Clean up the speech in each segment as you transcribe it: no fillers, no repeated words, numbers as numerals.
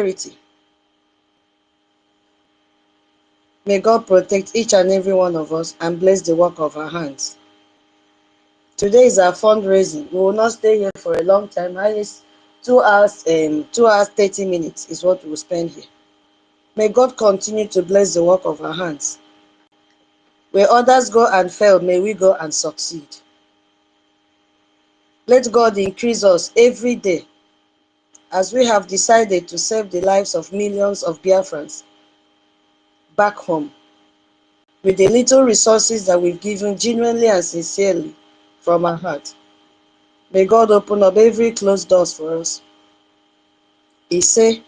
prosperity. May God protect each and every one of us and bless the work of our hands. Today is our fundraising. We will not stay here for a long time. At least 2 hours, 30 minutes is what we will spend here. May God continue to bless the work of our hands. Where others go and fail, may we go and succeed. Let God increase us every day as we have decided to save the lives of millions of Biafrans back home with the little resources that we've given genuinely and sincerely from our heart. May God open up every closed doors for us. He say,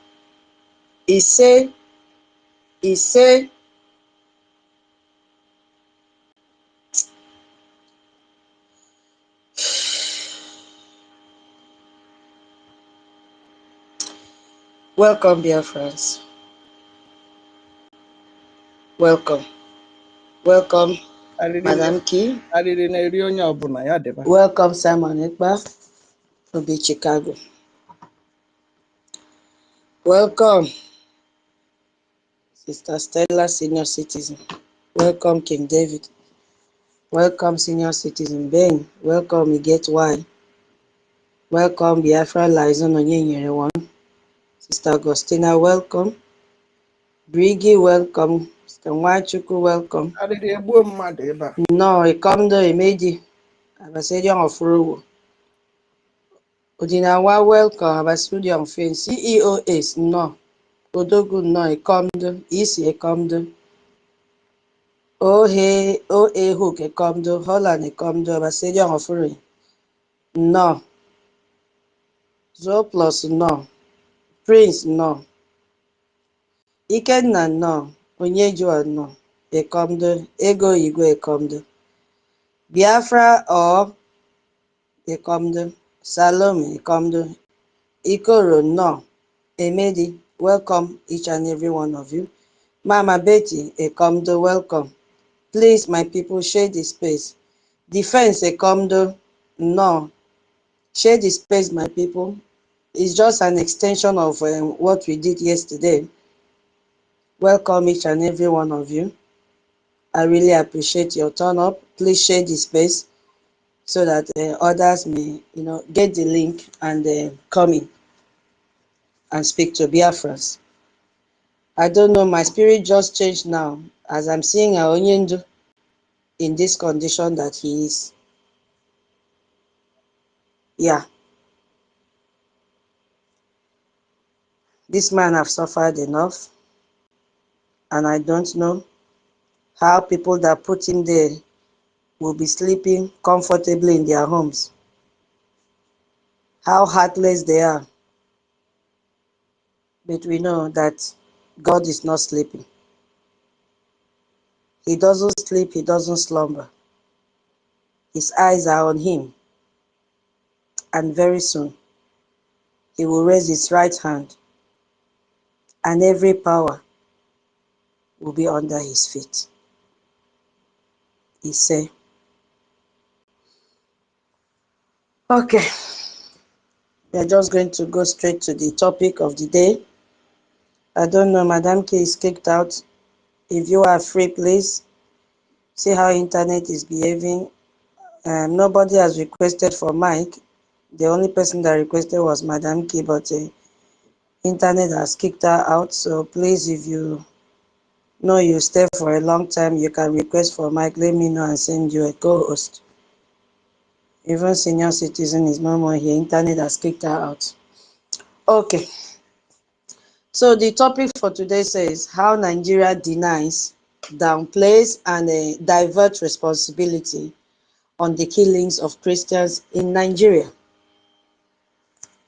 welcome, dear friends. Welcome. Welcome, Madam Key. Welcome, Simon Ekpa from Chicago. Welcome, Sister Stella, senior citizen. Welcome, King David. Welcome, senior citizen Ben. Welcome, we get wine. Welcome, Biafra Liaison Onyenyere one. Sister Augustina, welcome. BRGIE, welcome. Sister Nwachukwu, welcome. No, Ikondo Emeji. Abasedian of Ruwo. Odinawa, welcome. Abasedian of Fame. CEOs, no. Odogu, no. Ikondo. Isi, Ikondo. Ohe Hook, Ikondo. Holland, Ikondo. Abasedian of Ruwo. No. Zooplus, no. Prince, no. Ikenna, no. Onyejua, no. Ekomdo. Ego Igwe, Ekomdo. Biafra or Ekomdo. Salome, Ekomdo. Ikoro, no. Emedi, welcome each and every one of you. Mama Betty, Ekomdo, welcome. Please, my people, share the space. Defense, Ekomdo, no. Share the space, my people. It's just an extension of what we did yesterday. Welcome each and every one of you. I really appreciate your turn up. Please share the space so that others may, get the link and come in and speak to Biafrans. I don't know, my spirit just changed now as I'm seeing Aonyendu in this condition that he is. Yeah. This man have suffered enough, and I don't know how people that put him there will be sleeping comfortably in their homes. How heartless they are. But we know that God is not sleeping. He doesn't sleep, he doesn't slumber. His eyes are on him. And very soon, he will raise his right hand, and every power will be under his feet. He said, okay, we are just going to go straight to the topic of the day. I don't know, Madam K is kicked out. If you are free, please see how internet is behaving. Nobody has requested for mic. The only person that requested was Madam K, but internet has kicked her out. So please, if you know you stay for a long time, you can request for mic. Let me know and send you a co-host. Even senior citizen is no more here. Internet has kicked her out. Okay. So the topic for today says how Nigeria denies, downplays, and diverts responsibility on the killings of Christians in Nigeria.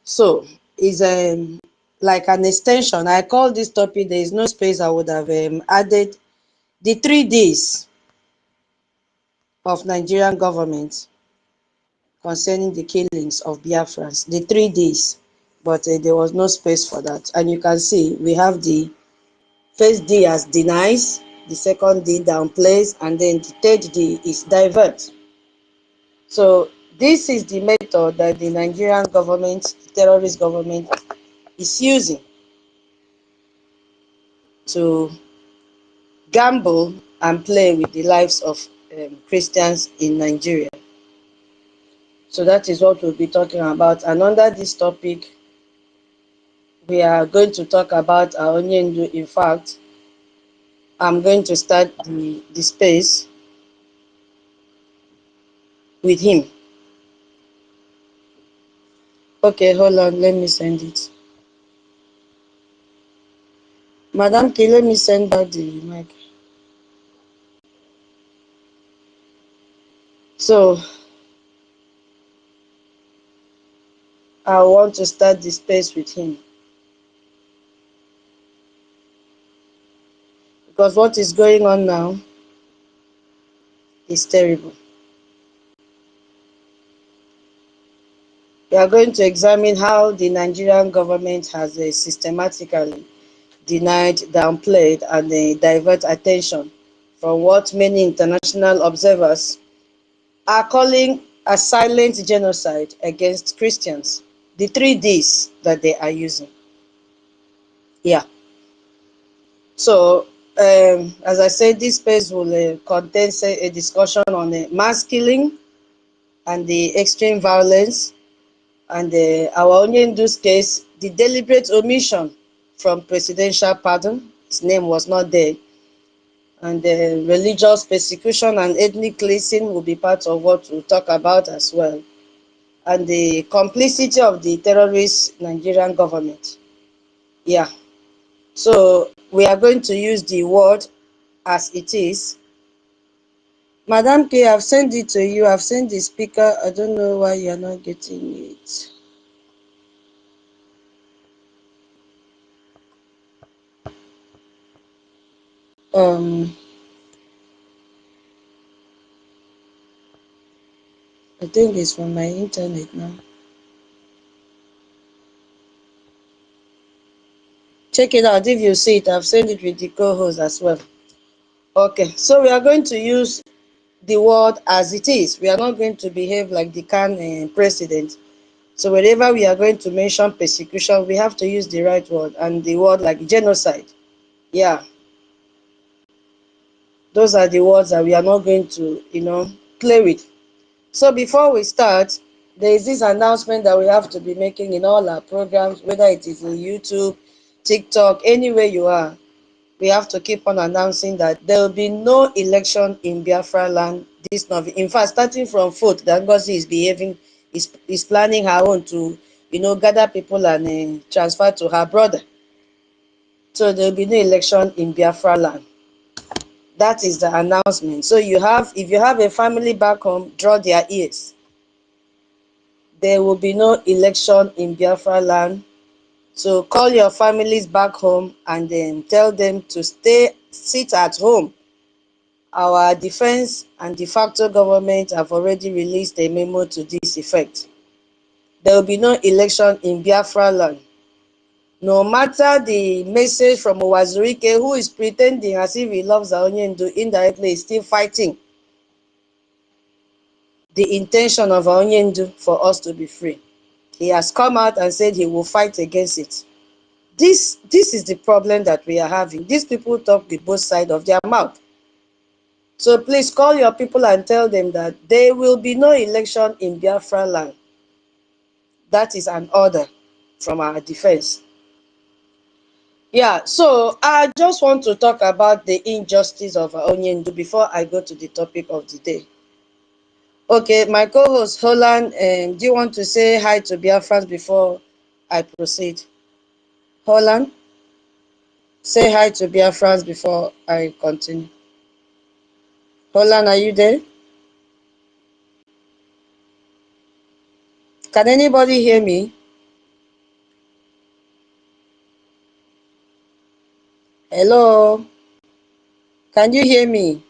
So it's like an extension. I call this topic, there is no space, I would have added the 3 Ds of Nigerian government concerning the killings of Biafrans, the 3 Ds, but there was no space for that. And you can see we have the first D as denies, the second D downplays, and then the third D is divert. So this is the method that the Nigerian government, the terrorist government, is using to gamble and play with the lives of Christians in Nigeria. So that is what we'll be talking about. And under this topic, we are going to talk about our Onyendu. In fact, I'm going to start the space with him. Okay, hold on, let me send it. Madam K, let me send back the mic. So, I want to start the space with him. Because what is going on now is terrible. We are going to examine how the Nigerian government has systematically denied, downplayed, and divert attention from what many international observers are calling a silent genocide against Christians. The 3 Ds that they are using. Yeah. So, as I said, this space will contain a discussion on mass killing and the extreme violence, and our Onyendu's case, the deliberate omission from presidential pardon. His name was not there. And religious persecution and ethnic cleansing will be part of what we'll talk about as well. And the complicity of the terrorist Nigerian government. Yeah. So we are going to use the word as it is. Madam K, I've sent it to you. I've sent the speaker. I don't know why you're not getting it. I think it's from my internet now. Check it out if you see it. I've sent it with the co-host as well. Okay, so we are going to use the word as it is. We are not going to behave like the Khan president. So whenever we are going to mention persecution, we have to use the right word, and the word like genocide. Yeah. Those are the words that we are not going to, play with. So before we start, there is this announcement that we have to be making in all our programs, whether it is in YouTube, TikTok, anywhere you are. We have to keep on announcing that there will be no election in Biafra land this November. In fact, starting from 4th, that NGOZI is planning her own to, gather people and transfer to her brother. So there will be no election in Biafra land. That is the announcement. So if you have a family back home, draw their ears. There will be no election in Biafra land. So call your families back home and then tell them to sit at home. Our defense and de facto government have already released a memo to this effect. There will be no election in Biafra land. No matter the message from Owazurike, who is pretending as if he loves Onyendu, indirectly is still fighting the intention of Onyendu for us to be free. He has come out and said he will fight against it. This is the problem that we are having. These people talk with both sides of their mouth. So please call your people and tell them that there will be no election in Biafra land. That is an order from our defense. Yeah, so I just want to talk about the injustice of Onyendu before I go to the topic of the day. Okay, my co-host Holland, do you want to say hi to Biafrans before I proceed? Holland, say hi to Biafrans before I continue. Holland, are you there? Can anybody hear me? Hello? Can you hear me?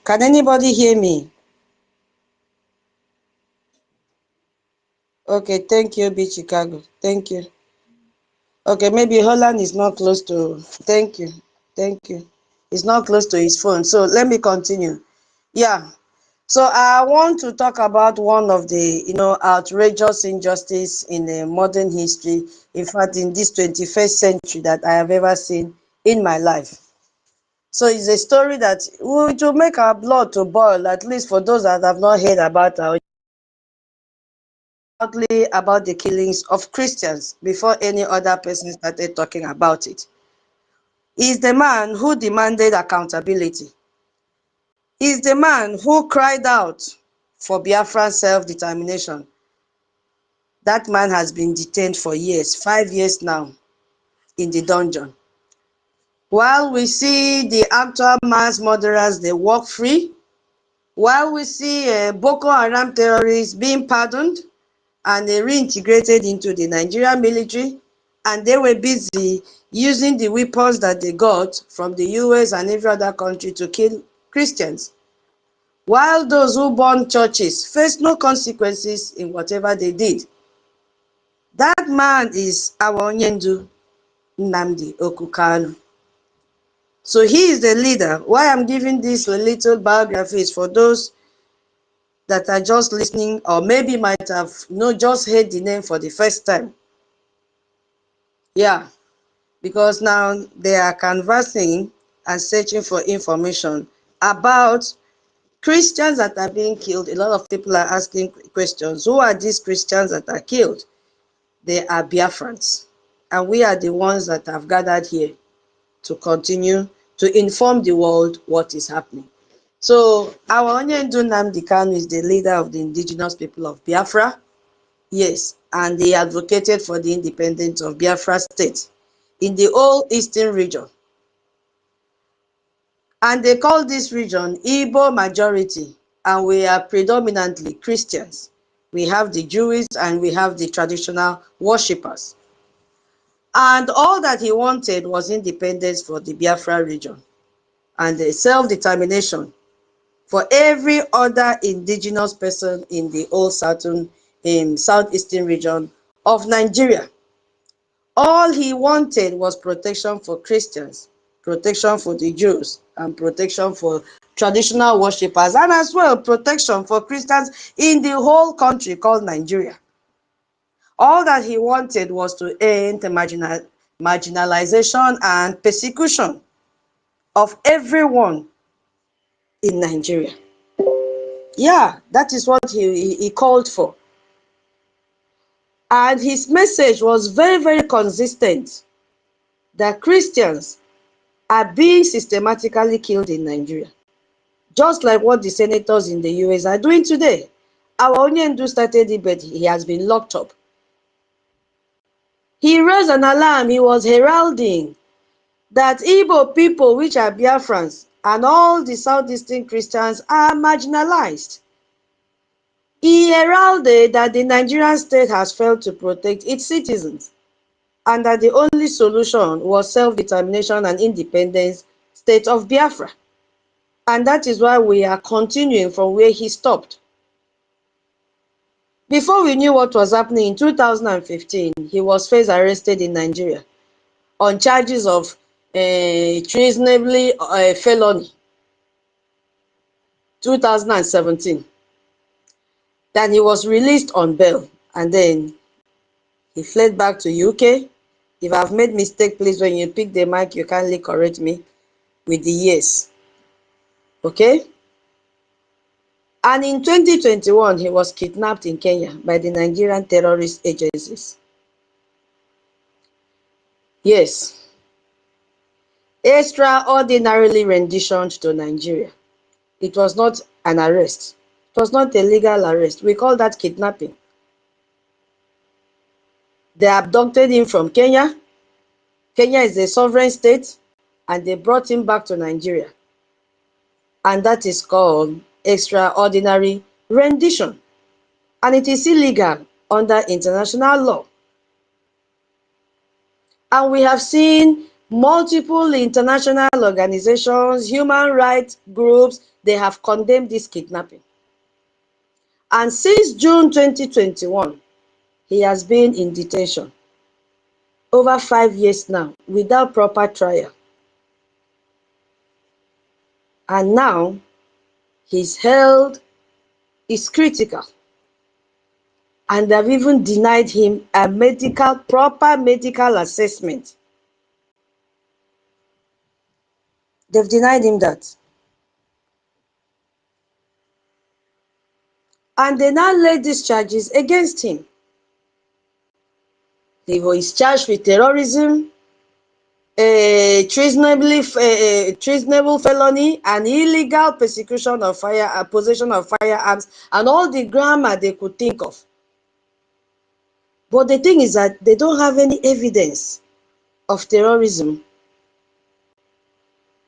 Can anybody hear me? Okay, thank you, B Chicago. Thank you. Okay, maybe Holland is not close to. Thank you. Thank you. It's not close to his phone. So let me continue. Yeah. So I want to talk about one of the, outrageous injustice in modern history, in fact, in this 21st century that I have ever seen in my life. So it's a story that it will make our blood to boil, at least for those that have not heard about about the killings of Christians before any other person started talking about it. He's the man who demanded accountability. He's the man who cried out for Biafran self-determination. That man has been detained for years, 5 years now, in the dungeon. While we see the actual mass murderers, they walk free, while we see Boko Haram terrorists being pardoned and reintegrated into the Nigerian military, and they were busy using the weapons that they got from the US and every other country to kill Christians. While those who burn churches face no consequences in whatever they did. That man is our Onyendu Nnamdi Okukanu. So he is the leader. Why I'm giving this little biography is for those that are just listening or maybe might have just heard the name for the first time. Yeah, because now they are canvassing and searching for information about Christians that are being killed. A lot of people are asking questions. Who are these Christians that are killed? They are Biafrans. And we are the ones that have gathered here to continue to inform the world what is happening. So our Onyendu Nnamdi Kanu is the leader of the indigenous people of Biafra. Yes, and he advocated for the independence of Biafra state in the whole eastern region. And they call this region Igbo majority, and we are predominantly Christians. We have the Jews and we have the traditional worshippers. And all that he wanted was independence for the Biafra region and the self-determination for every other indigenous person in the whole southeastern region of Nigeria. All he wanted was protection for Christians, protection for the Jews, and protection for traditional worshippers, and as well protection for Christians in the whole country called Nigeria. All that he wanted was to end the marginalization and persecution of everyone in Nigeria. Yeah, that is what he called for. And his message was very, very consistent that Christians are being systematically killed in Nigeria, just like what the senators in the US are doing today. Our Onyendu started it, but he has been locked up. He raised an alarm. He was heralding that Igbo people, which are Biafrans, and all the southeastern Christians are marginalized. He heralded that the Nigerian state has failed to protect its citizens, and that the only solution was self-determination and independence state of Biafra. And that is why we are continuing from where he stopped. Before we knew what was happening in 2015, he was first arrested in Nigeria on charges of treasonably felony. 2017. Then he was released on bail, and then he fled back to UK. If I've made mistake, please, when you pick the mic, you kindly correct me with the yes. Okay? And in 2021, he was kidnapped in Kenya by the Nigerian terrorist agencies. Yes. Extraordinarily renditioned to Nigeria. It was not an arrest. It was not a legal arrest. We call that kidnapping. They abducted him from Kenya. Kenya is a sovereign state, and they brought him back to Nigeria. And that is called extraordinary rendition. And it is illegal under international law. And we have seen multiple international organizations, human rights groups, they have condemned this kidnapping. And since June 2021, he has been in detention. Over 5 years now, without proper trial. And now, he's held is critical. And they've even denied him a proper medical assessment. They've denied him that. And they now laid these charges against him. He was charged with terrorism, treasonable felony, and illegal persecution of possession of firearms, and all the grammar they could think of. But the thing is that they don't have any evidence of terrorism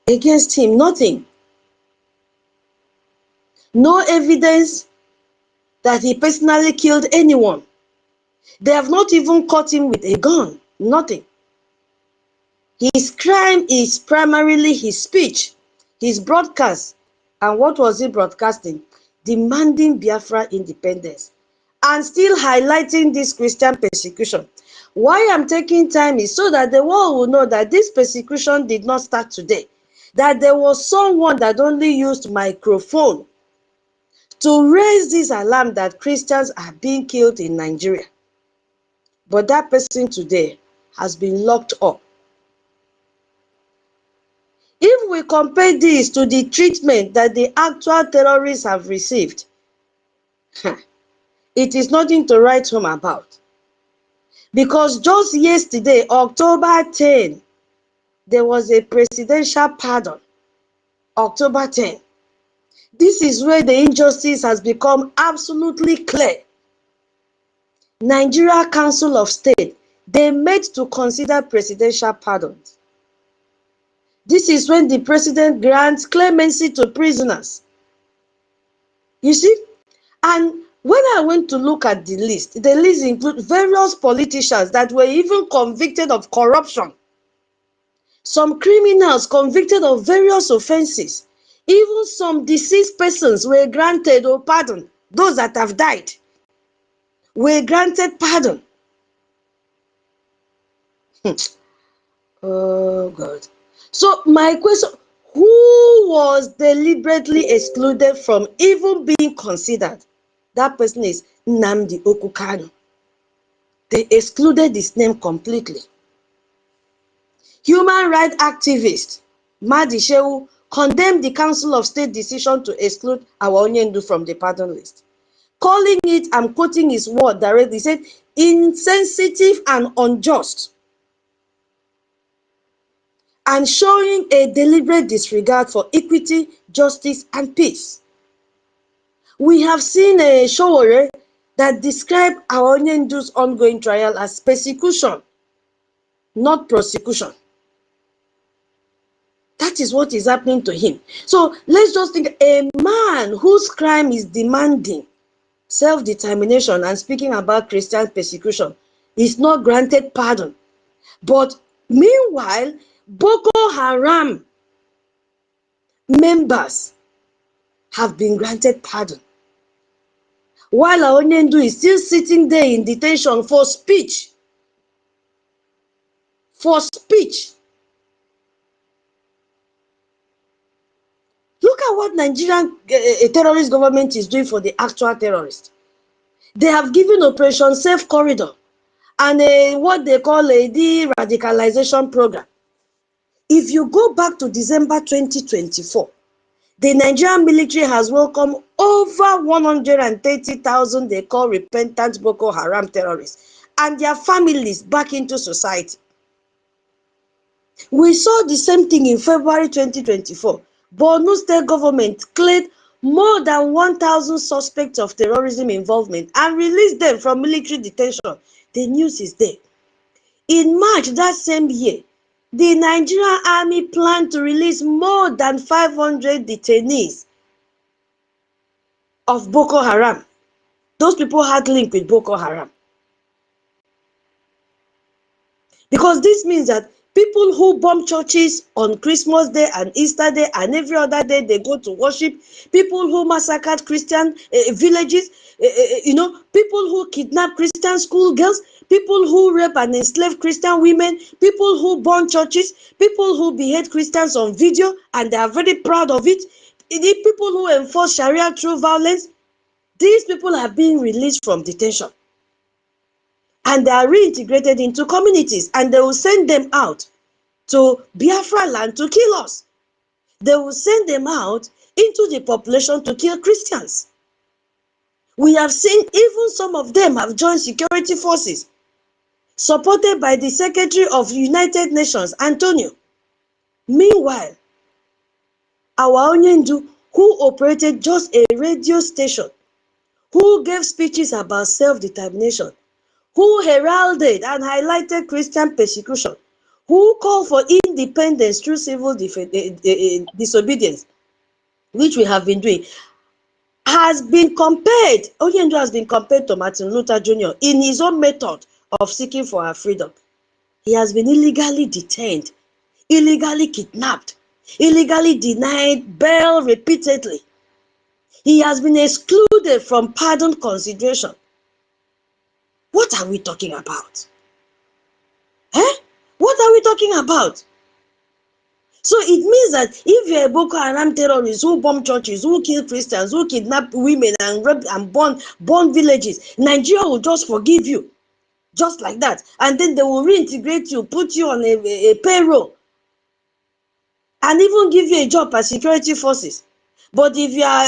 against him. Nothing. No evidence that he personally killed anyone. They have not even caught him with a gun. Nothing. His crime is primarily his speech, his broadcast. And what was he broadcasting? Demanding Biafra independence and still highlighting this Christian persecution. Why I'm taking time is so that the world will know that this persecution did not start today. That there was someone that only used microphone to raise this alarm that Christians are being killed in Nigeria. But that person today has been locked up. If we compare this to the treatment that the actual terrorists have received, it is nothing to write home about. Because just yesterday, October 10, there was a presidential pardon. October 10. This is where the injustice has become absolutely clear. Nigeria Council of State, they met to consider presidential pardons. This is when the president grants clemency to prisoners. You see? And when I went to look at the list includes various politicians that were even convicted of corruption. Some criminals convicted of various offenses. Even some deceased persons were granted pardon. Those that have died were granted pardon. Oh God. So my question, who was deliberately excluded from even being considered? That person is Nnamdi Okukano. They excluded his name completely. Human rights activist Madi Shehu condemned the Council of State decision to exclude our Onyendu from the pardon list, calling it, I'm quoting his word directly, he said, insensitive and unjust, and showing a deliberate disregard for equity, justice, and peace. We have seen a Showore that described our Onyendu's ongoing trial as persecution, not prosecution. That is what is happening to him. So let's just think, a man whose crime is demanding self-determination and speaking about Christian persecution is not granted pardon. But meanwhile, Boko Haram members have been granted pardon, while Onyendu is still sitting there in detention for speech. For speech. Look at what Nigerian terrorist government is doing for the actual terrorists. They have given Operation Safe Corridor and what they call a de-radicalization program. If you go back to December 2024, the Nigerian military has welcomed over 130,000 they call repentant Boko Haram terrorists and their families back into society. We saw the same thing in February 2024. Borno state government cleared more than 1,000 suspects of terrorism involvement and released them from military detention. The news is there. In March that same year, the Nigerian army planned to release more than 500 detainees of Boko Haram. Those people had link with Boko Haram. Because this means that people who bomb churches on Christmas Day and Easter Day and every other day they go to worship, people who massacred Christian villages, people who kidnap Christian schoolgirls, people who rape and enslave Christian women, people who burn churches, people who behead Christians on video and they are very proud of it, the people who enforce Sharia through violence, These people are being released from detention and they are reintegrated into communities, and they will send them out to Biafra land to kill us. They will send them out into the population to kill Christians. We have seen even some of them have joined security forces supported by the Secretary of United Nations, Antonio. Meanwhile, our Onyendu, who operated just a radio station, who gave speeches about self-determination, who heralded and highlighted Christian persecution, who called for independence through civil disobedience, which we have been doing, has been compared, Onyendu has been compared to Martin Luther Jr. in his own method of seeking for our freedom. He has been illegally detained, illegally kidnapped, illegally denied bail repeatedly. He has been excluded from pardon consideration. What are we talking about? What are we talking about? So it means that if you're a Boko Haram terrorist who bomb churches, who kill Christians, who kidnap women and rape and burn villages, Nigeria will just forgive you. Just like that. And then they will reintegrate you, put you on a payroll, and even give you a job as security forces. But if you are,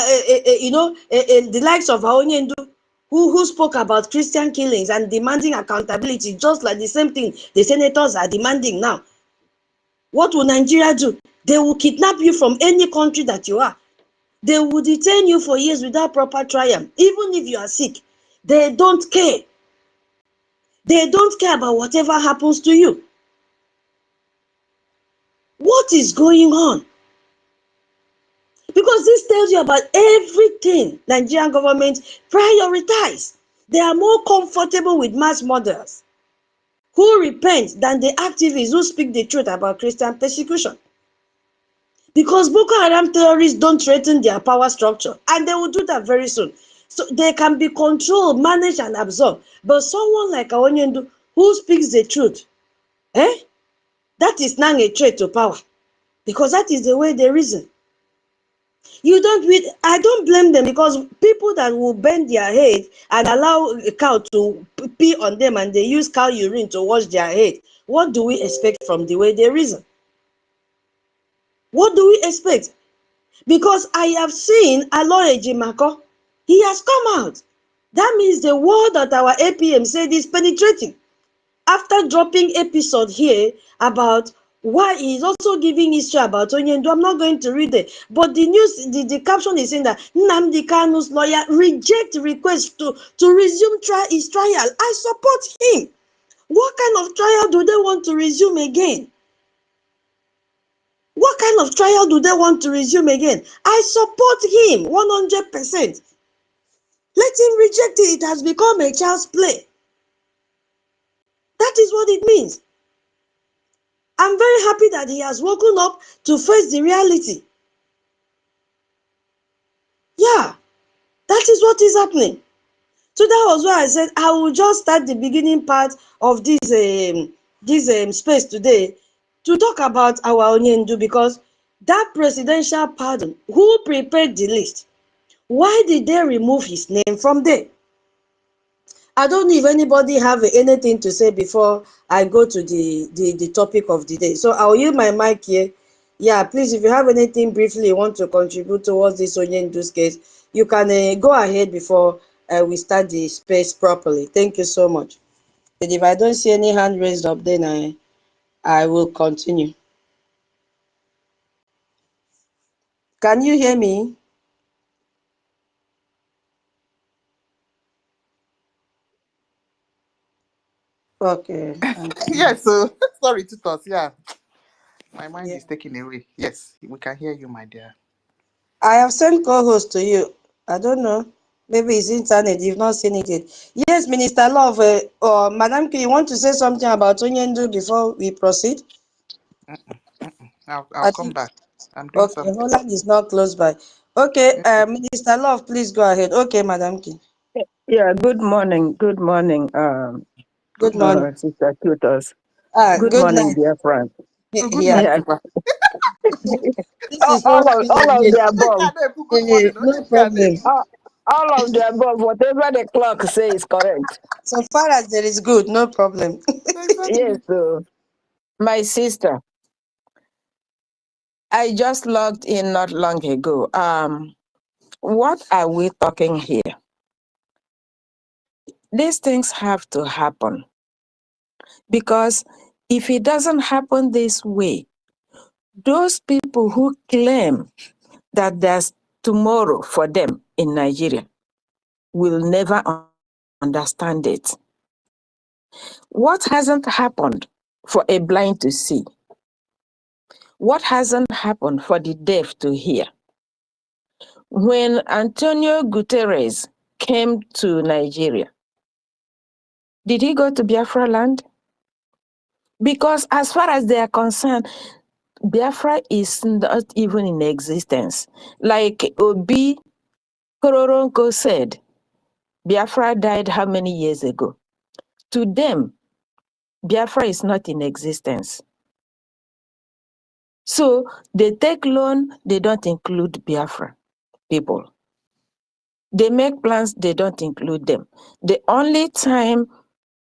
the likes of Onyendu, who spoke about Christian killings and demanding accountability, just like the same thing the senators are demanding now, what will Nigeria do? They will kidnap you from any country that you are. They will detain you for years without proper trial. Even if you are sick, they don't care. They don't care about whatever happens to you. What is going on? Because this tells you about everything Nigerian government prioritize. They are more comfortable with mass murders who repent than the activists who speak the truth about Christian persecution. Because Boko Haram terrorists don't threaten their power structure, and they will do that very soon. So they can be controlled, managed, and absorbed. But someone like Onyendu, who speaks the truth, that is now a threat to power. Because that is the way they reason. I don't blame them, because people that will bend their head and allow a cow to pee on them and they use cow urine to wash their head, what do we expect from the way they reason? What do we expect? Because I have seen Aloy Ejimako, he has come out. That means the word that our APM said is penetrating. After dropping episode here about why he's also giving history about Onyendu, I'm not going to read it. But the news, the caption is saying that Nnamdi Kanu's lawyer reject request to resume his trial. I support him. What kind of trial do they want to resume again? What kind of trial do they want to resume again? I support him 100%. Let him reject it. It has become a child's play. That is what it means. I'm very happy that he has woken up to face the reality. Yeah, that is what is happening. So that was why I said I will just start the beginning part of this space today to talk about our Onyendu, because that presidential pardon, who prepared the list? Why did they remove his name from there? I don't know if anybody have anything to say before I go to the topic of the day. So I'll use my mic here. Yeah, please, if you have anything briefly you want to contribute towards this Onyendu's case, you can go ahead before we start the space properly. Thank you so much. And if I don't see any hand raised up, then I will continue. Can you hear me? Okay. Yes, so sorry to toss. Yeah, my mind Yeah. is taken away. Yes, we can hear you, my dear. I have sent co-host to you. I don't know. Maybe it's internet. You've not seen it yet. Yes, Minister Love, Madam K, you want to say something about Onyendu before we proceed? I'll I come think, back. I'm doing okay, something. Holland is not close by. Okay, Okay. Minister Love, please go ahead. Okay, Madam K. Yeah, good morning. Good morning, Good Good morning. morning. Sister Tutors. Good Good morning, night. dear friends. Good Yeah, night, Yeah, Tuba. this is so all of sweet. the above. Good morning. No Good problem. All, All of the above, whatever the clock says is correct. So far as there is good, no problem. Yes, Exactly. so my sister, I just logged in not long ago. What are we talking here? These things have to happen because if it doesn't happen this way, those people who claim that there's tomorrow for them in Nigeria will never understand it. What hasn't happened for a blind to see? What hasn't happened for the deaf to hear? When Antonio Guterres came to Nigeria, did he go to Biafra land? Because as far as they are concerned, Biafra is not even in existence. Like Obi Kororonko said, Biafra died how many years ago? To them, Biafra is not in existence. So they take loan, they don't include Biafra people. They make plans, they don't include them. The only time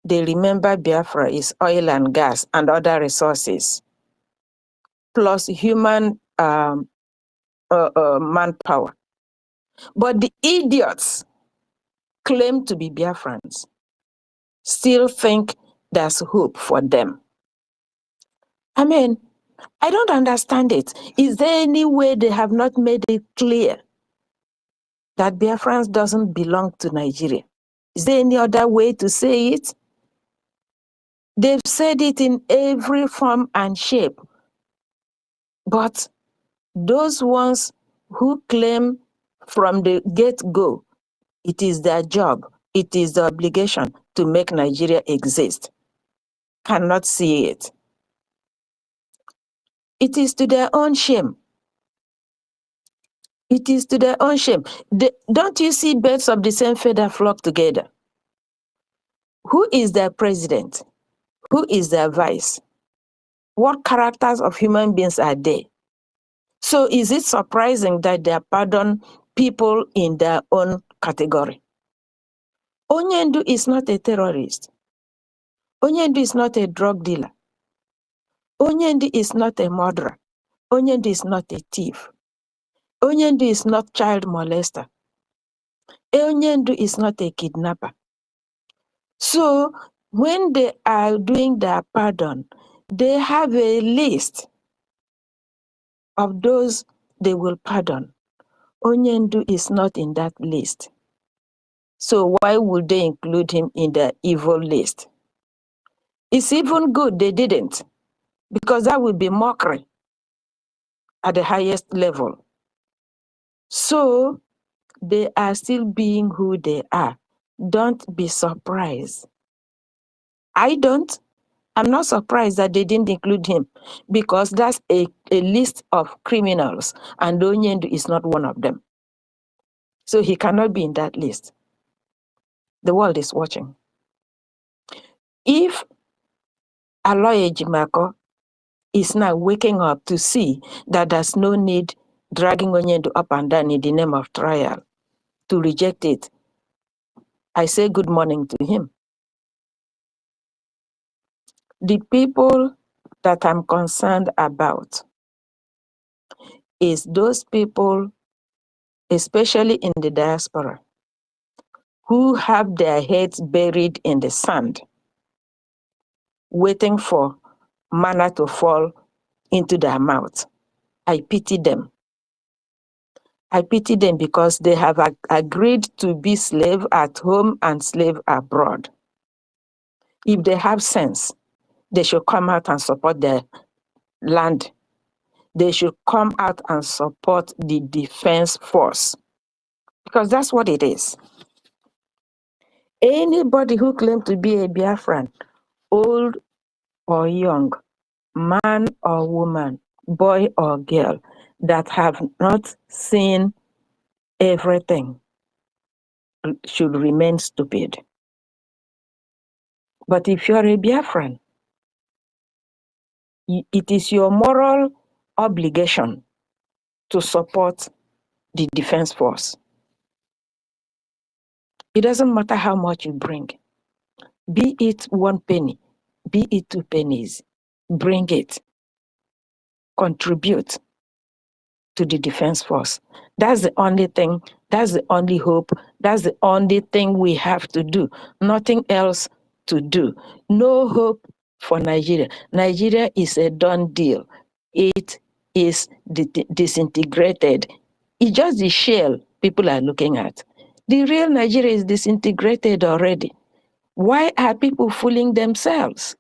they remember Biafra is oil and gas and other resources, plus human manpower. But the idiots claim to be Biafrans still think there's hope for them. I mean, I don't understand it. Is there any way they have not made it clear that Biafrans doesn't belong to Nigeria? Is there any other way to say it? They've said it in every form and shape. But those ones who claim from the get-go, it is their job, it is the obligation to make Nigeria exist, cannot see it. It is to their own shame. It is to their own shame. Don't you see birds of the same feather flock together? Who is their president? Who is their vice? What characters of human beings are they? So is it surprising that they pardon people in their own category? Onyendu is not a terrorist. Onyendu is not a drug dealer. Onyendu is not a murderer. Onyendu is not a thief. Onyendu is not child molester. Onyendu is not a kidnapper. So when they are doing their pardon, they have a list of those they will pardon. Onyendu is not in that list. So why would they include him in the evil list? It's even good they didn't, because that would be mockery at the highest level. So they are still being who they are. Don't be surprised. I'm not surprised that they didn't include him, because that's a list of criminals, and Onyendu is not one of them. So he cannot be in that list. The world is watching. If Aloy Ejimako is now waking up to see that there's no need dragging Onyendu up and down in the name of trial to reject it, I say good morning to him. The people that I'm concerned about is those people, especially in the diaspora, who have their heads buried in the sand, waiting for manna to fall into their mouth. I pity them. I pity them because they have agreed to be slave at home and slave abroad. If they have sense, they should come out and support their land. They should come out and support the defense force, because that's what it is. Anybody who claims to be a Biafran, old or young, man or woman, boy or girl, that have not seen everything should remain stupid. But if you're a Biafran, it is your moral obligation to support the defense force. It doesn't matter how much you bring. Be it 1 penny, be it 2 pennies, bring it. Contribute to the defense force. That's the only thing, that's the only hope, that's the only thing we have to do. Nothing else to do. No hope for Nigeria. Nigeria is a done deal. It is disintegrated. It's just the shell people are looking at. The real Nigeria is disintegrated already. Why are people fooling themselves?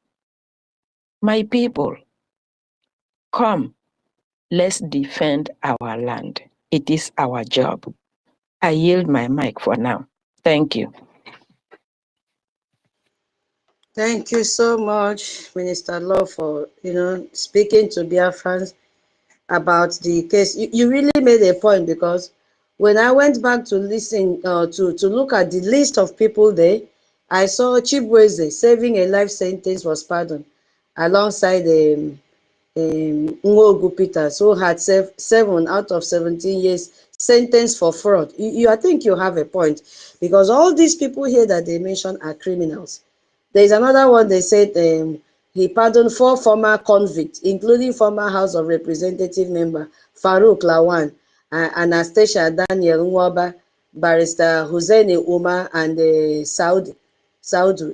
My people, come. Let's defend our land. It is our job. I yield my mic for now. Thank you. Thank you so much, Minister Law, for speaking to Biafrans about the case. You really made a point, because when I went back to listen to look at the list of people there, I saw Chibweze serving a life sentence was pardoned alongside Nwogu Peters, who had served 7 out of 17 years sentenced for fraud. I think you have a point, because all these people here that they mentioned are criminals. There is another one they said he pardoned 4 former convicts, including former House of Representative member Farouk Lawan, Anastasia Daniel Nwaba, Barrister Hussein Umar, and Saudu.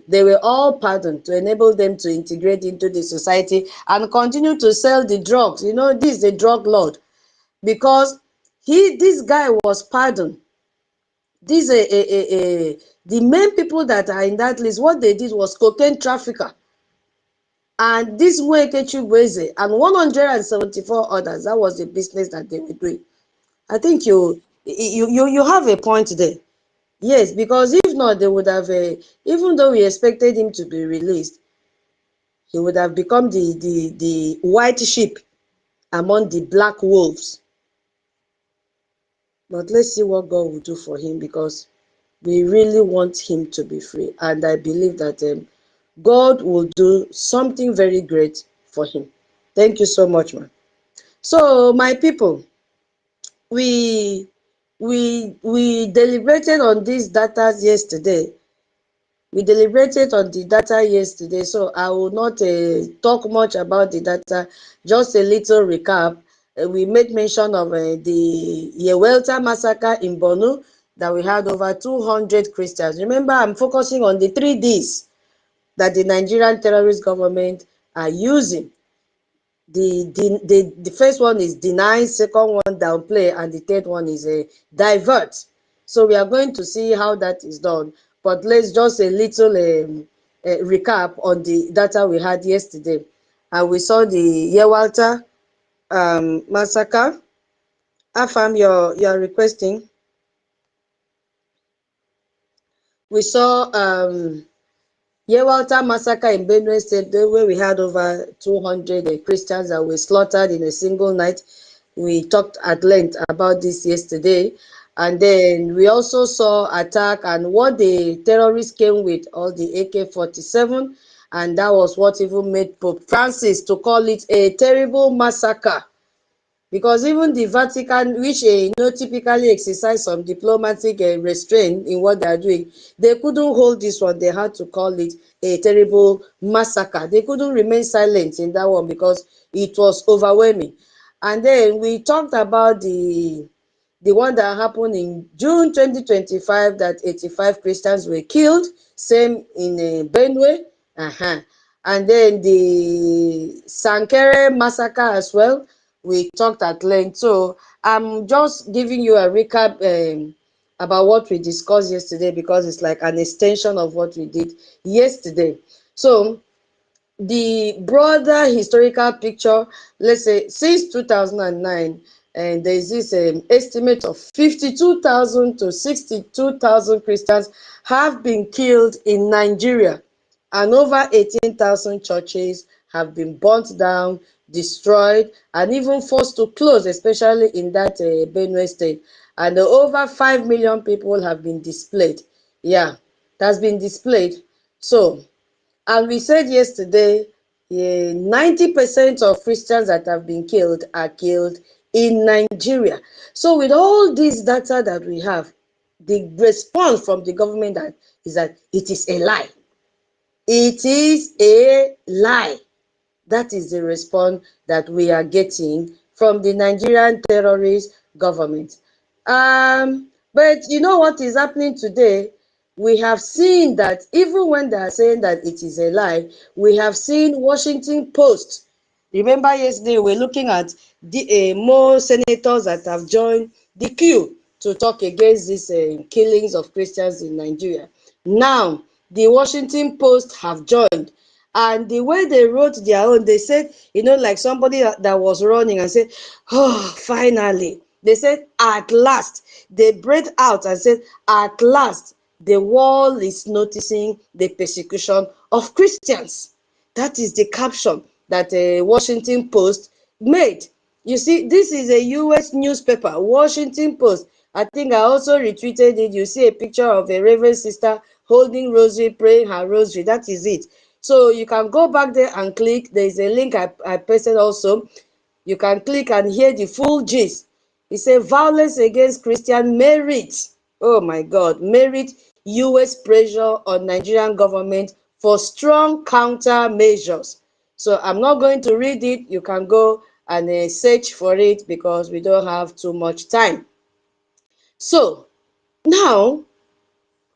They were all pardoned to enable them to integrate into the society and continue to sell the drugs. This is the drug lord, because this guy was pardoned. The main people that are in that list, what they did was cocaine trafficker. And this Nweke Chibweze and 174 others, that was the business that they were doing. I think you have a point there. Yes, because if not, they would have, even though we expected him to be released, he would have become the white sheep among the black wolves. But let's see what God will do for him, because we really want him to be free. And I believe that God will do something very great for him. Thank you so much, man. So, my people, we deliberated on these data yesterday. So I will not talk much about the data, just a little recap. We made mention of the Yewelta massacre in Borno, that we had over 200 Christians. Remember, I'm focusing on the 3 Ds that the Nigerian terrorist government are using. The first one is deny, second one downplay, and the third one is divert. So we are going to see how that is done. But let's just a little recap on the data we had yesterday. And we saw the Yewalta massacre. Afam, you're requesting. We saw Yewalta massacre in Benue State, where we had over 200 Christians that were slaughtered in a single night. We talked at length about this yesterday. And then we also saw attack and what the terrorists came with, all the AK-47. And that was what even made Pope Francis to call it a terrible massacre. Because even the Vatican, which typically exercise some diplomatic restraint in what they are doing, they couldn't hold this one. They had to call it a terrible massacre. They couldn't remain silent in that one because it was overwhelming. And then we talked about the one that happened in June 2025, that 85 Christians were killed, same in Benue. And then the Sankere massacre as well, we talked at length. So I'm just giving you a recap about what we discussed yesterday, because it's like an extension of what we did yesterday. So the broader historical picture, let's say since 2009, and there's this estimate of 52,000 to 62,000 Christians have been killed in Nigeria, and over 18,000 churches have been burnt down, destroyed, and even forced to close, especially in that Benue State. And over 5 million people have been displaced. Yeah, that's been displaced. So, and we said yesterday, 90% of Christians that have been killed are killed in Nigeria. So with all this data that we have, the response from the government is that it is a lie. It is a lie. That is the response that we are getting from the Nigerian terrorist government. But you know what is happening today? We have seen that even when they are saying that it is a lie, we have seen Washington Post. Remember yesterday we were looking at the more senators that have joined the queue to talk against these killings of Christians in Nigeria. Now, the Washington Post have joined. And the way they wrote their own, they said, you know, like somebody that was running and said, oh, finally. They said, at last. They break out and said, at last, the world is noticing the persecution of Christians. That is the caption that Washington Post made. You see, this is a US newspaper, Washington Post. I think I also retweeted it. You see a picture of a Reverend sister holding rosary, praying her rosary. That is it. So you can go back there and click. There is a link I pasted also. You can click and hear the full gist. It says violence against Christian merit. Oh my God, merit US pressure on Nigerian government for strong countermeasures. So I'm not going to read it. You can go and search for it because we don't have too much time. So now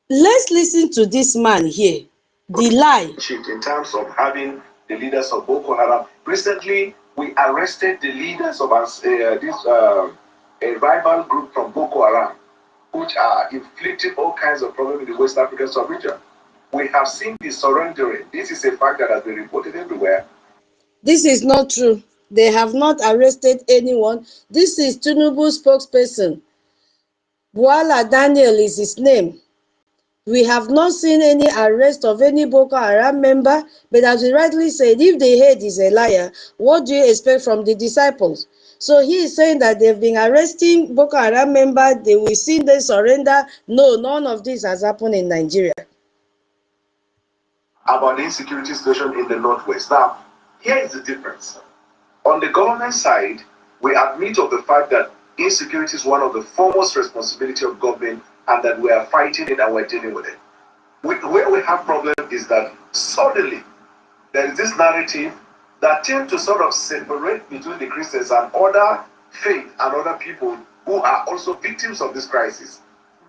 let's listen to this man here. The lie. In terms of having the leaders of Boko Haram. Recently, we arrested the leaders of a rival group from Boko Haram, which are inflicting all kinds of problems in the West African sub-region. We have seen the surrendering. This is a fact that has been reported everywhere. This is not true. They have not arrested anyone. This is Tinubu's spokesperson. Bwala Daniel is his name. We have not seen any arrest of any Boko Haram member, but as we rightly said, if the head is a liar, what do you expect from the disciples? So he is saying that they've been arresting Boko Haram members, they will see them surrender. No, none of this has happened in Nigeria. About the insecurity situation in the Northwest. Now, here is the difference. On the government side, we admit of the fact that insecurity is one of the foremost responsibility of government and that we are fighting it and we're dealing with it. Where we have problem is that suddenly there is this narrative that tends to sort of separate between the Christians and other faith and other people who are also victims of this crisis.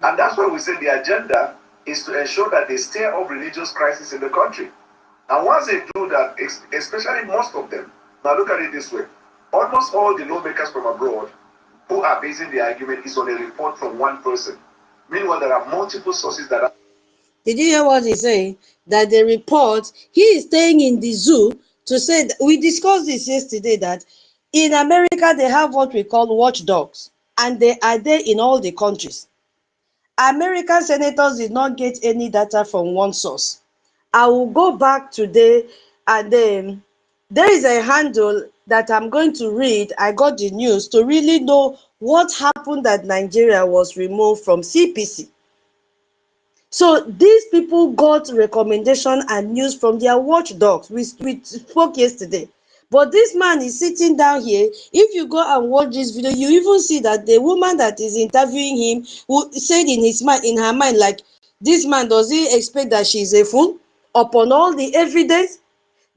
And that's why we say the agenda is to ensure that they stay off religious crisis in the country. And once they do that, especially most of them, now look at it this way, almost all the lawmakers from abroad who are basing the argument is on a report from one person. Meanwhile, there are multiple sources that are... Did you hear what he's saying? That the report, he is staying in the zoo to say, that, we discussed this yesterday, that in America, they have what we call watchdogs, and they are there in all the countries. American senators did not get any data from one source. I will go back today, and then there is a handle that I'm going to read. I got the news to really know what happened that Nigeria was removed from CPC. So these people got recommendation and news from their watchdogs. We spoke yesterday. But this man is sitting down here. If you go and watch this video, you even see that the woman that is interviewing him said in her mind, like, this man, does he expect that she's a fool? Upon all the evidence,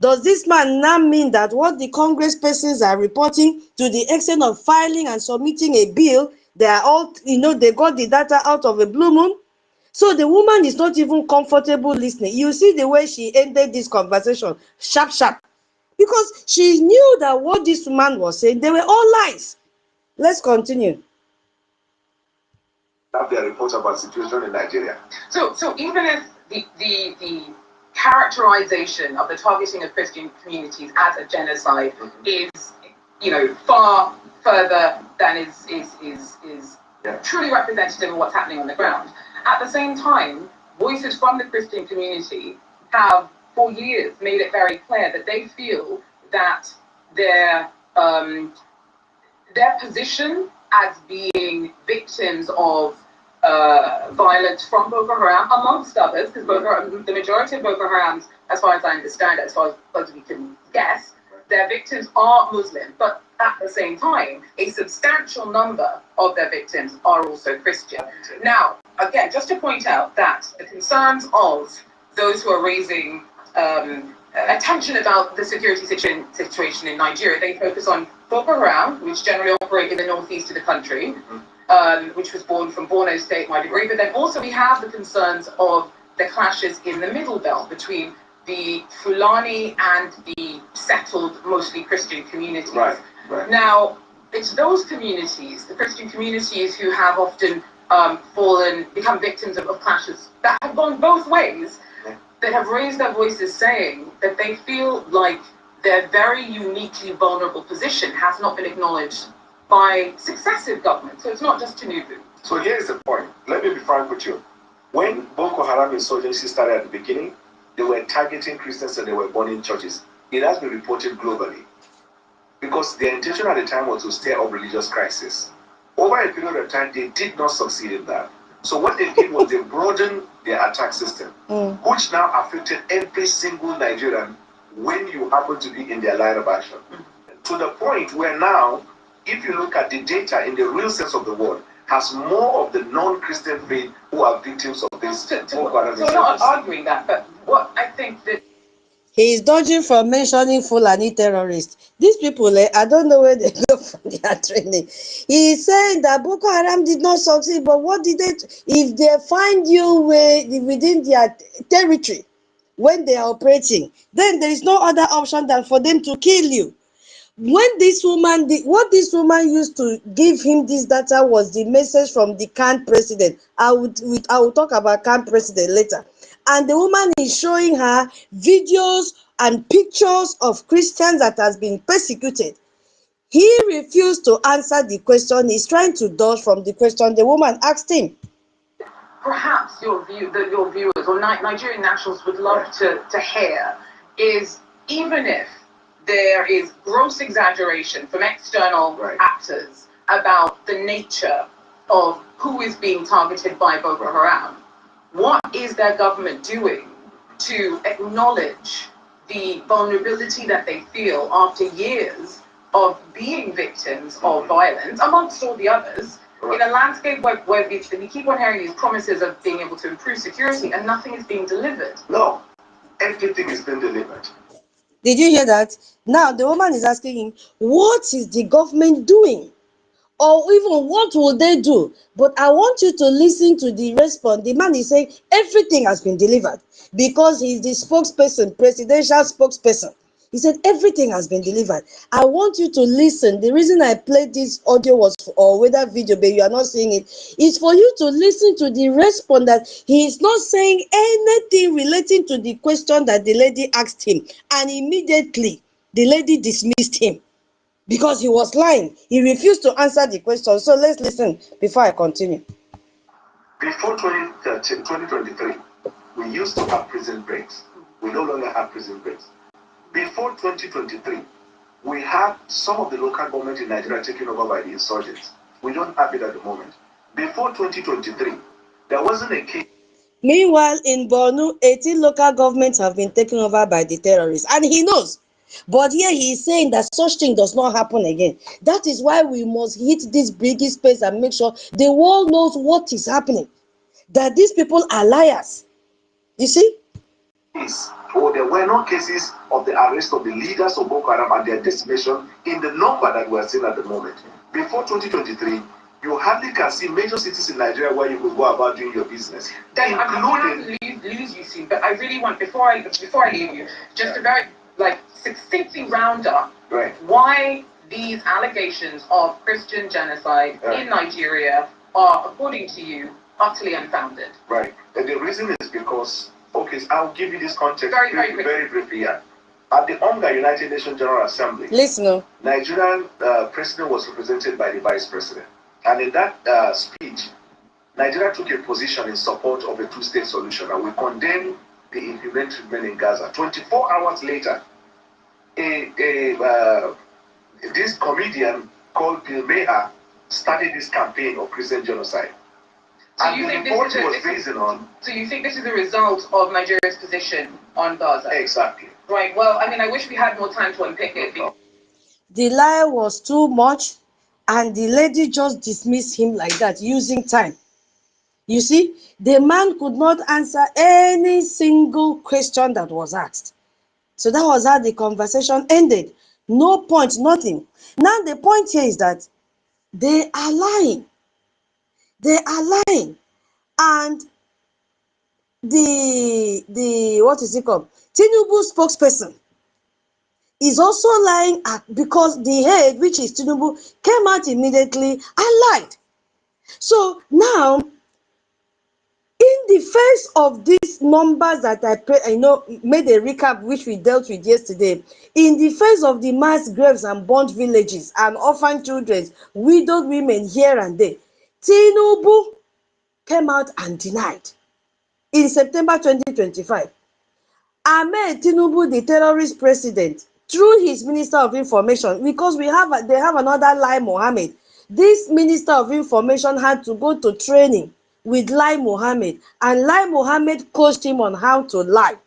does this man now mean that what the Congress persons are reporting, to the extent of filing and submitting a bill, they are all, they got the data out of a blue moon? So the woman is not even comfortable listening. You see the way she ended this conversation, sharp, sharp. Because she knew that what this man was saying, they were all lies. Let's continue. Have their reports about the situation in Nigeria. So even if the characterization of the targeting of Christian communities as a genocide is, far further than is truly representative of what's happening on the ground. At the same time, voices from the Christian community have for years made it very clear that they feel that their position as being victims of violence from Boko Haram, amongst others, because the majority of Boko Harams, as far as I understand it, as far as we can guess, their victims are Muslim, but at the same time, a substantial number of their victims are also Christian. Now, again, just to point out that the concerns of those who are raising attention about the security situation in Nigeria, they focus on Boko Haram, which generally operate in the northeast of the country, which was born from Borno State, my degree, but then also we have the concerns of the clashes in the Middle Belt between the Fulani and the settled, mostly Christian communities. Right. Now, it's those communities, the Christian communities, who have often become victims of clashes that have gone both ways, that have raised their voices saying that they feel like their very uniquely vulnerable position has not been acknowledged by successive governments. So it's not just Tinubu. So here's the point. Let me be frank with you. When Boko Haram insurgency started at the beginning, they were targeting Christians and they were burning churches. It has been reported globally because their intention at the time was to stir up religious crisis. Over a period of time, they did not succeed in that. So what they did was they broadened their attack system, which now affected every single Nigerian when you happen to be in their line of action. To the point where now, if you look at the data in the real sense of the word, has more of the non-Christian faith who are victims of this. So we're not arguing that, but what I think that He is dodging from mentioning Fulani terrorists. These people, I don't know where they go from their training. He is saying that Boko Haram did not succeed, but what did they? If they find you within their territory when they are operating, then there is no other option than for them to kill you. When this woman, what this woman used to give him this data was the message from the CAN president. I will talk about CAN president later. And the woman is showing her videos and pictures of Christians that has been persecuted. He refused to answer the question. He's trying to dodge from the question the woman asked him. Perhaps your viewers or Nigerian nationals would love to hear is, even if there is gross exaggeration from external actors about the nature of who is being targeted by Boko Haram, what is their government doing to acknowledge the vulnerability that they feel after years of being victims of violence, amongst all the others, in a landscape where we keep on hearing these promises of being able to improve security and nothing is being delivered? No, everything is being delivered. Did you hear that? Now the woman is asking him, what is the government doing? Or even what will they do? But I want you to listen to the response. The man is saying everything has been delivered because he's the spokesperson, presidential spokesperson. He said everything has been delivered. I want you to listen. The reason I played this audio was, or whether video, but you are not seeing it, is for you to listen to the response that he is not saying anything relating to the question that the lady asked him. And immediately the lady dismissed him because he was lying. He refused to answer the question. So let's listen before I continue. Before 2023, we used to have prison breaks. We no longer have prison breaks. Before 2023, we had some of the local government in Nigeria taken over by the insurgents. We don't have it at the moment. Before 2023, there wasn't a case. Meanwhile, in Borno, 18 local governments have been taken over by the terrorists. And he knows. But here he is saying that such thing does not happen again. That is why we must hit this BRGIE space and make sure the world knows what is happening. That these people are liars. You see? Or there were no cases of the arrest of the leaders of Boko Haram and their decimation in the number that we are seeing at the moment. Before 2023, you hardly can see major cities in Nigeria where you could go about doing your business. Then I'm going to lose you soon, but I really want, before I leave you, just a very succinctly round up why these allegations of Christian genocide in Nigeria are, according to you, utterly unfounded. Right. And the reason is because, okay, I'll give you this context very briefly here. At the UNGA, United Nations General Assembly, Nigerian president was represented by the vice president. And in that speech, Nigeria took a position in support of a two-state solution, and we condemned the inhumane treatment in Gaza. 24 hours later, this comedian called Bill Maher started this campaign of Christian genocide. So you think this is a result of Nigeria's position on Gaza? Exactly. Right. Well, I mean, I wish we had more time to unpick it. The lie was too much, and the lady just dismissed him like that, using time. You see, the man could not answer any single question that was asked. So that was how the conversation ended. No point, nothing. Now the point here is that they are lying. They are lying. And the what is it called? Tinubu spokesperson is also lying because the head, which is Tinubu, came out immediately and lied. So now, in the face of these numbers that I made a recap, which we dealt with yesterday, in the face of the mass graves and burnt villages and orphan children, widowed women here and there, Tinubu came out and denied in September 2025. Ahmed Tinubu, the terrorist president, through his Minister of Information, because they have another Lai Mohammed. This Minister of Information had to go to training with Lai Mohammed, and Lai Mohammed coached him on how to lie.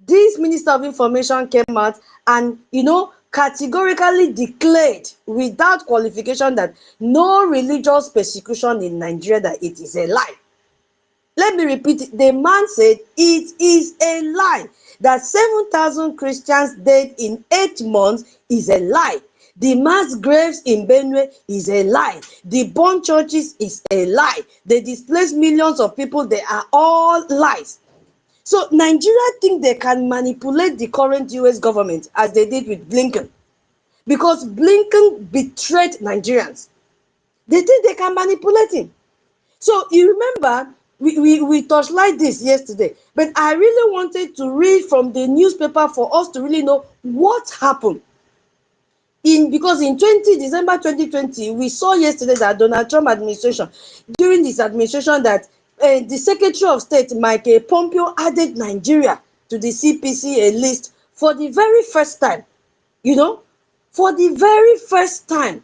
This Minister of Information came out and, categorically declared without qualification that no religious persecution in Nigeria, that it is a lie. Let me repeat it. The man said it is a lie. That 7,000 Christians dead in 8 months is a lie. The mass graves in Benue is a lie. The burnt churches is a lie. They displaced millions of people. They are all lies. So Nigeria think they can manipulate the current US government as they did with Blinken. Because Blinken betrayed Nigerians. They think they can manipulate him. So you remember, we touched like this yesterday, but I really wanted to read from the newspaper for us to really know what happened. Because in December 2020, we saw yesterday that Donald Trump administration, during this administration, that the Secretary of State, Mike Pompeo, added Nigeria to the CPC list for the very first time. For the very first time.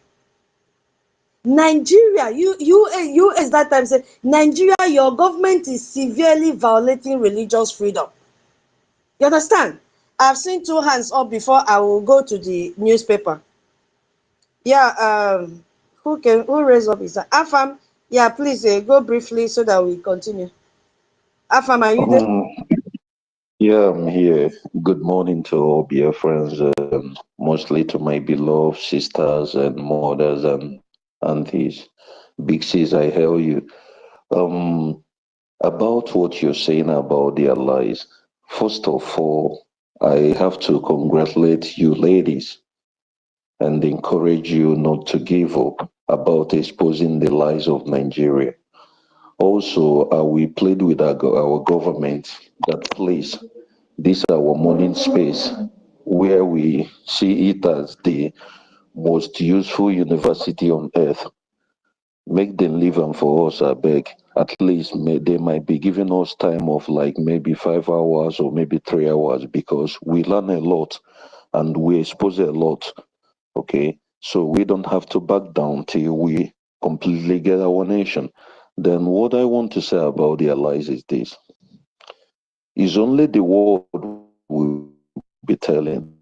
Nigeria, US that time said, Nigeria, your government is severely violating religious freedom. You understand? I've seen 2 hands up before I will go to the newspaper. Yeah, who raised up is that? Afam, yeah, please go briefly so that we continue. Afam, are you there? Yeah, I'm here. Good morning to all BIAFRANS, mostly to my beloved sisters and mothers and aunties. Big sis, I hail you. About what you're saying about their lies, first of all, I have to congratulate you ladies and encourage you not to give up about exposing the lies of Nigeria. Also, we plead with our government that please, this is our morning space where we see it as the most useful university on earth. Make them leave them for us, I beg. At least they might be giving us time of like maybe 5 hours or maybe 3 hours because we learn a lot and we expose a lot. Okay, so we don't have to back down till we completely get our nation. Then what I want to say about their lies is this. It's only the word will be telling.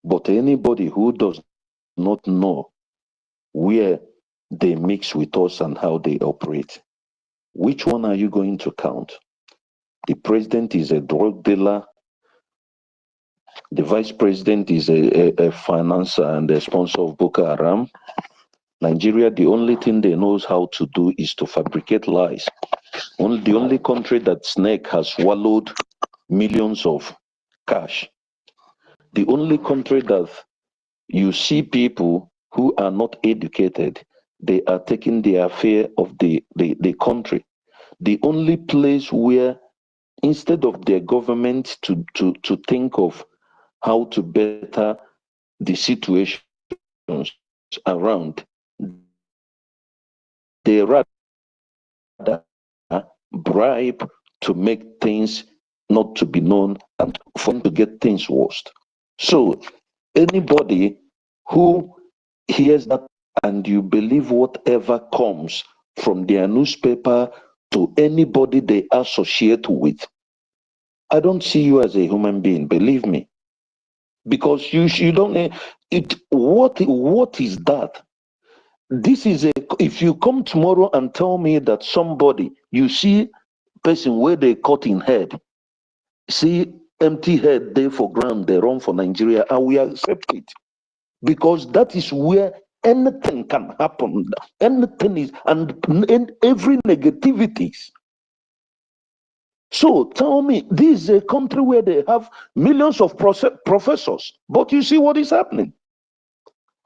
But anybody who does not know where they mix with us and how they operate, which one are you going to count? The president is a drug dealer. The vice president is a financer and a sponsor of Boko Haram. Nigeria, the only thing they knows how to do is to fabricate lies. The only country that snake has swallowed millions of cash. The only country that you see people who are not educated, they are taking the affair of the country. The only place where instead of their government to think of how to better the situations around, they rather bribe to make things not to be known and for them to get things worse. So anybody who hears that and you believe whatever comes from their newspaper to anybody they associate with, I don't see you as a human being, believe me. Because you don't what is that? This is a if you come tomorrow and tell me that somebody you see person where they cut in head, see empty head there for ground, they run for Nigeria, and we accept it. Because that is where anything can happen. Anything is and every negativities. So tell me, this is a country where they have millions of professors, but you see what is happening.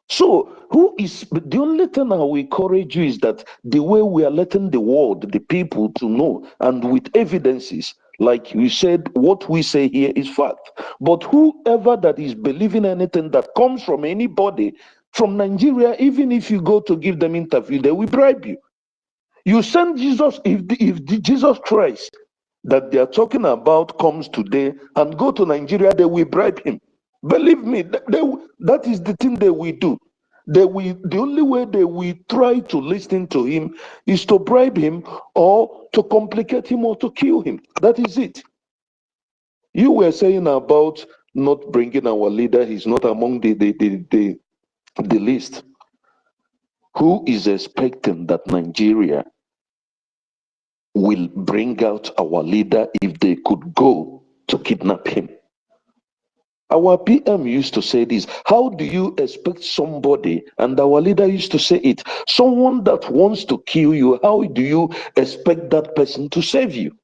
So who is the only thing I will encourage you is that the way we are letting the world, the people to know, and with evidences, like you said, what we say here is fact. But whoever that is believing anything that comes from anybody from Nigeria, even if you go to give them interview, they will bribe you. You send Jesus, if the Jesus Christ that they are talking about comes today and go to Nigeria, they will bribe him. Believe me, that is the thing they will do. The only way they will try to listen to him is to bribe him or to complicate him or to kill him. That is it. You were saying about not bringing our leader, he's not among the list. Who is expecting that Nigeria will bring out our leader if they could go to kidnap him? Our PM used to say this. How do you expect somebody, and our leader used to say it, someone that wants to kill you, how do you expect that person to save you?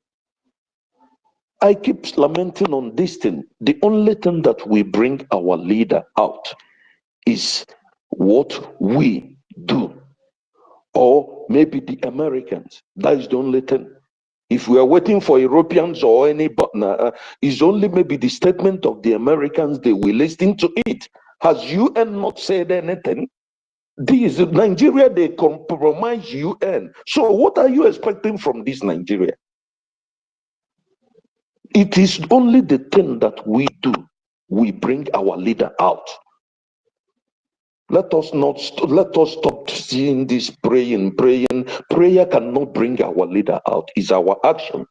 I keep lamenting on this thing. The only thing that we bring our leader out is what we do. Or maybe the Americans. That is the only thing. If we are waiting for Europeans or any, it's only maybe the statement of the Americans, they will listen to it. Has UN not said anything? This Nigeria, they compromise UN. So what are you expecting from this Nigeria? It is only the thing that we do. We bring our leader out. Let us stop seeing this praying. Prayer cannot bring our leader out. It's our action.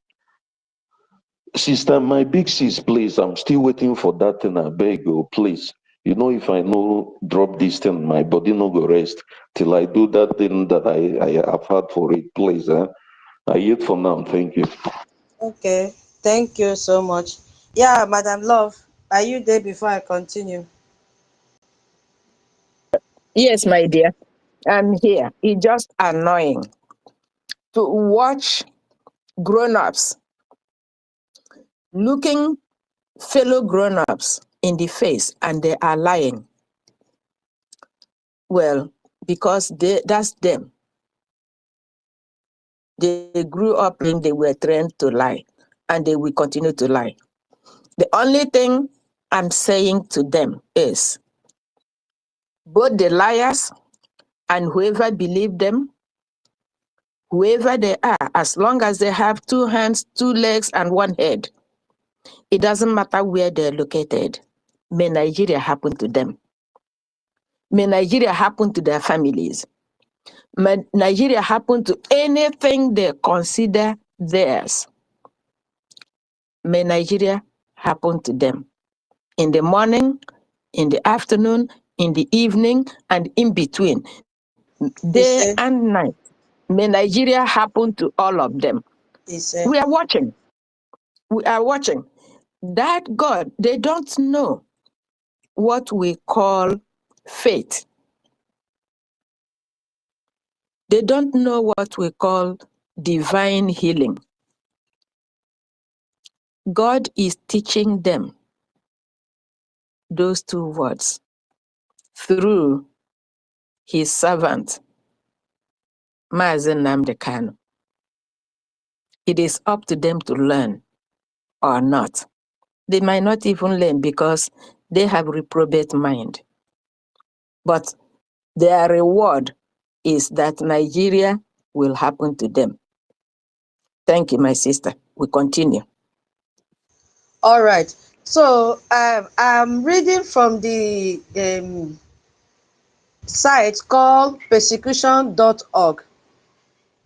Sister, my big sis, please, I'm still waiting for that thing. I beg you, please. You know, if I no drop this thing, my body no go rest till I do that thing that I have had for it, please. I yield for now. Thank you. Okay, thank you so much. Yeah, Madam Love, are you there before I continue? Yes, my dear, I'm here. It's just annoying to watch grown-ups looking fellow grown-ups in the face and they are lying. Well, because that's them. They grew up and they were trained to lie, and they will continue to lie. The only thing I'm saying to them is both the liars and whoever believe them, whoever they are, as long as they have 2 hands, 2 legs, and 1 head, it doesn't matter where they're located. May Nigeria happen to them. May Nigeria happen to their families. May Nigeria happen to anything they consider theirs. May Nigeria happen to them. In the morning, in the afternoon, in the evening, and in between, day and night. May Nigeria happen to all of them. We are watching. We are watching. That God, they don't know what we call faith. They don't know what we call divine healing. God is teaching them those 2 words through his servant, Mazen Namdekano. It is up to them to learn or not. They might not even learn because they have reprobate mind. But their reward is that Nigeria will happen to them. Thank you, my sister. We continue. All right. So I'm reading from the site called persecution.org.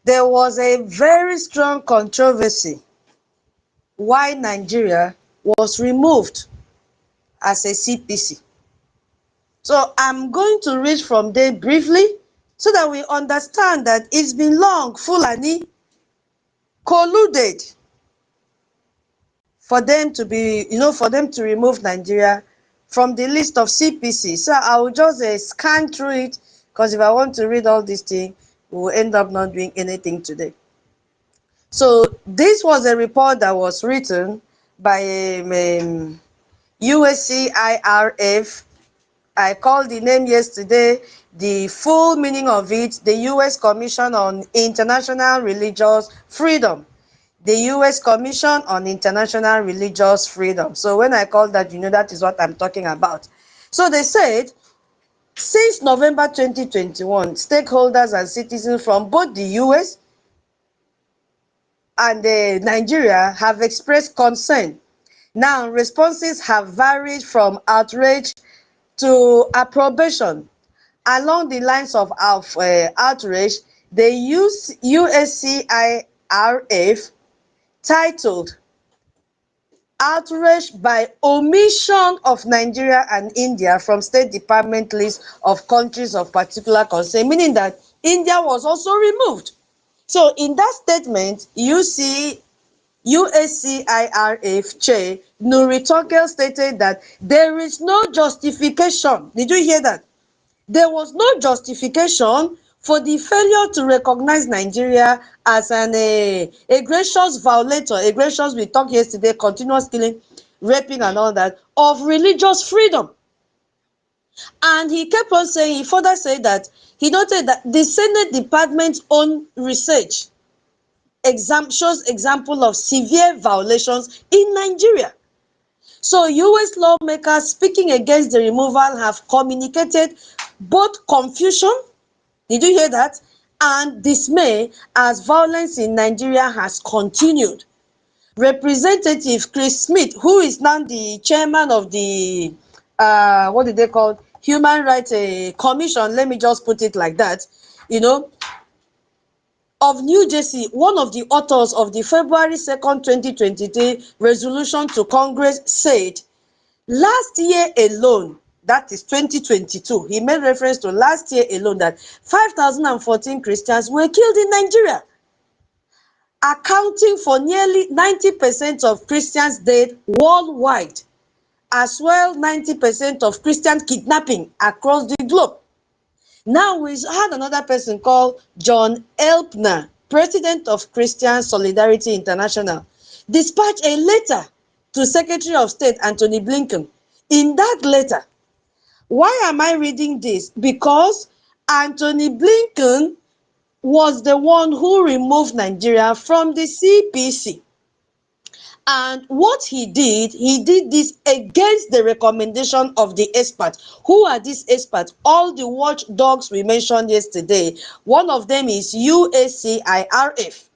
There was a very strong controversy why Nigeria was removed as a CPC. So I'm going to read from there briefly so that we understand that it's been long, Fulani colluded for them to be, for them to remove Nigeria from the list of CPC. So I will just scan through it, because if I want to read all these things, we will end up not doing anything today. So this was a report that was written by USCIRF. I called the name yesterday. The full meaning of it, the U.S. Commission on International Religious Freedom. The U.S. Commission on International Religious Freedom. So when I call that, that is what I'm talking about. So they said, since November 2021, stakeholders and citizens from both the U.S. and Nigeria have expressed concern. Now, responses have varied from outrage to approbation. Along the lines of outrage, the USCIRF titled "Outrage by Omission of Nigeria and India from State Department List of Countries of Particular Concern," meaning that India was also removed. So in that statement, you see USCIRF Chair Nuri Tokel stated that there is no justification. Did you hear that? There was no justification for the failure to recognize Nigeria as an egregious violator, egregious, we talked yesterday, continuous killing, raping and all that, of religious freedom. And he kept on saying, he further said that, he noted that the Senate Department's own research shows example of severe violations in Nigeria. So US lawmakers speaking against the removal have communicated both confusion, did you hear that, and dismay as violence in Nigeria has continued. Representative Chris Smith, who is now the chairman of the, what did they call, Human Rights Commission, let me just put it like that, of New Jersey, one of the authors of the February 2nd, 2023 resolution to Congress, said, last year alone, that is 2022, he made reference to last year alone that 5,014 Christians were killed in Nigeria, accounting for nearly 90% of Christians' death worldwide, as well 90% of Christian kidnapping across the globe. Now we had another person called John Elpner, president of Christian Solidarity International, dispatch a letter to Secretary of State Anthony Blinken. In that letter, why am I reading this? Because Anthony Blinken was the one who removed Nigeria from the CPC. And what he did this against the recommendation of the experts. Who are these experts? All the watchdogs we mentioned yesterday. One of them is USCIRF.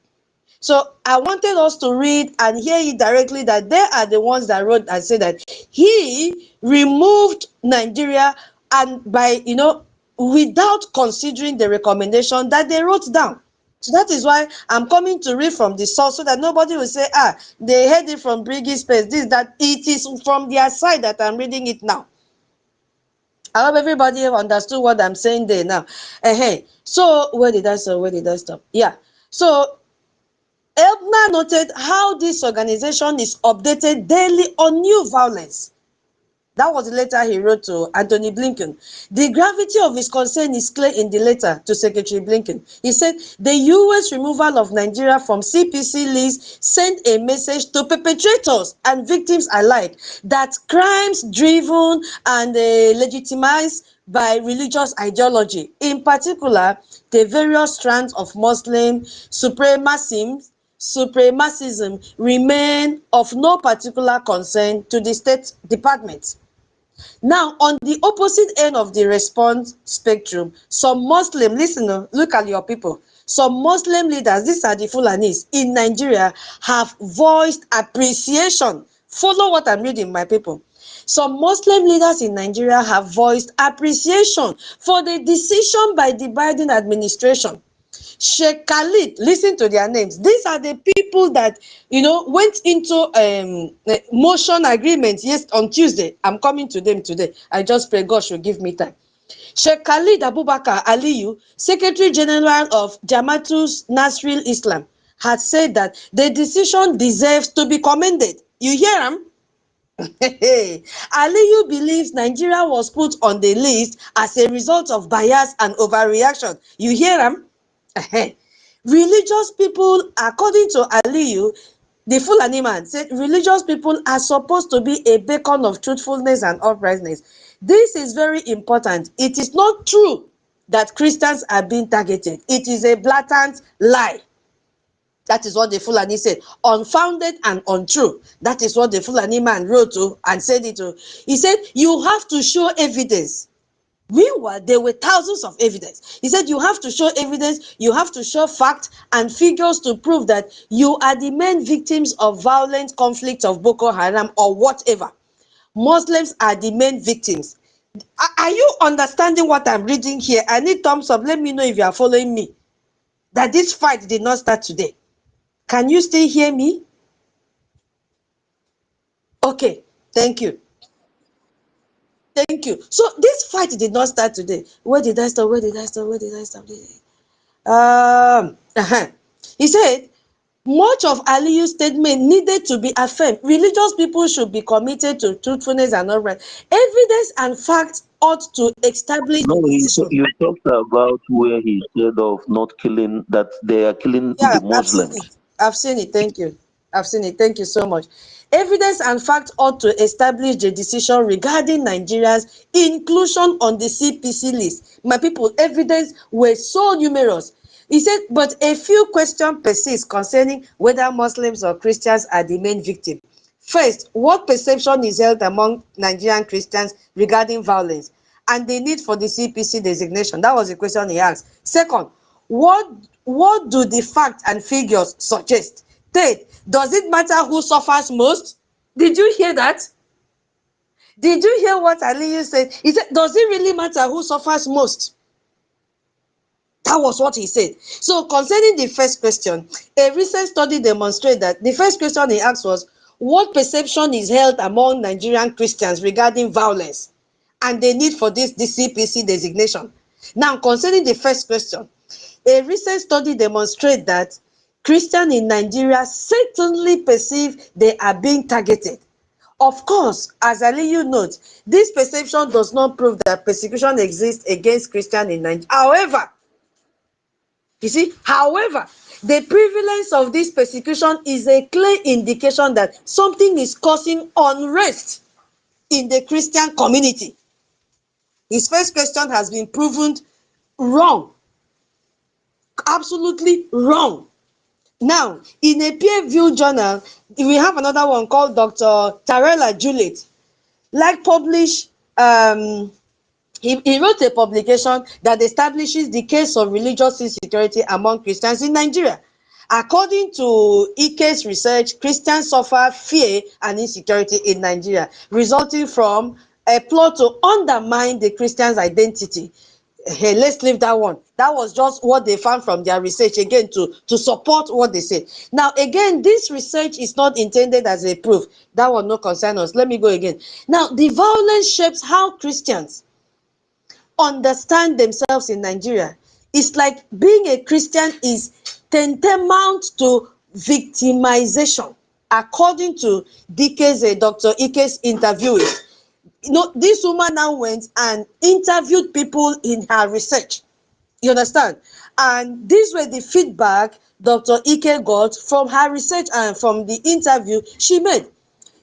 So I wanted us to read and hear it directly that they are the ones that wrote and said that he removed Nigeria and by, without considering the recommendation that they wrote down. So that is why I'm coming to read from the source so that nobody will say, they heard it from BRGIE Space. That it is from their side that I'm reading it now. I hope everybody have understood what I'm saying there now. So where did I stop? Yeah. So Elpner noted how this organization is updated daily on new violence. That was the letter he wrote to Anthony Blinken. The gravity of his concern is clear in the letter to Secretary Blinken. He said, the U.S. removal of Nigeria from CPC list sent a message to perpetrators and victims alike that crimes driven and legitimized by religious ideology, in particular, the various strands of Muslim supremacism remain of no particular concern to the State Department. Now, on the opposite end of the response spectrum, some Muslim, look at your people, some Muslim leaders, these are the Fulanis in Nigeria, have voiced appreciation. Follow what I'm reading, my people. Some Muslim leaders in Nigeria have voiced appreciation for the decision by the Biden administration Sheikh Khalid, listen to their names. These are the people that, went into motion agreement yes on Tuesday. I'm coming to them today. I just pray God should give me time. Sheikh Khalid Abubakar Aliyu, Secretary General of Jamaatul Nasril Islam, had said that the decision deserves to be commended. You hear him? Aliyu believes Nigeria was put on the list as a result of bias and overreaction. You hear him? Religious people, according to Aliyu, the Fulani man said, religious people are supposed to be a beacon of truthfulness and uprightness. This is very important. It is not true that Christians are being targeted. It is a blatant lie. That is what the Fulani said. Unfounded and untrue. That is what the Fulani man wrote to and said it to. He said, you have to show evidence. Meanwhile, there were thousands of evidence. He said, you have to show evidence, you have to show facts and figures to prove that you are the main victims of violent conflict of Boko Haram or whatever. Muslims are the main victims. Are you understanding what I'm reading here? I need thumbs up. Let me know if you are following me. That this fight did not start today. Can you still hear me? Okay, thank you. Thank you. So this fight did not start today. Where did I start? Where did I start? Where did I start? He said, much of Aliyu's statement needed to be affirmed. Religious people should be committed to truthfulness and upright. Evidence and facts ought to establish No, the decision. you talked about where he said of not killing, that they are killing Yeah, the I've seen Muslims. it. I've seen it. Thank you. I've seen it. Thank you so much. Evidence and fact ought to establish the decision regarding Nigeria's inclusion on the CPC list. My people, evidence were so numerous. He said, but a few questions persist concerning whether Muslims or Christians are the main victim. First, what perception is held among Nigerian Christians regarding violence and the need for the CPC designation? That was the question he asked. Second, what do the facts and figures suggest? Third, does it matter who suffers most? Did you hear that? Did you hear what Aliyu said? He said, does it really matter who suffers most? That was what he said. So concerning the first question, a recent study demonstrated that the first question he asked was, what perception is held among Nigerian Christians regarding violence and the need for this CPC designation? Now, concerning the first question, a recent study demonstrates that Christians in Nigeria certainly perceive they are being targeted. Of course, as Aliyu notes, this perception does not prove that persecution exists against Christians in Nigeria. However, the prevalence of this persecution is a clear indication that something is causing unrest in the Christian community. His first question has been proven wrong. Absolutely wrong. Now, in a peer-reviewed journal, we have another one called Dr. Tarela Juliet. He wrote a publication that establishes the case of religious insecurity among Christians in Nigeria. According to EK's research, Christians suffer fear and insecurity in Nigeria, resulting from a plot to undermine the Christian's identity. Hey, let's leave that one. That was just what they found from their research, again, to support what they said. Now, again, this research is not intended as a proof. That one no concern us. Let me go again. Now, the violence shapes how Christians understand themselves in Nigeria. It's like being a Christian is tantamount to victimization, according to Dr. Ike's interviewers. This woman now went and interviewed people in her research. You understand? And these were the feedback Dr. Ike got from her research and from the interview she made.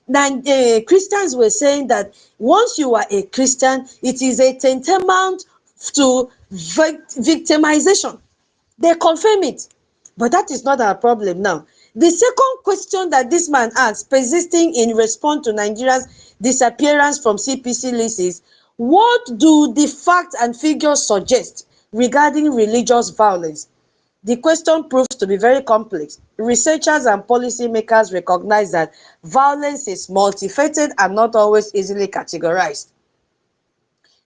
Then Christians were saying that once you are a Christian, it is a tantamount to victimization. They confirm it. But that is not our problem now. The second question that this man asked, persisting in response to Nigeria's disappearance from CPC lists, is, what do the facts and figures suggest regarding religious violence? The question proves to be very complex. Researchers and policymakers recognize that violence is multifaceted and not always easily categorized.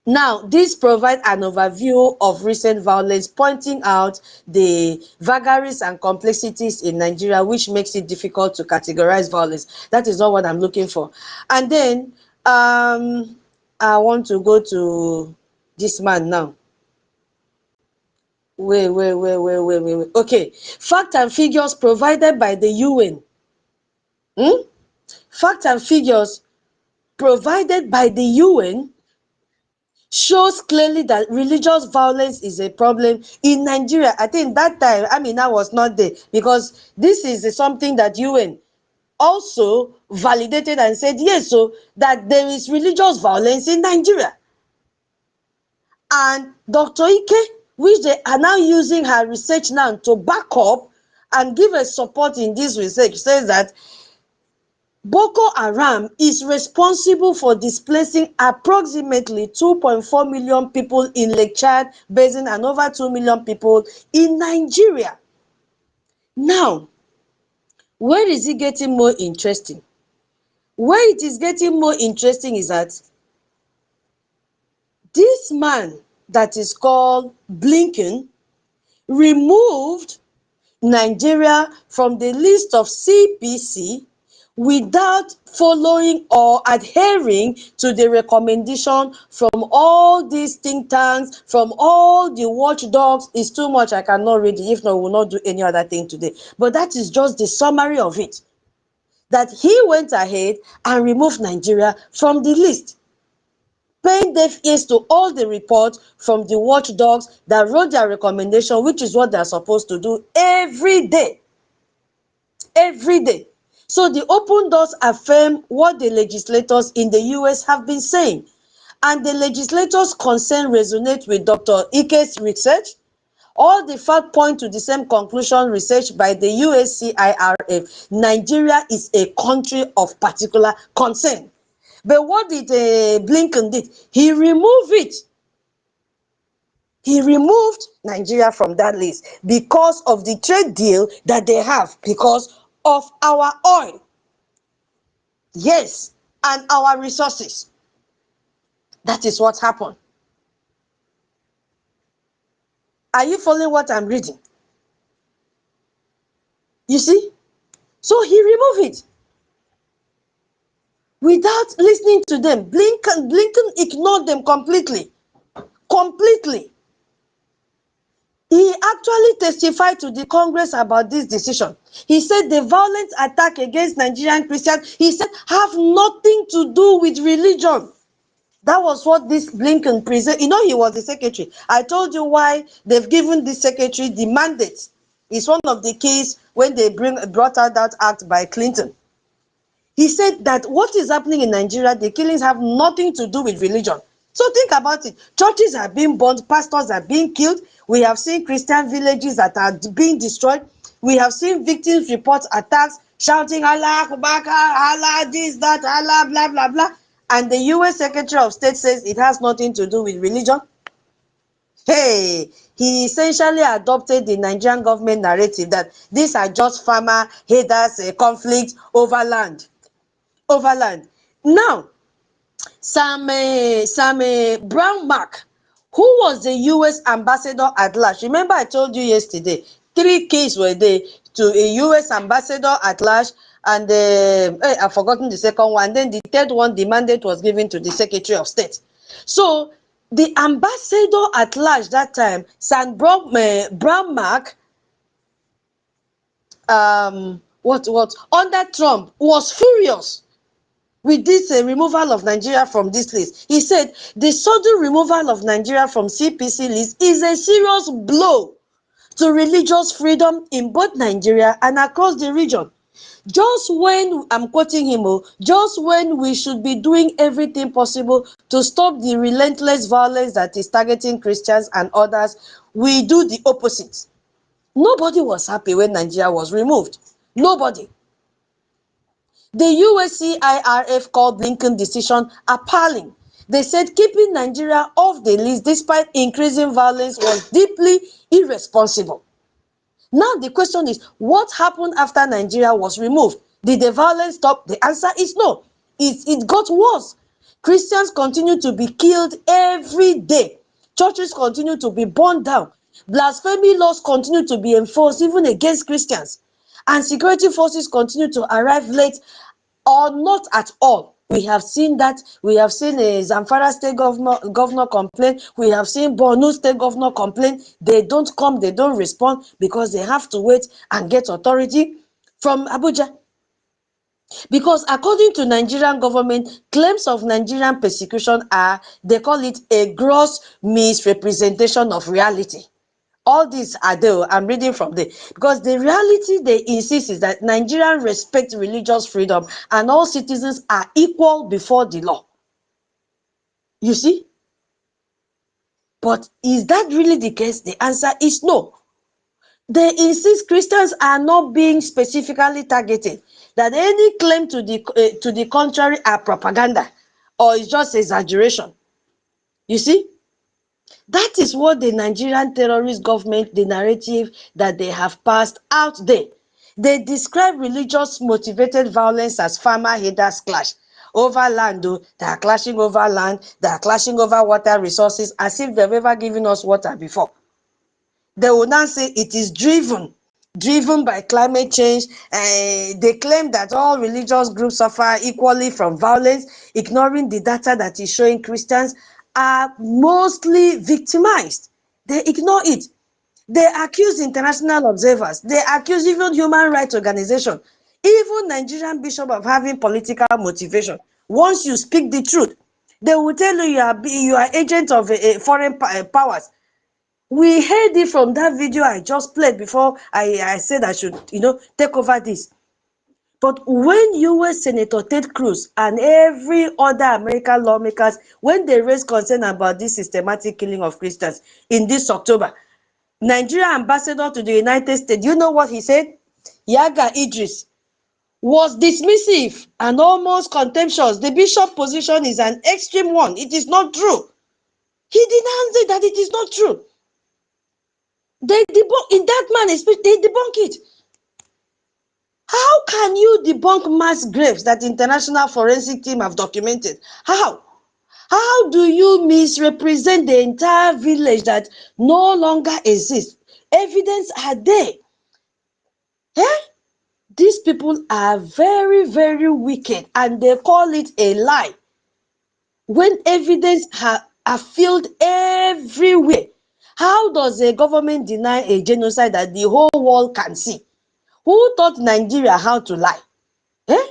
Now, this provides an overview of recent violence, pointing out the vagaries and complexities in Nigeria, which makes it difficult to categorize violence. That is not what I'm looking for. And then I want to go to this man now. Wait. Okay. Fact and figures provided by the UN. Fact and figures provided by the UN shows clearly that religious violence is a problem in Nigeria. I think that time, I was not there, because this is something that UN also validated and said, yes, so that there is religious violence in Nigeria. And Dr. Ike, which they are now using her research now to back up and give a support in this research, says that Boko Haram is responsible for displacing approximately 2.4 million people in Lake Chad Basin and over 2 million people in Nigeria. Now, where is it getting more interesting? Where it is getting more interesting is that this man that is called Blinken removed Nigeria from the list of CPC without following or adhering to the recommendation from all these think tanks, from all the watchdogs. It's too much, I cannot read it. If not, we will not do any other thing today. But that is just the summary of it. That he went ahead and removed Nigeria from the list, paying deaf ears to all the reports from the watchdogs that wrote their recommendation, which is what they are supposed to do every day. Every day. So the open doors affirm what the legislators in the US have been saying. And the legislators' concern resonates with Dr. Ike's research. All the facts point to the same conclusion researched by the USCIRF. Nigeria is a country of particular concern. But what did Blinken did? He removed it. He removed Nigeria from that list because of the trade deal that they have, because of our oil. Yes, and our resources. That is what happened. Are you following what I'm reading? You see? So he removed it without listening to them. Blinken ignored them completely. Completely. He actually testified to the Congress about this decision. He said the violent attack against Nigerian Christians, he said, have nothing to do with religion. That was what this Blinken presented. You know, he was the secretary. I told you why they've given this secretary the mandate. It's one of the keys when they brought out that act by Clinton. He said that what is happening in Nigeria, the killings have nothing to do with religion. So think about it. Churches are being burned, pastors are being killed. We have seen Christian villages that are being destroyed. We have seen victims report attacks, shouting, Allah, Akbar, Allah, this, that, Allah, blah, blah, blah. And the US Secretary of State says it has nothing to do with religion. Hey, he essentially adopted the Nigerian government narrative that these are just farmer haters, conflict over land. Over land. Now, Sam Brown Mark, who was the US ambassador at large. Remember I told you yesterday, 3 keys were there to a US ambassador at large, and I've forgotten the second one. Then the third one, the mandate was given to the Secretary of State. So the ambassador at large that time, Sam Brown Mark, under Trump, was furious with this removal of Nigeria from this list. He said the sudden removal of Nigeria from CPC list is a serious blow to religious freedom in both Nigeria and across the region. Just when, I'm quoting him, just when we should be doing everything possible to stop the relentless violence that is targeting Christians and others, we do the opposite. Nobody was happy when Nigeria was removed. Nobody. The USCIRF called Blinken's decision appalling. They said keeping Nigeria off the list despite increasing violence was deeply irresponsible. Now the question is, what happened after Nigeria was removed? Did the violence stop? The answer is no. It got worse. Christians continue to be killed every day. Churches continue to be burned down. Blasphemy laws continue to be enforced even against Christians. And security forces continue to arrive late or not at all. We have seen that. We have seen a Zamfara state governor complain. We have seen Borno state governor complain. They don't come, they don't respond because they have to wait and get authority from Abuja. Because according to Nigerian government, claims of Nigerian persecution are, they call it a gross misrepresentation of reality. All these are there, I'm reading from there. Because the reality they insist is that Nigerians respect religious freedom and all citizens are equal before the law. You see? But is that really the case? The answer is no. They insist Christians are not being specifically targeted, that any claim to the contrary are propaganda or is just exaggeration. You see? That is what the Nigerian terrorist government, the narrative that they have passed out there. They describe religious motivated violence as farmer herders clash over land. They are clashing over land, they are clashing over water resources as if they've ever given us water before. They will now say it is driven by climate change. They claim that all religious groups suffer equally from violence, ignoring the data that is showing Christians are mostly victimized. They ignore it. They accuse international observers. They accuse even human rights organizations, even Nigerian bishop of having political motivation. Once you speak the truth, they will tell you you are agent of foreign powers. We heard it from that video I just played before I said I should, take over this. But when US Senator Ted Cruz and every other American lawmakers, when they raised concern about this systematic killing of Christians in this October, Nigeria ambassador to the United States, you know what he said? Yaga Idris was dismissive and almost contemptuous. The bishop position is an extreme one. It is not true. He denounced that it is not true. They debunk, in that man's speech, they debunk it. How can you debunk mass graves that international forensic team have documented? How? How do you misrepresent the entire village that no longer exists? Evidence are there. Eh? These people are very, very wicked and they call it a lie. When evidence are filled everywhere, how does a government deny a genocide that the whole world can see? Who taught Nigeria how to lie? Eh?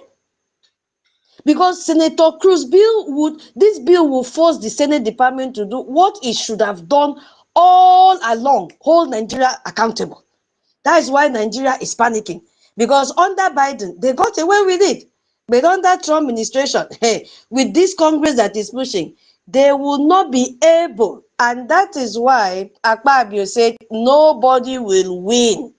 Because Senator Cruz this bill will force the Senate Department to do what it should have done all along, hold Nigeria accountable. That is why Nigeria is panicking. Because under Biden, they got away with it. But under Trump administration, with this Congress that is pushing, they will not be able. And that is why Akpabio said, nobody will win.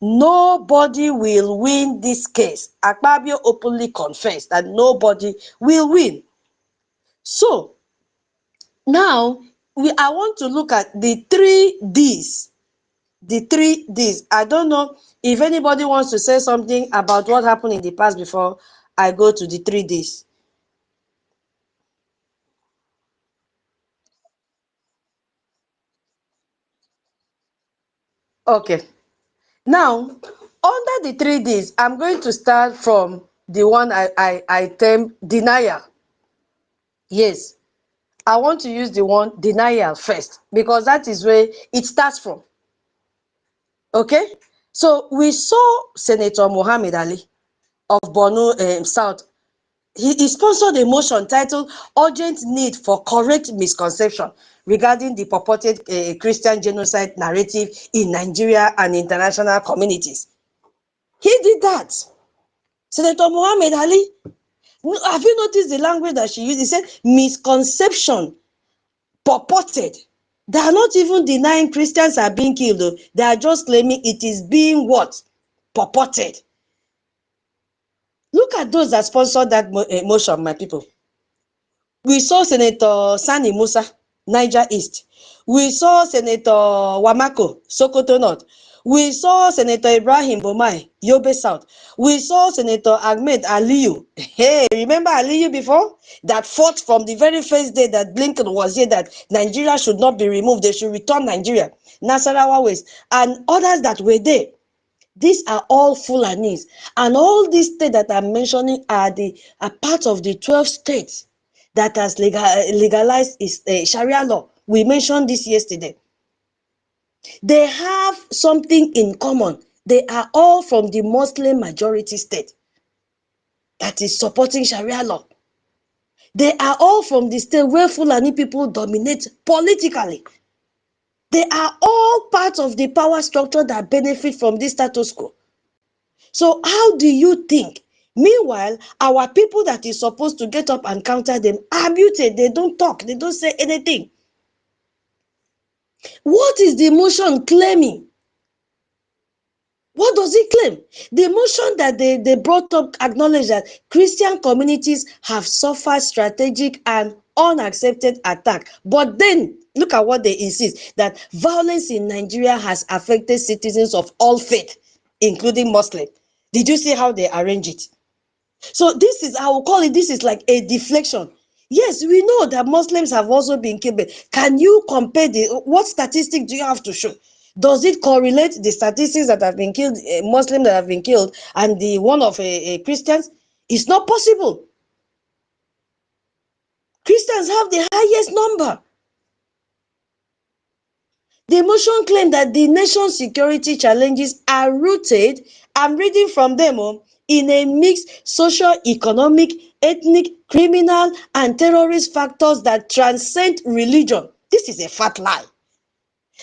Nobody will win this case. Akpabio openly confessed that nobody will win. So, now, I want to look at the 3 Ds. The 3 Ds. I don't know if anybody wants to say something about what happened in the past before I go to the 3 Ds. Okay. Now, under the 3 Ds, I'm going to start from the one I term denial. Yes, I want to use the one denial first because that is where it starts from. Okay? So we saw Senator Mohammed Ali of Borno South. He sponsored a motion titled Urgent Need for Correct Misconception regarding the purported Christian genocide narrative in Nigeria and international communities. He did that. Senator Mohammed Ali, have you noticed the language that she used? He said misconception, purported. They are not even denying Christians are being killed, though. They are just claiming it is being what? Purported. Look at those that sponsored that motion, my people. We saw Senator Sani Musa, Niger East. We saw Senator Wamako, Sokoto North. We saw Senator Ibrahim Bomai, Yobe South. We saw Senator Ahmed Aliyu. Hey, remember Aliyu before? That fought from the very first day that Blinken was here that Nigeria should not be removed. They should return Nigeria. Nasarawa West. And others that were there. These are all Fulanis. And all these states that I'm mentioning are part of the 12 states that has legalized Sharia law. We mentioned this yesterday. They have something in common. They are all from the Muslim majority state that is supporting Sharia law. They are all from the state where Fulani people dominate politically. They are all part of the power structure that benefit from this status quo. So how do you think? Meanwhile, our people that is supposed to get up and counter them are muted. They don't talk. They don't say anything. What is the motion claiming? What does it claim? The motion that they brought up acknowledged that Christian communities have suffered strategic and unaccepted attack. But then, look at what they insist, that violence in Nigeria has affected citizens of all faith, including Muslim. Did you see how they arrange it? So this is, I will call it, this is like a deflection. Yes, we know that Muslims have also been killed, but can you compare what statistic do you have to show? Does it correlate the statistics that have been killed, Muslims that have been killed, and the one of Christians? It's not possible. Christians have the highest number. The motion claimed that the nation's security challenges are rooted, I'm reading from them, in a mixed socio-economic, ethnic, criminal, and terrorist factors that transcend religion. This is a fat lie.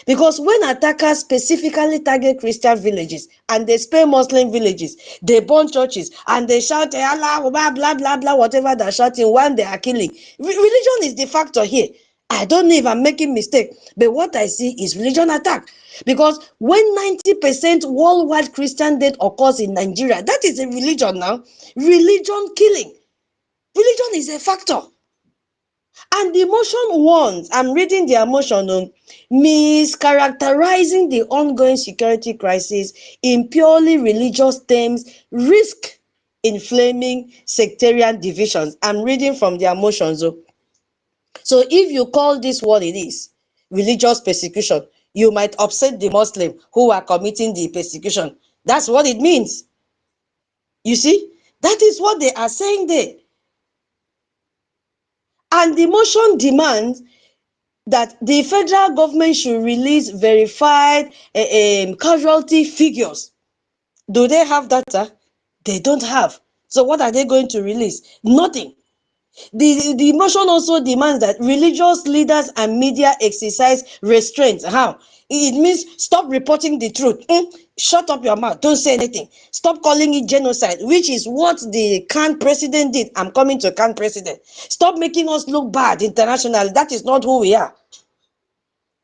Because when attackers specifically target Christian villages and they spare Muslim villages, they burn churches and they shout, Allah, blah, blah, blah, blah, whatever they're shouting when they are killing. Religion is the factor here. I don't know if I'm making mistake, but what I see is religion attack. Because when 90% worldwide Christian death occurs in Nigeria, that is a religion now. Religion killing. Religion is a factor. And the motion warns, I'm reading their motion, mischaracterizing the ongoing security crisis in purely religious terms, risk inflaming sectarian divisions. I'm reading from their motions. So if you call this what it is, religious persecution, you might upset the Muslim who are committing the persecution. That's what it means. You see, that is what they are saying there. And the motion demands that the federal government should release verified casualty figures. Do they have data? They don't have. So what are they going to release? Nothing. The motion also demands that religious leaders and media exercise restraint. How? It means stop reporting the truth. Shut up your mouth. Don't say anything. Stop calling it genocide, which is what the Khan president did. I'm coming to Khan president. Stop making us look bad internationally. That is not who we are.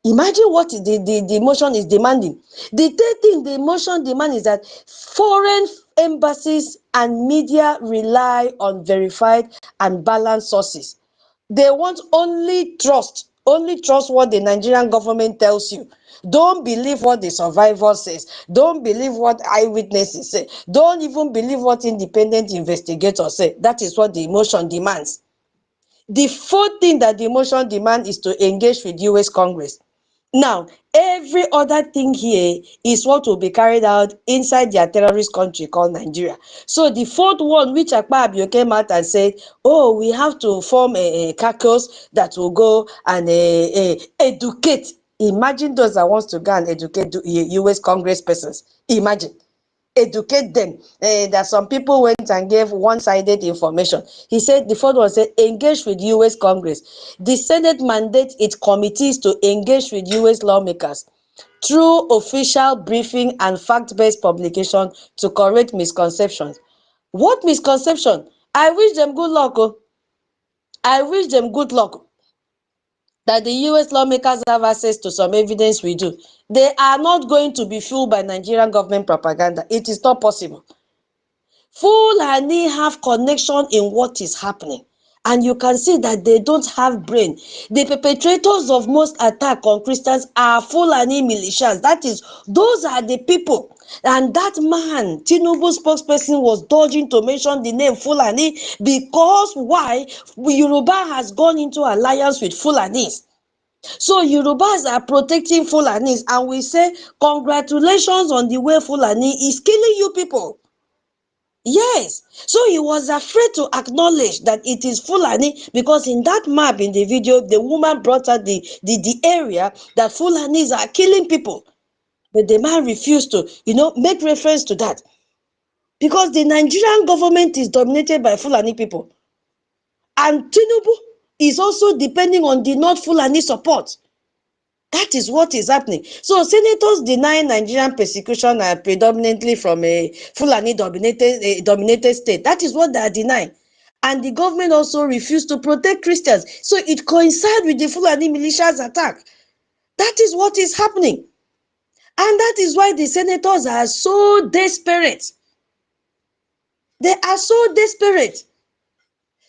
Imagine what the motion is demanding. The third thing the motion demands is that foreign embassies and media rely on verified and balanced sources. They want only trust what the Nigerian government tells you. Don't believe what the survivor says. Don't believe what eyewitnesses say. Don't even believe what independent investigators say. That is what the motion demands. The fourth thing that the motion demands is to engage with US Congress. Now, every other thing here is what will be carried out inside their terrorist country called Nigeria. So the fourth one, which Akpabio came out and said, oh, we have to form a caucus that will go and educate. Imagine those that wants to go and educate US Congress persons. Imagine. Educate them. That some people went and gave one-sided information. He said, the fourth one said, engage with US Congress. The Senate mandates its committees to engage with US lawmakers through official briefing and fact-based publication to correct misconceptions. What misconception? I wish them good luck. I wish them good luck. That the US lawmakers have access to some evidence we do. They are not going to be fooled by Nigerian government propaganda. It is not possible. Fulani have connection in what is happening. And you can see that they don't have brain. The perpetrators of most attack on Christians are Fulani militias. That is, those are the people. And that man, Tinubu spokesperson, was dodging to mention the name Fulani because why? Yoruba has gone into alliance with Fulanis. So Yorubas are protecting Fulanis, and we say, congratulations on the way Fulani is killing you people. Yes, so he was afraid to acknowledge that it is Fulani because in that map in the video, the woman brought out the area that Fulanis are killing people. But the man refused to, make reference to that. Because the Nigerian government is dominated by Fulani people. And Tinubu is also depending on the North Fulani support. That is what is happening. So senators deny Nigerian persecution are predominantly from a Fulani dominated state. That is what they are denying. And the government also refused to protect Christians. So it coincides with the Fulani militias attack. That is what is happening. And that is why the senators are so desperate. They are so desperate.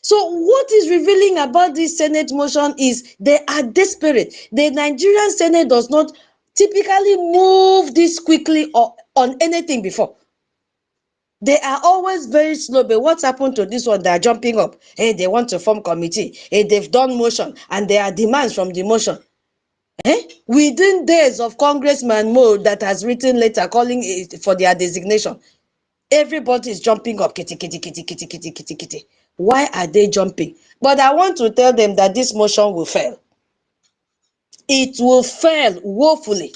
So what is revealing about this Senate motion is they are desperate. The Nigerian Senate does not typically move this quickly or on anything before. They are always very slow. But what's happened to this one? They are jumping up. Hey, they want to form committee. Hey, they've done motion and there are demands from the motion. Within days of Congressman Mo that has written letter calling for their designation, everybody is jumping up. Kitty, kitty, kitty, kitty, kitty, kitty, kitty. Why are they jumping? But I want to tell them that this motion will fail. It will fail woefully.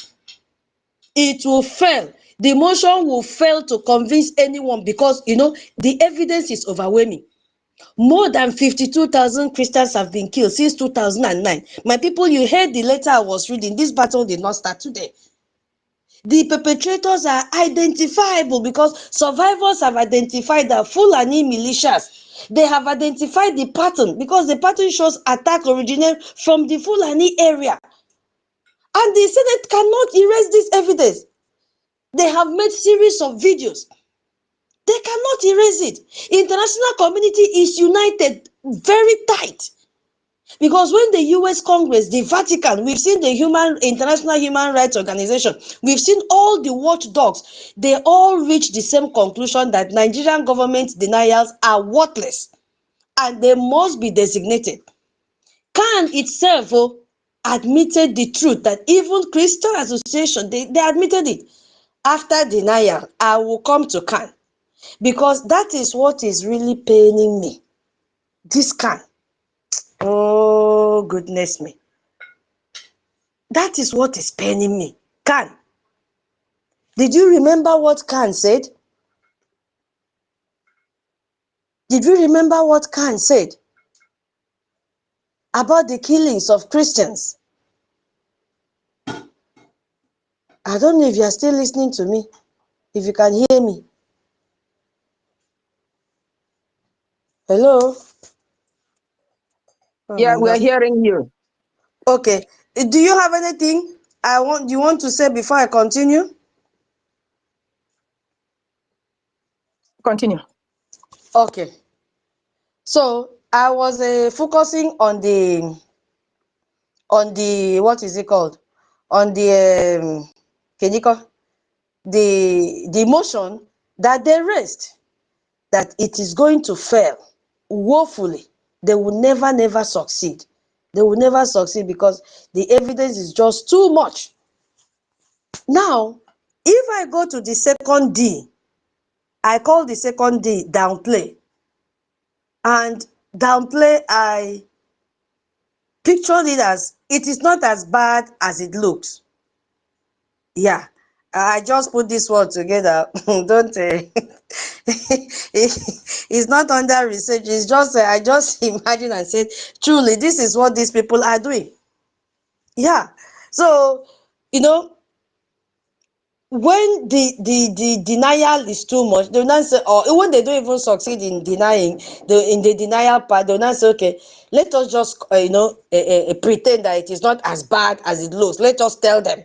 It will fail. The motion will fail to convince anyone because, the evidence is overwhelming. More than 52,000 Christians have been killed since 2009. My people, you heard the letter I was reading. This battle did not start today. The perpetrators are identifiable because survivors have identified the Fulani militias. They have identified the pattern because the pattern shows attack originated from the Fulani area. And the Senate cannot erase this evidence. They have made series of videos. They cannot erase it. International community is united very tight. Because when the US Congress, the Vatican, we've seen the International Human Rights Organization, we've seen all the watchdogs, they all reach the same conclusion that Nigerian government denials are worthless and they must be designated. CAN itself admitted the truth that even Christian Association, they admitted it. After denial, I will come to CAN because that is what is really paining me. This CAN. Oh, goodness me. That is what is paining me. CAN. Did you remember what CAN said? Did you remember what CAN said about the killings of Christians? I don't know if you are still listening to me, if you can hear me. Hello? Oh Yeah, my we are God. hearing you. Okay. Do you have anything you want to say before I continue? Continue. Okay. So I was focusing on the what is it called? On the the motion that they raised that it is going to fail woefully. They will never succeed. They will never succeed because the evidence is just too much. Now, if I go to the second D, I call the second D downplay. And downplay, I pictured it as it is not as bad as it looks. Yeah, I just put this word together. Don't it's not under research. It's just I just imagine and said, truly, this is what these people are doing. Yeah. So, when the denial is too much, they'll not say, or when they don't even succeed in denying, in the denial part, they'll not say, okay, let us just pretend that it is not as bad as it looks. Let us tell them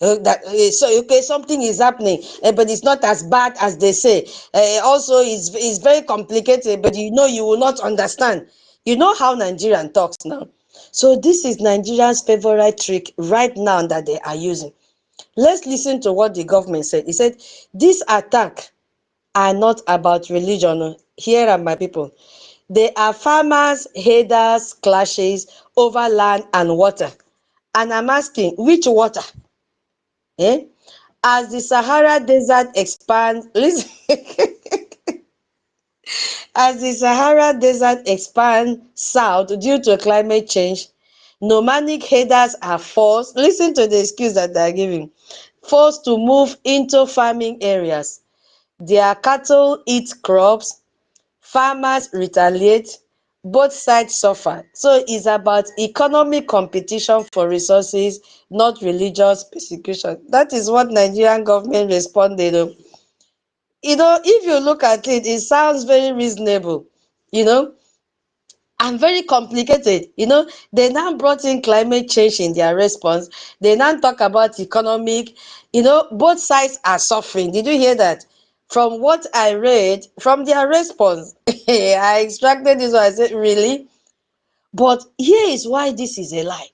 that so okay, something is happening, but it's not as bad as they say. Also, it's very complicated, but you will not understand. You know how Nigerian talks now. So this is Nigeria's favorite trick right now that they are using. Let's listen to what the government said. He said, this attack are not about religion. Here are my people. They are farmers, herders, clashes over land and water. And I'm asking, which water? Eh? As the Sahara Desert expands, listen, as the Sahara Desert expands south due to climate change, nomadic herders are forced, listen to the excuse that they are giving, forced to move into farming areas. Their cattle eat crops, farmers retaliate, both sides suffer. So it's about economic competition for resources, not religious persecution. That is what Nigerian government responded. If you look at it, it sounds very reasonable, you know, and very complicated. They now brought in climate change in their response. They now talk about economic, both sides are suffering. Did you hear that? From what I read from their response, I extracted this one. I said, really? But here is why this is a lie.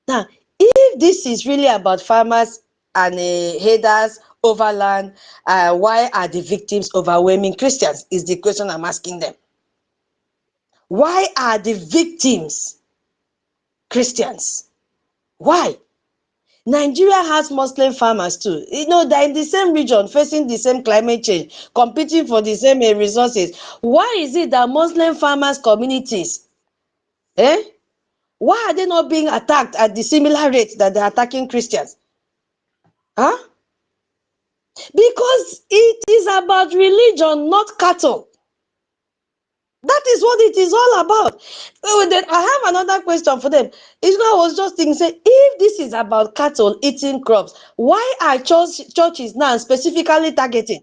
Now, if this is really about farmers and herders over land, why are the victims overwhelming Christians? Is the question I'm asking them. Why are the victims Christians? Why? Nigeria has Muslim farmers too. They're in the same region, facing the same climate change, competing for the same resources. Why is it that Muslim farmers communities, why are they not being attacked at the similar rates that they're attacking Christians? Huh? Because it is about religion, not cattle. That is what it is all about. So then I have another question for them. I was just thinking, say, if this is about cattle eating crops, why are churches now specifically targeted?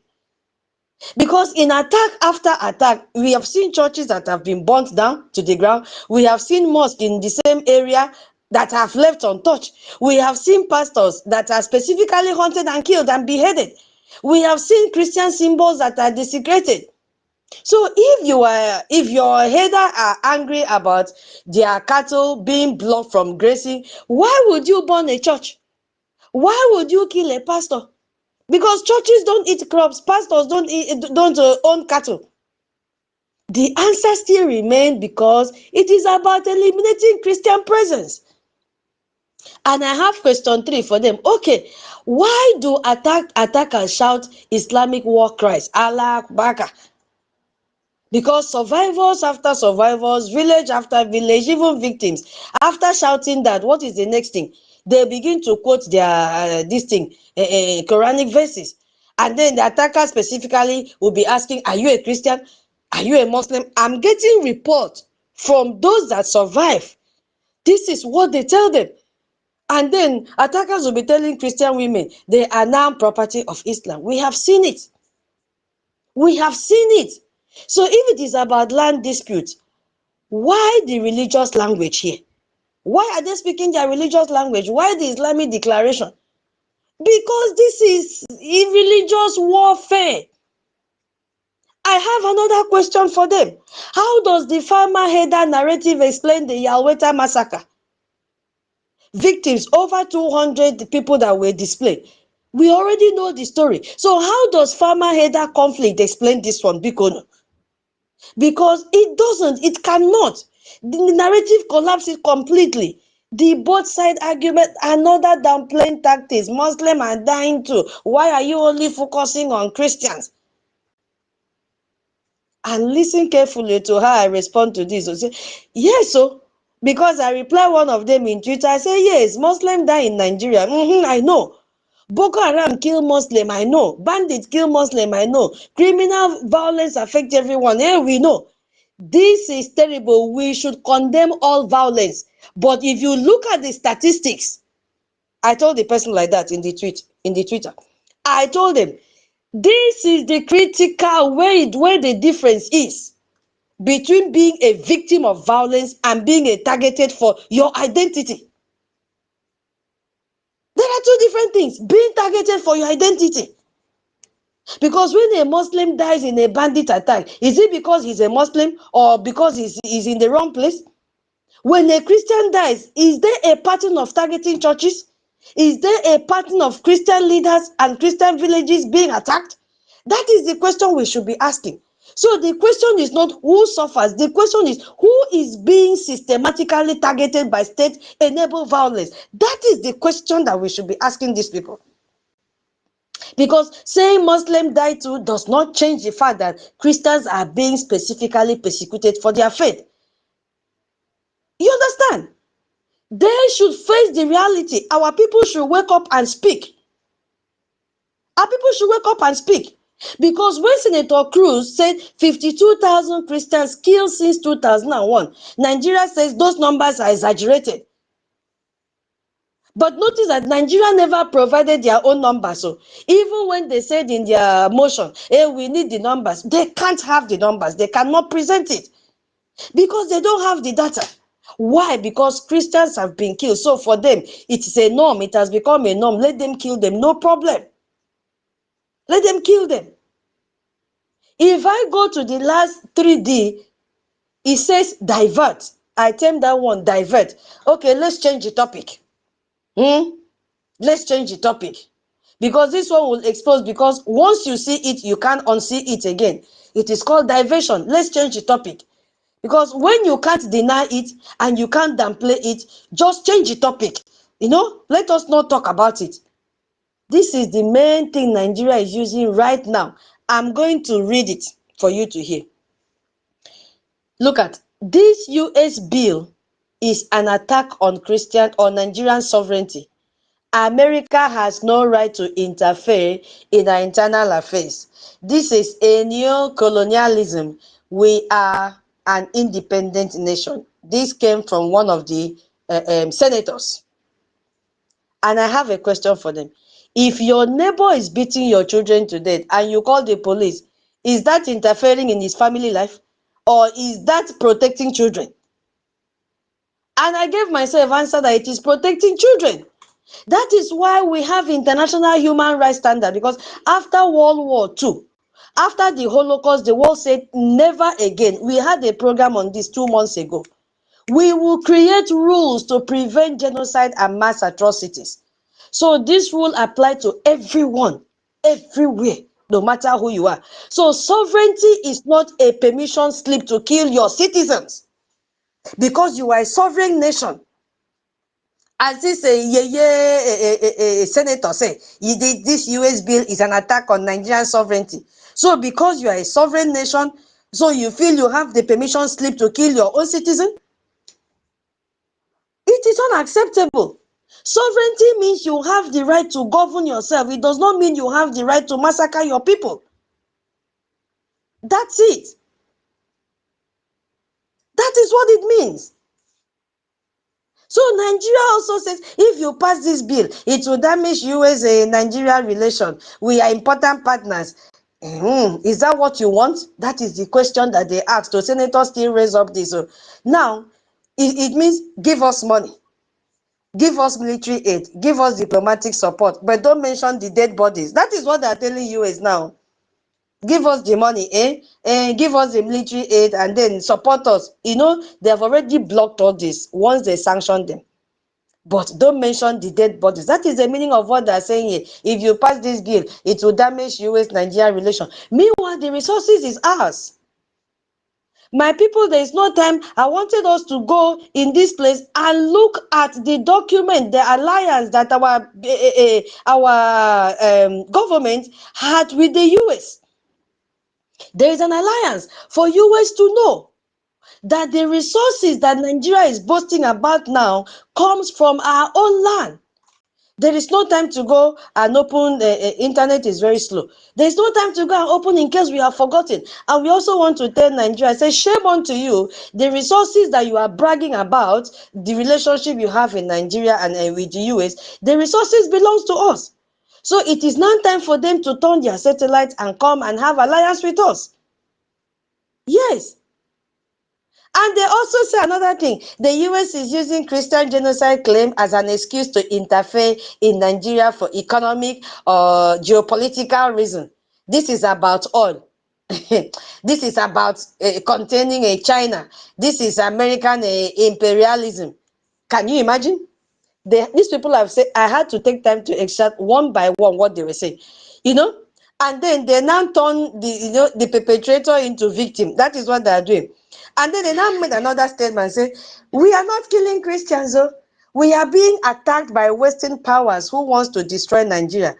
Because in attack after attack, we have seen churches that have been burnt down to the ground. We have seen mosques in the same area that have left untouched. We have seen pastors that are specifically hunted and killed and beheaded. We have seen Christian symbols that are desecrated. So if your header are angry about their cattle being blocked from grazing, why would you burn a church? Why would you kill a pastor? Because churches don't eat crops, pastors don't own cattle. The answer still remains because it is about eliminating Christian presence. And I have question 3 for them. Okay, why do attackers shout Islamic war cries? Allah Akbar. Because survivors after survivors, village after village, even victims, after shouting that, what is the next thing? They begin to quote their Quranic verses. And then the attacker specifically will be asking, are you a Christian? Are you a Muslim? I'm getting reports from those that survive. This is what they tell them. And then attackers will be telling Christian women, they are now property of Islam. We have seen it. We have seen it. So if it is about land dispute, why the religious language here? Why are they speaking their religious language? Why the Islamic declaration? Because this is religious warfare. I have another question for them. How does the farmer header narrative explain the Yalweta massacre? Victims, over 200 people that were displayed. We already know the story. So how does farmer header conflict explain this one, Bikono? Because it cannot. The narrative collapses completely. The both side argument, another downplaying tactics. Muslims are dying too. Why are you only focusing on Christians? And listen carefully to how I respond to this. I say, yes, so because I reply one of them in Twitter, I say, yes, Muslims die in Nigeria. I know. Boko Haram kill Muslim, I know. Bandits kill Muslim, I know. Criminal violence affect everyone. We know. This is terrible. We should condemn all violence. But if you look at the statistics, I told the person like that in the Twitter. I told them, this is the critical where the difference is between being a victim of violence and being a targeted for your identity. There are two different things. Being targeted for your identity. Because when a Muslim dies in a bandit attack, is it because he's a Muslim or because he's in the wrong place? When a Christian dies, is there a pattern of targeting churches? Is there a pattern of Christian leaders and Christian villages being attacked? That is the question we should be asking. So the question is not who suffers. The question is who is being systematically targeted by state-enabled violence. That is the question that we should be asking these people. Because saying Muslim die too does not change the fact that Christians are being specifically persecuted for their faith. You understand? They should face the reality. Our people should wake up and speak. Our people should wake up and speak. Because when Senator Cruz said 52,000 Christians killed since 2001, Nigeria says those numbers are exaggerated. But notice that Nigeria never provided their own numbers. So even when they said in their motion, hey, we need the numbers, they can't have the numbers. They cannot present it because they don't have the data. Why? Because Christians have been killed. So for them, it is a norm. It has become a norm. Let them kill them. No problem. Let them kill them. If I go to the last 3D, it says divert. I term that one divert. Okay, let's change the topic. Let's change the topic. Because this one will expose, because once you see it, you can't unsee it again. It is called diversion. Let's change the topic. Because when you can't deny it and you can't downplay it, just change the topic. You know, let us not talk about it. This is the main thing Nigeria is using right now. I'm going to read it for you to hear. Look at this US bill is an attack on Christian or Nigerian sovereignty. America has no right to interfere in our internal affairs. This is a neo-colonialism. We are an independent nation. This came from one of the senators. And I have a question for them. If your neighbor is beating your children to death and you call the police, is that interfering in his family life? Or is that protecting children? And I gave myself answer that it is protecting children. That is why we have international human rights standard, because after World War II, after the Holocaust, the world said never again. We had a program on this 2 months ago. We will create rules to prevent genocide and mass atrocities. So this rule applies to everyone, everywhere, no matter who you are. So sovereignty is not a permission slip to kill your citizens because you are a sovereign nation. As this senator say, this US bill is an attack on Nigerian sovereignty. So because you are a sovereign nation, so you feel you have the permission slip to kill your own citizen? It is unacceptable. Sovereignty means you have the right to govern yourself. It does not mean you have the right to massacre your people. That's it. That is what it means. So Nigeria also says, if you pass this bill, it will damage US-Nigeria relation. We are important partners. Is that what you want? That is the question that they asked. So senators still raise up this. So now, it means give us money. Give us military aid. Give us diplomatic support. But don't mention the dead bodies. That is what they are telling US now. Give us the money, give us the military aid and then support us. You know, they have already blocked all this once they sanction them. But don't mention the dead bodies. That is the meaning of what they're saying here. If you pass this bill, it will damage US-Nigeria relation. Meanwhile, the resources is ours. My people, there is no time. I wanted us to go in this place and look at the document, the alliance that our government had with the US. There is an alliance for US to know that the resources that Nigeria is boasting about now comes from our own land. There is no time to go and open. Internet is very slow. There is no time to go and open in case we have forgotten. And we also want to tell Nigeria, say, shame unto you, the resources that you are bragging about, the relationship you have in Nigeria and with the US, the resources belongs to us. So it is now time for them to turn their satellites and come and have alliance with us. Yes. And they also say another thing. The US is using Christian genocide claim as an excuse to interfere in Nigeria for economic or geopolitical reason. This is about oil. This is about containing a China. This is American imperialism. Can you imagine? These people have said, I had to take time to extract one by one what they were saying, you know, and then they now turn the perpetrator into victim. That is what they are doing. And then they now made another statement saying, we are not killing Christians, though. We are being attacked by Western powers who wants to destroy Nigeria.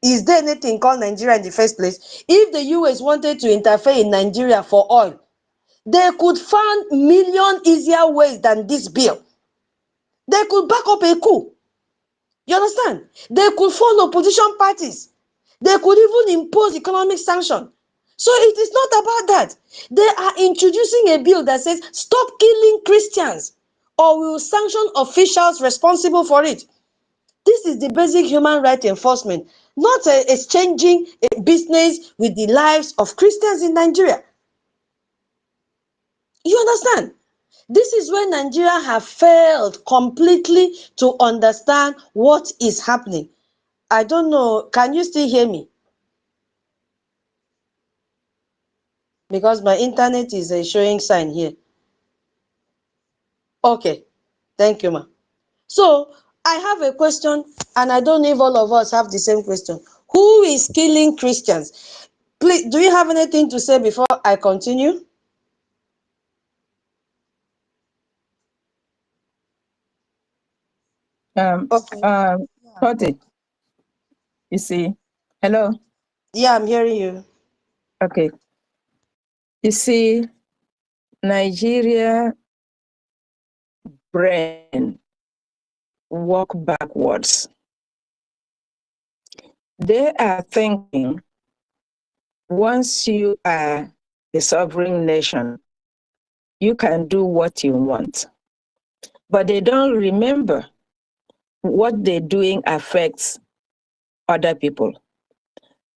Is there anything called Nigeria in the first place? If the US wanted to interfere in Nigeria for oil, they could find million easier ways than this bill. They could back up a coup. You understand? They could form opposition parties. They could even impose economic sanction. So it is not about that. They are introducing a bill that says, stop killing Christians, or we will sanction officials responsible for it. This is the basic human right enforcement, not exchanging a business with the lives of Christians in Nigeria. You understand? This is where Nigeria have failed completely to understand what is happening. I don't know, can you still hear me? Because my internet is a showing sign here. Okay, thank you, ma. So, I have a question, and I don't know if all of us have the same question. Who is killing Christians? Please, do you have anything to say before I continue? Okay. Toti, you see, hello? Yeah, I'm hearing you. Okay. You see, Nigeria brain walk backwards. They are thinking once you are a sovereign nation, you can do what you want. But they don't remember what they're doing affects other people.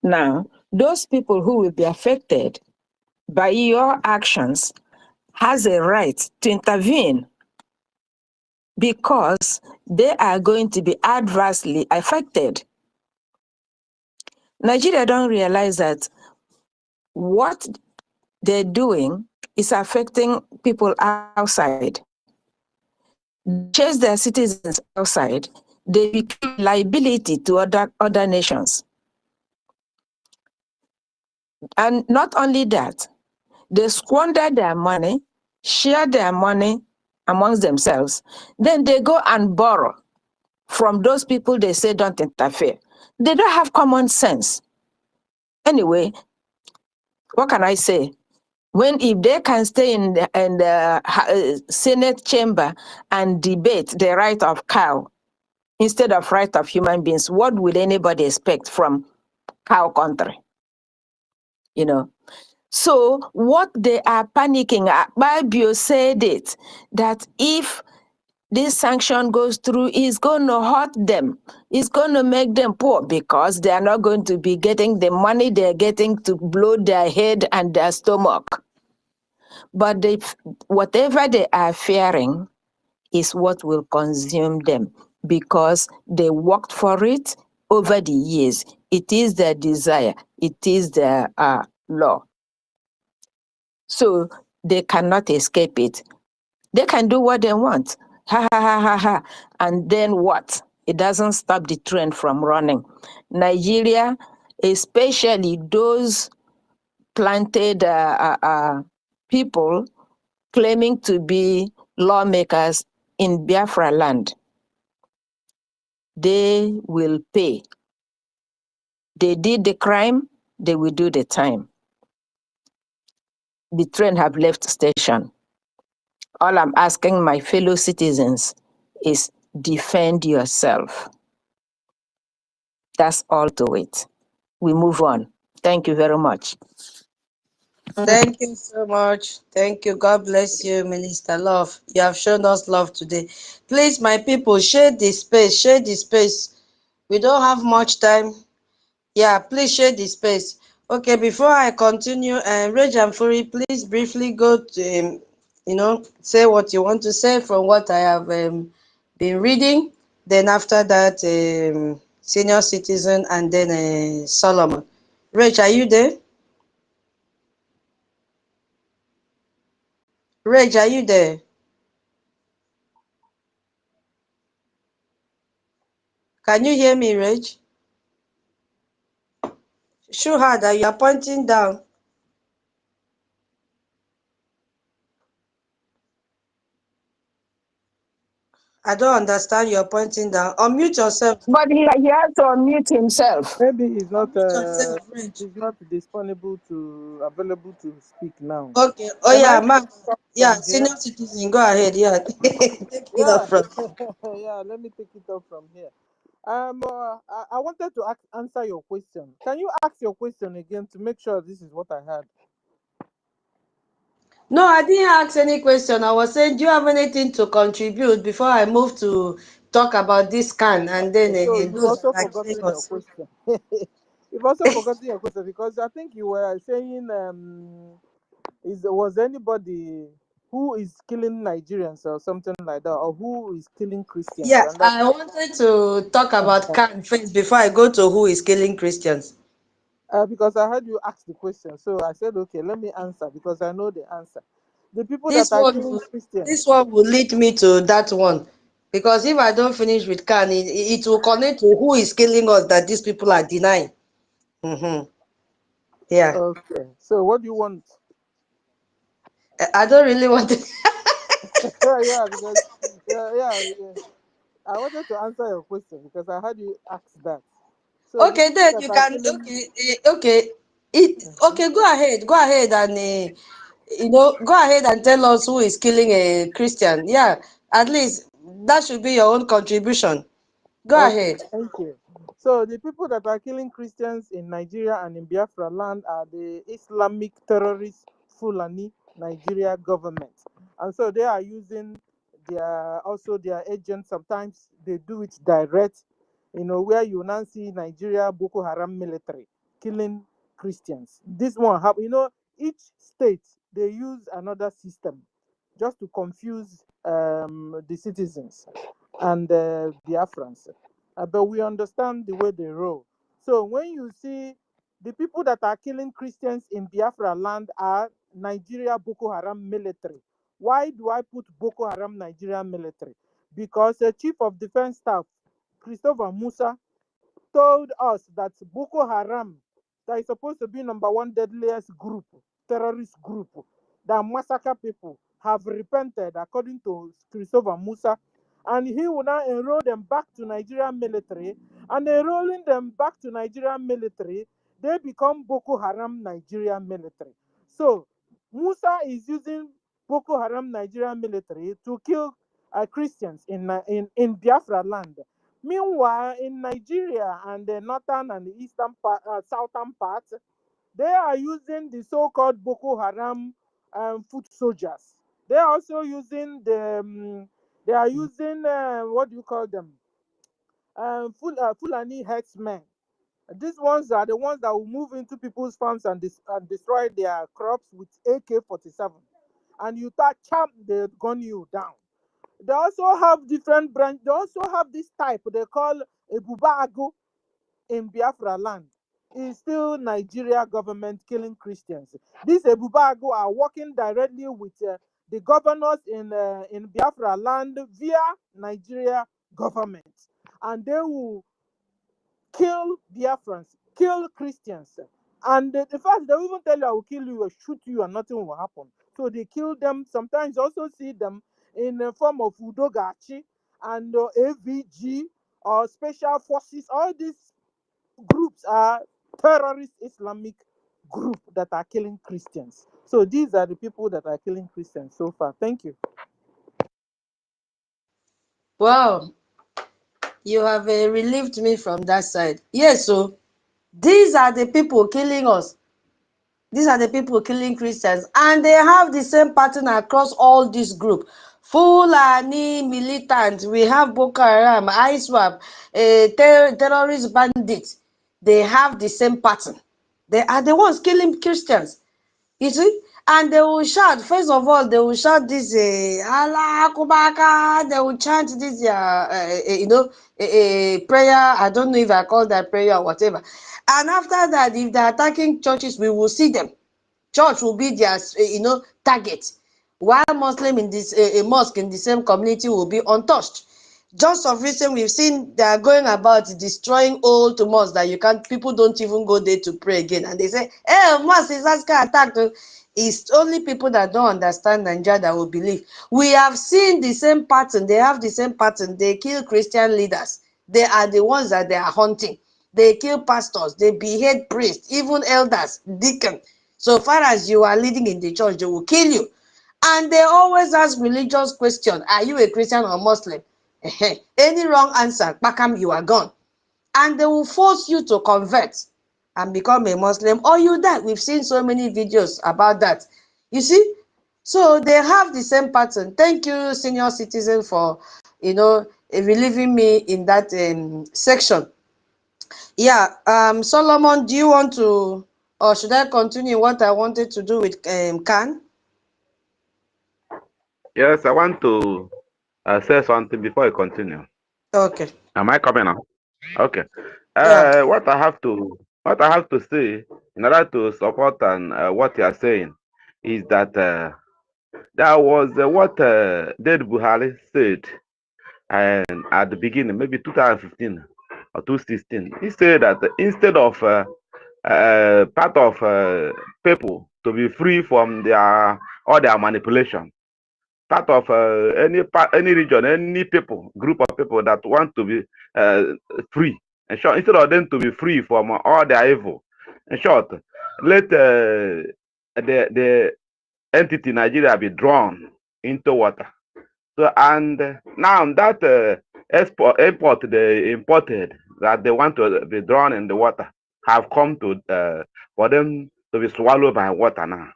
Now, those people who will be affected by your actions has a right to intervene because they are going to be adversely affected. Nigeria don't realize that what they're doing is affecting people outside. They chase their citizens outside, they become liability to other nations. And not only that, they squander their money, share their money amongst themselves, then they go and borrow from those people they say don't interfere. They don't have common sense. Anyway, what can I say? If they can stay in the Senate chamber and debate the right of cow instead of right of human beings, what would anybody expect from cow country? You know. So what they are panicking at, Babio said it, that if this sanction goes through, it's going to hurt them. It's going to make them poor because they are not going to be getting the money they're getting to blow their head and their stomach. But whatever they are fearing is what will consume them because they worked for it over the years. It is their desire. It is their law. So they cannot escape it. They can do what they want. Ha, ha, ha, ha, ha. And then what? It doesn't stop the trend from running. Nigeria, especially those planted people claiming to be lawmakers in Biafra land, they will pay. They did the crime, they will do the time. The train have left station. All I'm asking my fellow citizens is defend yourself. That's all to it. We move on. Thank you very much. Thank you so much. Thank you. God bless you, Minister Love. You have shown us love today. Please, my people, share this space. Share this space. We don't have much time. Yeah, please share the space. Okay, before I continue, Reg and Fury, please briefly go to, say what you want to say from what I have been reading. Then after that, senior citizen, and then Solomon. Rach, are you there? Rach, are you there? Can you hear me, Rach? Show her that you are pointing down. I don't understand you're pointing down. Unmute yourself. But he has to unmute himself. Maybe he's Unmute yourself, Rach. available to speak now. Okay. Oh Can I yeah, take Mark. it up Yeah, from here? senior citizen. Go ahead. Yeah. Take it Yeah, up front. yeah. Let me take it up from here. I wanted to answer your question. Can you ask your question again to make sure this is what I had? No, I didn't ask any question. I was saying, do you have anything to contribute before I move to talk about this can and then So you've those that also are killing forgotten your us? question. You've also forgotten your question because I think you were saying was anybody who is killing Nigerians or something like that, or who is killing Christians? Yeah, And that I wanted to talk about can first before I go to who is killing Christians. because I heard you ask the question, so I said, okay, let me answer because I know the answer. The people that This are one, killing Christians. this one will lead me to that one. Because if I don't finish with can, it will connect to who is killing us that these people are denying. Yeah. Okay, so what do you want? I don't really want to. Yeah, because yeah. I wanted to answer your question because I heard you ask that. So the Okay, people then that you are can. killing, Okay. Okay, go ahead. Go ahead and go ahead and tell us who is killing a Christian. Yeah, at least that should be your own contribution. Go okay, ahead. thank you. So the people that are killing Christians in Nigeria and in Biafra land are the Islamic terrorist Fulani Nigeria government, and so they are using their agents. Sometimes they do it direct, where you now see Nigeria Boko Haram military killing Christians. This one each state they use another system just to confuse the citizens and Biafrans. But we understand the way they roll. So when you see the people that are killing Christians in Biafra land are Nigeria Boko Haram military. Why do I put Boko Haram Nigeria military? Because the chief of defense staff, Christopher Musa, told us that Boko Haram, that is supposed to be number one deadliest group, terrorist group, that massacre people, have repented, according to Christopher Musa, and he will now enroll them back to Nigerian military, and enrolling them back to Nigerian military, they become Boko Haram Nigerian military. So Musa is using Boko Haram Nigerian military to kill Christians in Biafra land. Meanwhile, in Nigeria and the northern and the eastern part, southern parts, they are using the so-called Boko Haram foot soldiers. They are also using they are using what do you call them? Fulani herdsmen. These ones are the ones that will move into people's farms and destroy their crops with AK-47. And you champ, they gun you down. They also have different branch. They also have this type they call a bubago in Biafra land. It's still Nigeria government killing Christians. These Ebubago are working directly with the governors in Biafra land via Nigeria government, and they will kill Biafrans, kill Christians. And the fact they will even tell you, I will kill you or shoot you and nothing will happen. So they kill them. Sometimes also see them in the form of Udogachi and AVG or special forces. All these groups are terrorist Islamic group that are killing Christians. So these are the people that are killing Christians so far. Thank you. Wow, you have relieved me from that side. Yes, so these are the people killing us. These are the people killing Christians, and they have the same pattern across all this group. Fulani militants, we have Boko Haram, ISWAP, terrorist bandits. They have the same pattern. They are the ones killing Christians. You see? And they will shout, first of all, they will shout this, Allah Kubaka, they will chant this, prayer. I don't know if I call that prayer or whatever. And after that, if they're attacking churches, we will see them. Church will be their, target. While Muslim in this a mosque in the same community will be untouched. Just of recent, we've seen they are going about destroying old mosques that people don't even go there to pray again. And they say, hey, mosque is attacked. It's only people that don't understand Nigeria that will believe. We have seen the same pattern. They have the same pattern. They kill Christian leaders. They are the ones that they are hunting. They kill pastors. They behead priests, even elders, deacons. So far as you are leading in the church, they will kill you. And they always ask religious questions. Are you a Christian or Muslim? Any wrong answer, bakam, you are gone. And they will force you to convert and become a Muslim, or you die. We've seen so many videos about that. You see? So they have the same pattern. Thank you, senior citizen, for relieving me in that section. Yeah, Solomon, do you want to, or should I continue what I wanted to do with Khan? Yes, I want to say something before I continue. Okay. Am I coming now? Okay. Yeah. What I have to say in order to support and what you are saying is that that was what Ded Buhari said and at the beginning, maybe 2015 or 2016. He said that instead of part of people to be free from all their manipulation, part of any region, any group of people that want to be free. In short, instead of them to be free from all their evil, in short, let the entity Nigeria be drawn into water. So and now that import they imported that they want to be drawn in the water have come to for them to be swallowed by water now.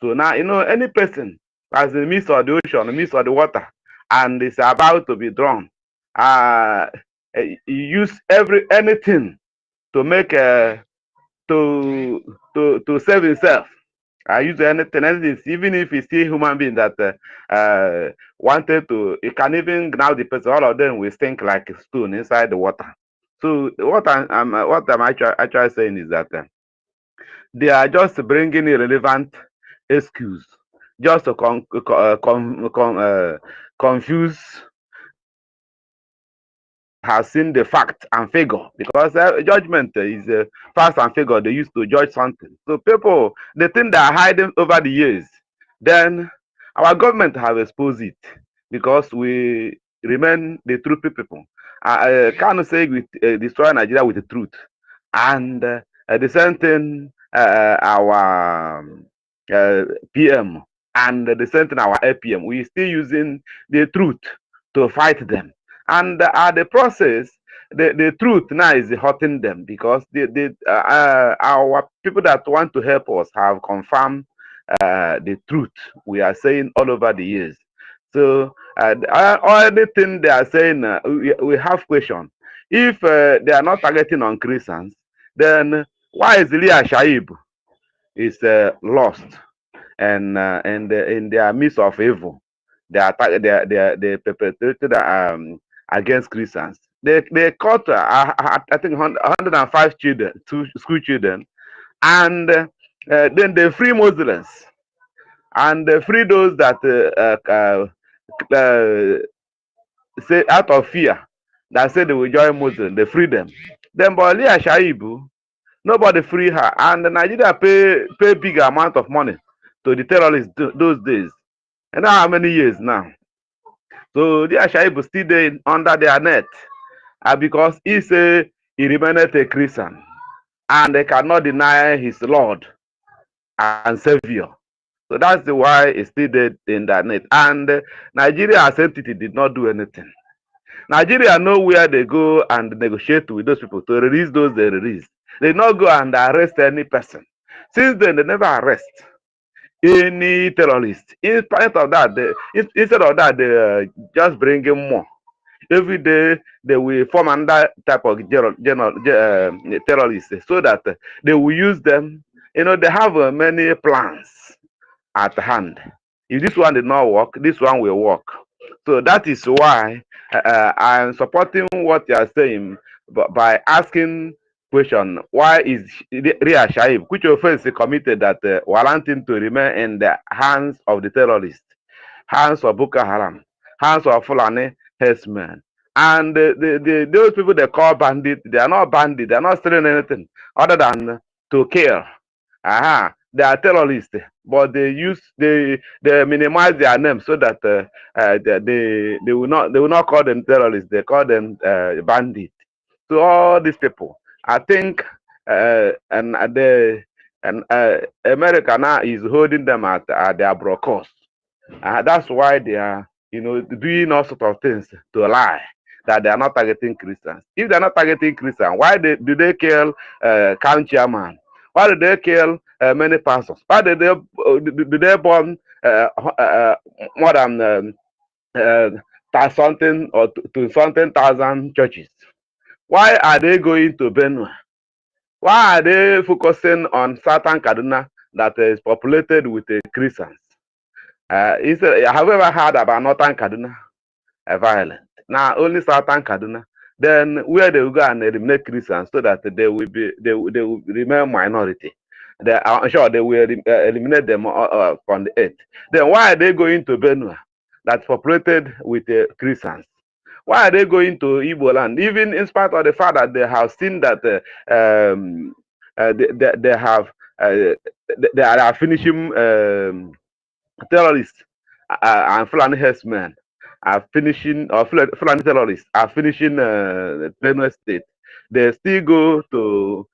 So now any person that's in the midst of the ocean, in the midst of the water, and is about to be drawn, use anything to make to save himself. I use anything, even if it's still human being that wanted to, it can even now the person, all of them will sink like a stone inside the water. So what I'm actually saying is that they are just bringing irrelevant excuse just to confuse has seen the fact and figure, because judgment is fact and figure they used to judge something. So people, the thing they are hiding over the years, then our government have exposed it because we remain the truth people. I can't say we destroy Nigeria with the truth, and the same thing our PM and the same thing our APM, we still using the truth to fight them. And at the process, the truth now is hurting them because our people that want to help us have confirmed the truth we are saying all over the years. So anything they are saying, we have question. If they are not targeting on Christians, then why is Leah Shaib is lost and in their midst of evil? They perpetrated against Christians. They caught I think 105 children, school children, and then they free Muslims and they free those that say out of fear that say they will join Muslim. They free them. Then but Leah Shaibu, nobody free her, and Nigeria pay big amount of money to the terrorists those days. And now how many years now? So the Ashaibu still there under their net because he say he remained a Christian and they cannot deny his Lord and Savior. So that's the why he's still there in that net. And Nigeria as entity did not do anything. Nigeria know where they go and negotiate with those people to release those they release. They not go and arrest any person. Since then, they never arrest any terrorist. In spite of that, instead of that, they just bring in more. Every day they will form another type of terrorists so that they will use them. They have many plans at hand. If this one did not work, this one will work. So that is why I am supporting what you are saying by asking question, why is Ria Shaib, which offense he committed that warranting to remain in the hands of the terrorists, hands of Boko Haram, hands of Fulani herdsmen? And those people they call bandits, they are not bandits, they are not stealing anything other than to kill. They are terrorists, but they minimize their name so that they will not call them terrorists, they call them bandits. To all these people, I think America now is holding them at their broad. That's why they are, doing all sorts of things to lie that they are not targeting Christians. If they are not targeting Christians, why do they kill county chairman? Why do they kill many pastors? Why do they bomb more than something or to something thousand churches? Why are they going to Benue? Why are they focusing on Southern Kaduna that is populated with Christians? Have you ever heard about Northern Kaduna? Violent. Now only Southern Kaduna. Then where they will go and eliminate Christians so that they will remain minority. I'm sure they will eliminate them from the earth. Then why are they going to Benue that's populated with Christians? Why are they going to Igbo land? Even in spite of the fact that they have seen that they are finishing terrorists and Fulani herdsmen are finishing, or Fulani terrorists are finishing Benue State. They still go to,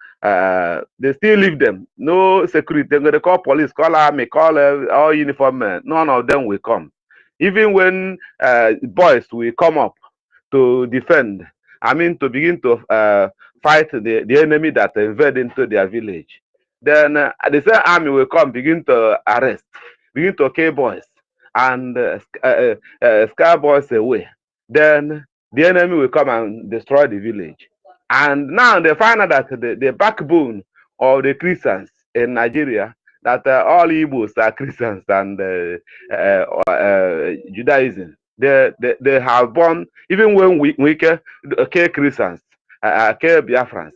they still leave them. No security. They're going to call police, call army, call all uniform men. None of them will come. Even when boys will come up to defend, to begin to fight the enemy that invade into their village. Then the same army will come, begin to arrest, begin to kill boys and scare boys away. Then the enemy will come and destroy the village. And now they find out that the backbone of the Christians in Nigeria, that all Igbos are Christians and Judaism. They have born, even when we kill Christians, kill Biafrans,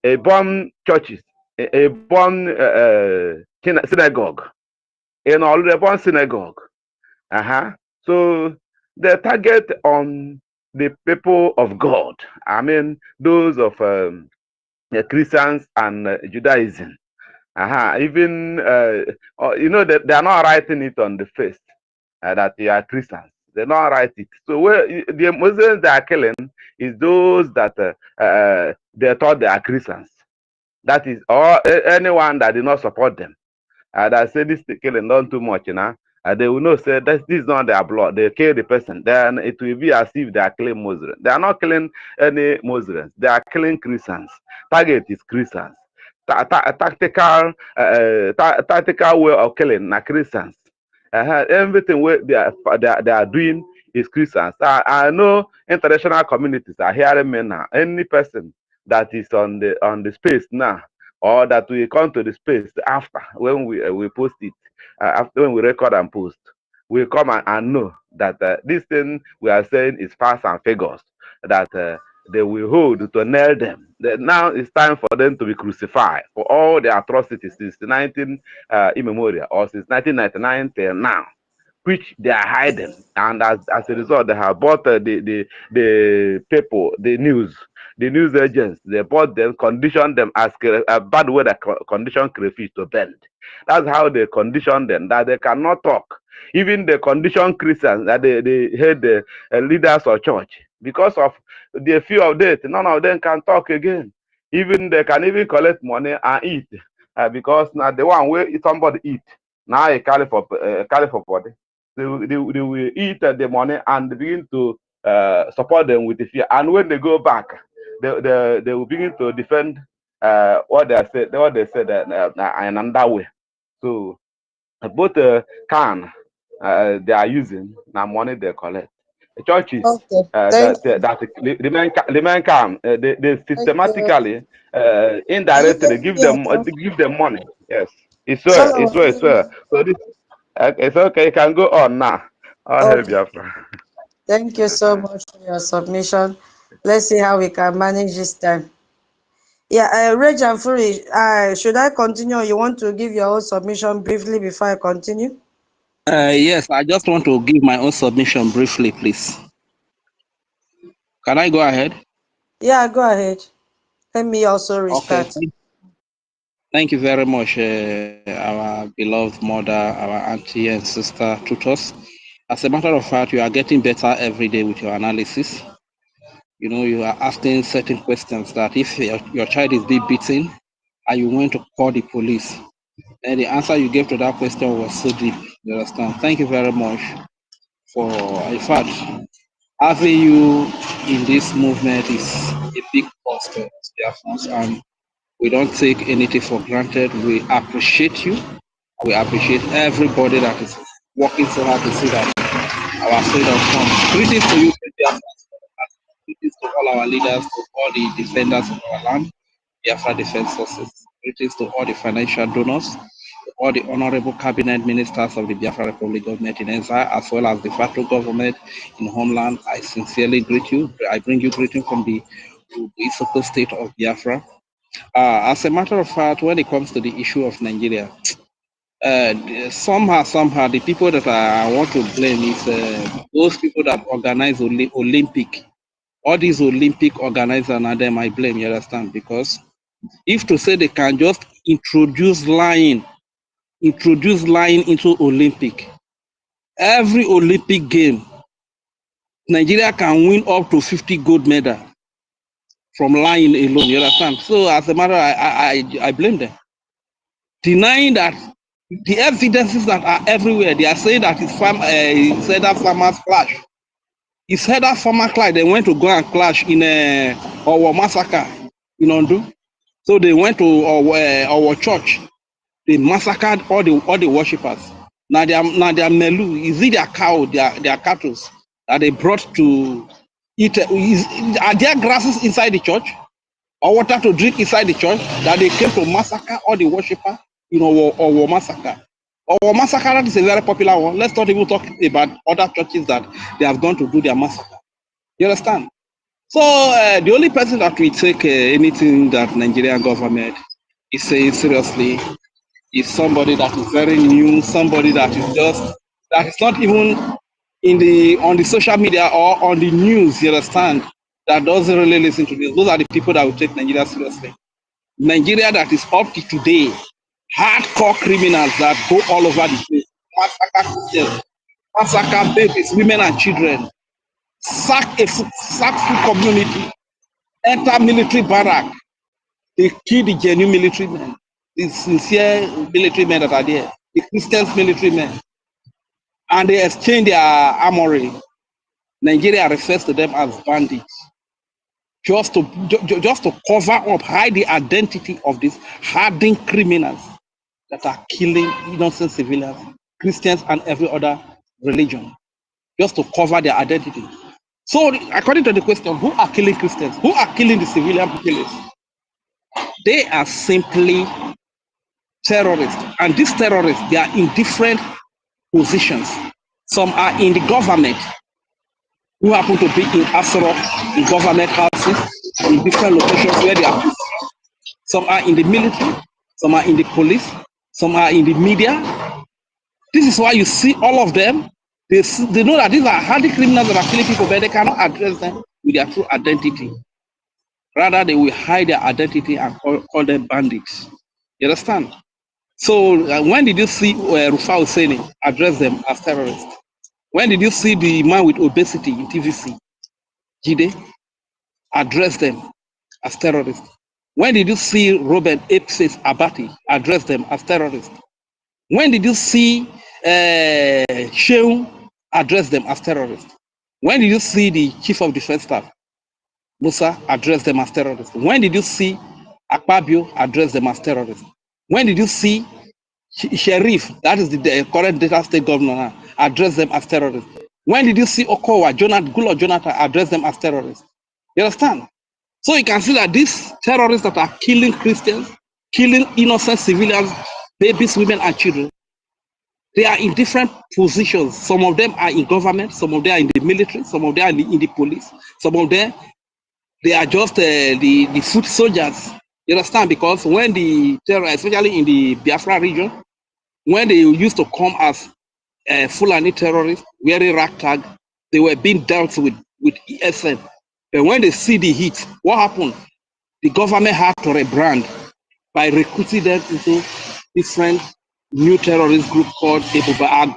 a bomb churches, a bomb synagogue, all the bomb synagogue. So the target on the people of God, those of the Christians and Judaism. Even that they are not writing it on the face that they are Christians. They not write it. So the Muslims they are killing is those that they thought they are Christians. That is, or anyone that did not support them. That say this killing not too much, they will not say that this is not their blood. They kill the person. Then it will be as if they are killing Muslims. They are not killing any Muslims. They are killing Christians. Target is Christians. Tactical way of killing na Christians. Everything they are doing is Christians. I know international communities are hearing me now. Any person that is on the space now, or that will come to the space after when we post it, after when we record and post, we come and know that this thing we are saying is facts and figures that they will hold to nail them. Now it's time for them to be crucified for all the atrocities since 19 immemorial, or since 1999 till now, which they are hiding. And as a result, they have bought the people, the news agents. They bought them, conditioned them as a bad way that condition crayfish to bend. That's how they condition them, that they cannot talk. Even the conditioned Christians, that they hate the leaders of church. Because of the fear of death, none of them can talk again. Even they can even collect money and eat. Because now the one where somebody eat, now a carry for body. They will eat the money and begin to support them with the fear. And when they go back, they will begin to defend what they said in another way. So both can they are using now money they collect. The churches that remain calm, they systematically indirectly give them money. Yes, it's well. So this it's okay. You can go on now. I'll help you after. Thank you so much for your submission. Let's see how we can manage this time. Yeah, Reg and Fury, should I continue or you want to give your own submission briefly before I continue? Yes, I just want to give my own submission briefly, please. Can I go ahead? Yeah, go ahead. Let me also Okay. restart. Thank you very much, our beloved mother, our auntie and sister tutors. As a matter of fact, you are getting better every day with your analysis. You know, you are asking certain questions that if your child is being beaten and you went to call the police, and the answer you gave to that question was so deep. You understand? Thank you very much for, in fact, having you in this movement is a big plus to us, Biafrans, and we don't take anything for granted. We appreciate you. We appreciate everybody that is working so hard to see that our freedom comes. Greetings to you, Biafrans. Greetings to all our leaders, to all the defenders of our land, Biafra Defense Forces. Greetings to all the financial donors, to all the honorable cabinet ministers of the Biafra Republic government in exile, as well as the federal government in homeland. I sincerely greet you. I bring you greeting from the Isoko state of Biafra. As a matter of fact, when it comes to the issue of Nigeria, somehow, the people that I want to blame is those people that organize Olympic. All these Olympic organizers and them I blame, you understand? Because if to say they can just introduce lying into Olympic, every Olympic game, Nigeria can win up to 50 gold medal from lying alone, you understand? So as a matter, I blame them. Denying that the evidences that are everywhere, they are saying that it's said that farmers clash. He said that farmer clash, they went to go and clash in our massacre in Ondo. So they went to our church. They massacred all the worshippers. Now they are melu. Is it their cow, their cattle that they brought to eat? Are there grasses inside the church or water to drink inside the church that they came to massacre all the worshippers in our massacre? Our massacre, that is a very popular one. Let's not even talk about other churches that they have gone to do their massacre. You understand? So the only person that will take anything that Nigerian government is saying seriously is somebody that is very new, somebody that is not even on the social media or on the news, you understand, that doesn't really listen to this. Those are the people that will take Nigeria seriously. Nigeria that is up to today, hardcore criminals that go all over the place, massacre Christians, massacre babies, women and children, sack full community, enter military barrack, they kill the genuine military men, the sincere military men that are there, the Christians military men, and they exchange their armory. Nigeria refers to them as bandits, just to cover up, hide the identity of these hardened criminals that are killing innocent civilians, Christians, and every other religion, just to cover their identity. So, according to the question, who are killing Christians? Who are killing the civilian populace? They are simply terrorists. And these terrorists, they are in different positions. Some are in the government, who happen to be in Asoro, in government houses, in different locations where they are. Some are in the military, some are in the police, some are in the media. This is why you see all of them. They know that these are hardy criminals that are killing people, but they cannot address them with their true identity. Rather, they will hide their identity and call them bandits. You understand? So when did you see Rufai Husseini address them as terrorists? When did you see the man with obesity in TVC, Jide, address them as terrorists? When did you see Robert Epses Abati address them as terrorists? When did you see Sheung address them as terrorists? When did you see the Chief of Defense Staff, Musa, address them as terrorists? When did you see Akpabio address them as terrorists? When did you see Sheriff, that is the current Delta State governor now, address them as terrorists? When did you see Okowa, Jonathan address them as terrorists? You understand? So you can see that these terrorists that are killing Christians, killing innocent civilians, babies, women, and children, they are in different positions. Some of them are in government, some of them are in the military, some of them are in the police, some of them, they are just the foot soldiers You understand? Because when the terrorists, especially in the Biafra region, when they used to come as Fulani terrorists wearing ragtag, they were being dealt with ESN. But when they see the heat, what happened? The government had to rebrand by recruiting them into different new terrorist group called Eboba,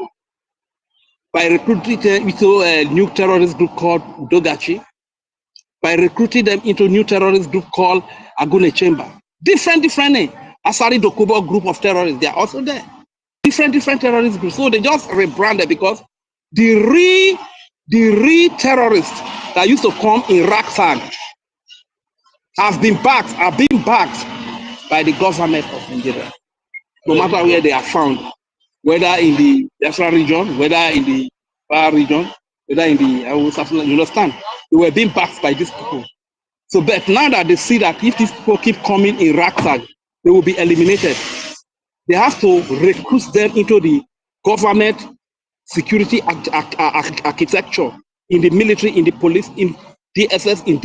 by recruiting them into a new terrorist group called Dogachi, by recruiting them into a new terrorist group called Agune Chamber. Different name. Asari Dokubo group of terrorists, they are also there. Different terrorist groups. So they just rebranded because the real terrorists that used to come in Raksan have been backed by the government of Nigeria. No matter where they are found, whether in the Biafra region, whether in the Bar region, whether in the you understand, they were being backed by these people. So, but now that they see that if these people keep coming in rucksack, they will be eliminated. They have to recruit them into the government security architecture, in the military, in the police, in DSS, in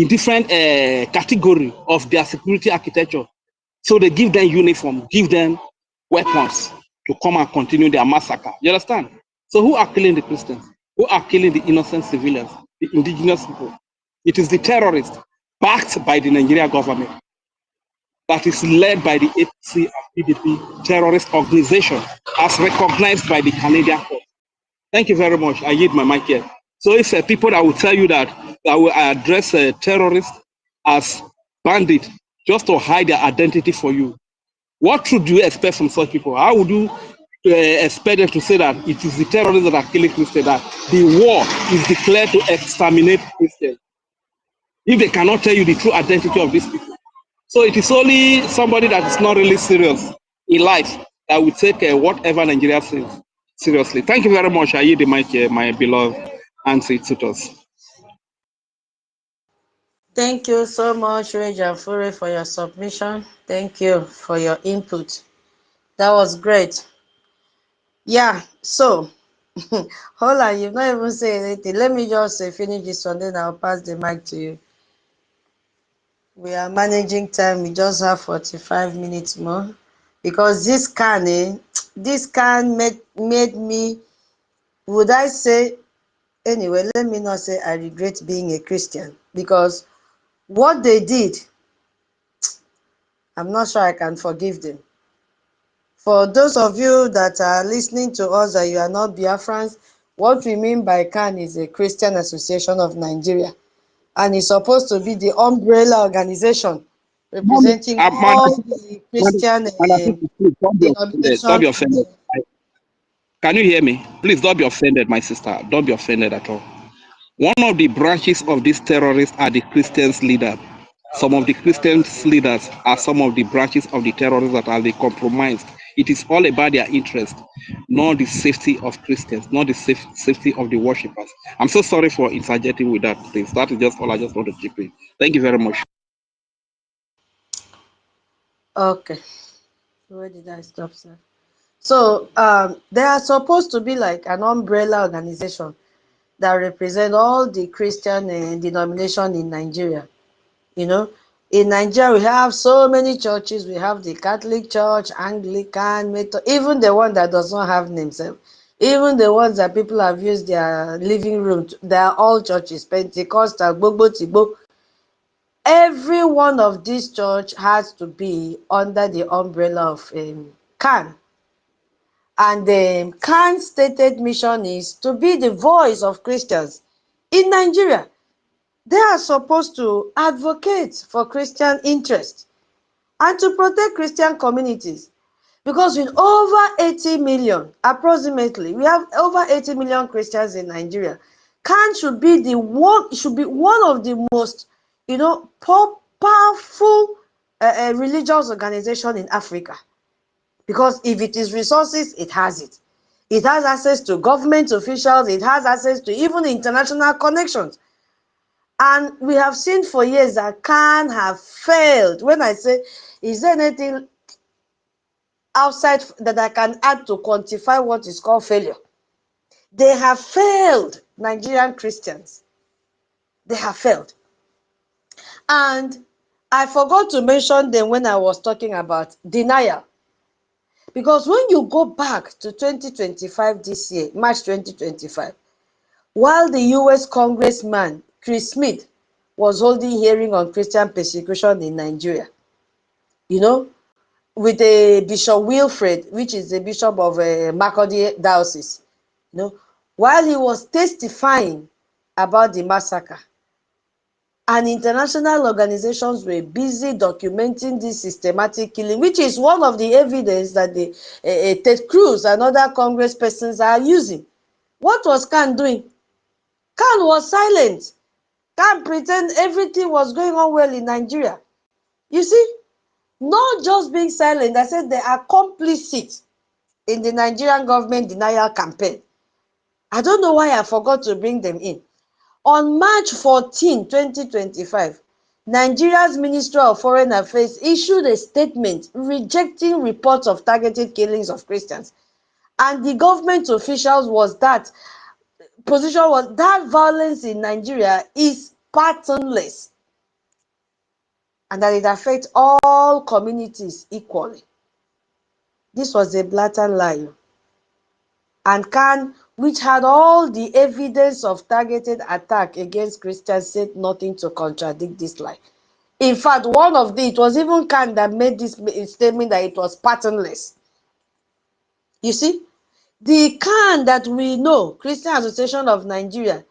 different category of their security architecture. So they give them uniform, give them weapons to come and continue their massacre. You understand? So who are killing the Christians? Who are killing the innocent civilians, the indigenous people? It is the terrorists backed by the Nigerian government that is led by the APC and PDP terrorist organization as recognized by the Canadian court. Thank you very much. I yield my mic here. So if people that will tell you that will address terrorists as bandits just to hide their identity for you, what truth do you expect from such people? How would you expect them to say that it is the terrorists that are killing Christians, that the war is declared to exterminate Christians, if they cannot tell you the true identity of these people? So it is only somebody that is not really serious in life that will take whatever Nigeria says seriously. Thank you very much. I yield the mic here, my beloved auntie tutors. Thank you so much, Reja Fure, for your submission. Thank you for your input. That was great. Yeah, so hold on, you've not even said anything. Let me just finish this one, then I'll pass the mic to you. We are managing time. We just have 45 minutes more because this can made me, would I say, anyway, let me not say I regret being a Christian, because what they did, I'm not sure I can forgive them. For those of you that are listening to us that you are not Biafrans, what we mean by CAN is a Christian Association of Nigeria, and it's supposed to be the umbrella organization representing all the Christian denominations. Don't be offended. Can you hear me? Please don't be offended, my sister. Don't be offended at all. One of the branches of these terrorists are the Christians leaders. Some of the Christians leaders are some of the branches of the terrorists that are compromised. It is all about their interest, not the safety of Christians, not the safety of the worshippers. I'm so sorry for interjecting with that, please. That is just all I just want to chip in. Thank you very much. Okay. Where did I stop, sir? So they are supposed to be like an umbrella organization that represent all the Christian denomination in Nigeria. You know, in Nigeria, we have so many churches. We have the Catholic Church, Anglican, Methodist, even the one that does not have names, even the ones that people have used their living room. They are all churches, Pentecostal, Gbogbo Tigbo. Every one of these church has to be under the umbrella of CAN. And the CAN stated mission is to be the voice of Christians in Nigeria. They are supposed to advocate for Christian interests and to protect Christian communities. Because with over 80 million, approximately, we have over 80 million Christians in Nigeria. CAN should be one of the most, powerful religious organization in Africa. Because if it is resources, it has it. It has access to government officials. It has access to even international connections. And we have seen for years that CAN have failed. When I say, is there anything outside that I can add to quantify what is called failure? They have failed, Nigerian Christians. They have failed. And I forgot to mention them when I was talking about denial. Because when you go back to 2025 this year, March 2025, while the US Congressman Chris Smith was holding hearing on Christian persecution in Nigeria, you know, with a Bishop Wilfred, which is the Bishop of Makurdi Diocese, you know, while he was testifying about the massacre, and international organizations were busy documenting this systematic killing, which is one of the evidence that the Ted Cruz and other Congress persons are using. What was Khan doing? Khan was silent. Khan pretend everything was going on well in Nigeria. You see, not just being silent, I said they are complicit in the Nigerian government denial campaign. I don't know why I forgot to bring them in. On March 14, 2025, Nigeria's Ministry of Foreign Affairs issued a statement rejecting reports of targeted killings of Christians. And the government officials position was that violence in Nigeria is patternless and that it affects all communities equally. This was a blatant lie. And Khan, which had all the evidence of targeted attack against Christians, said nothing to contradict this lie. In fact, it was even Khan that made this statement that it was patternless. You see, the Khan that we know, Christian Association of Nigeria,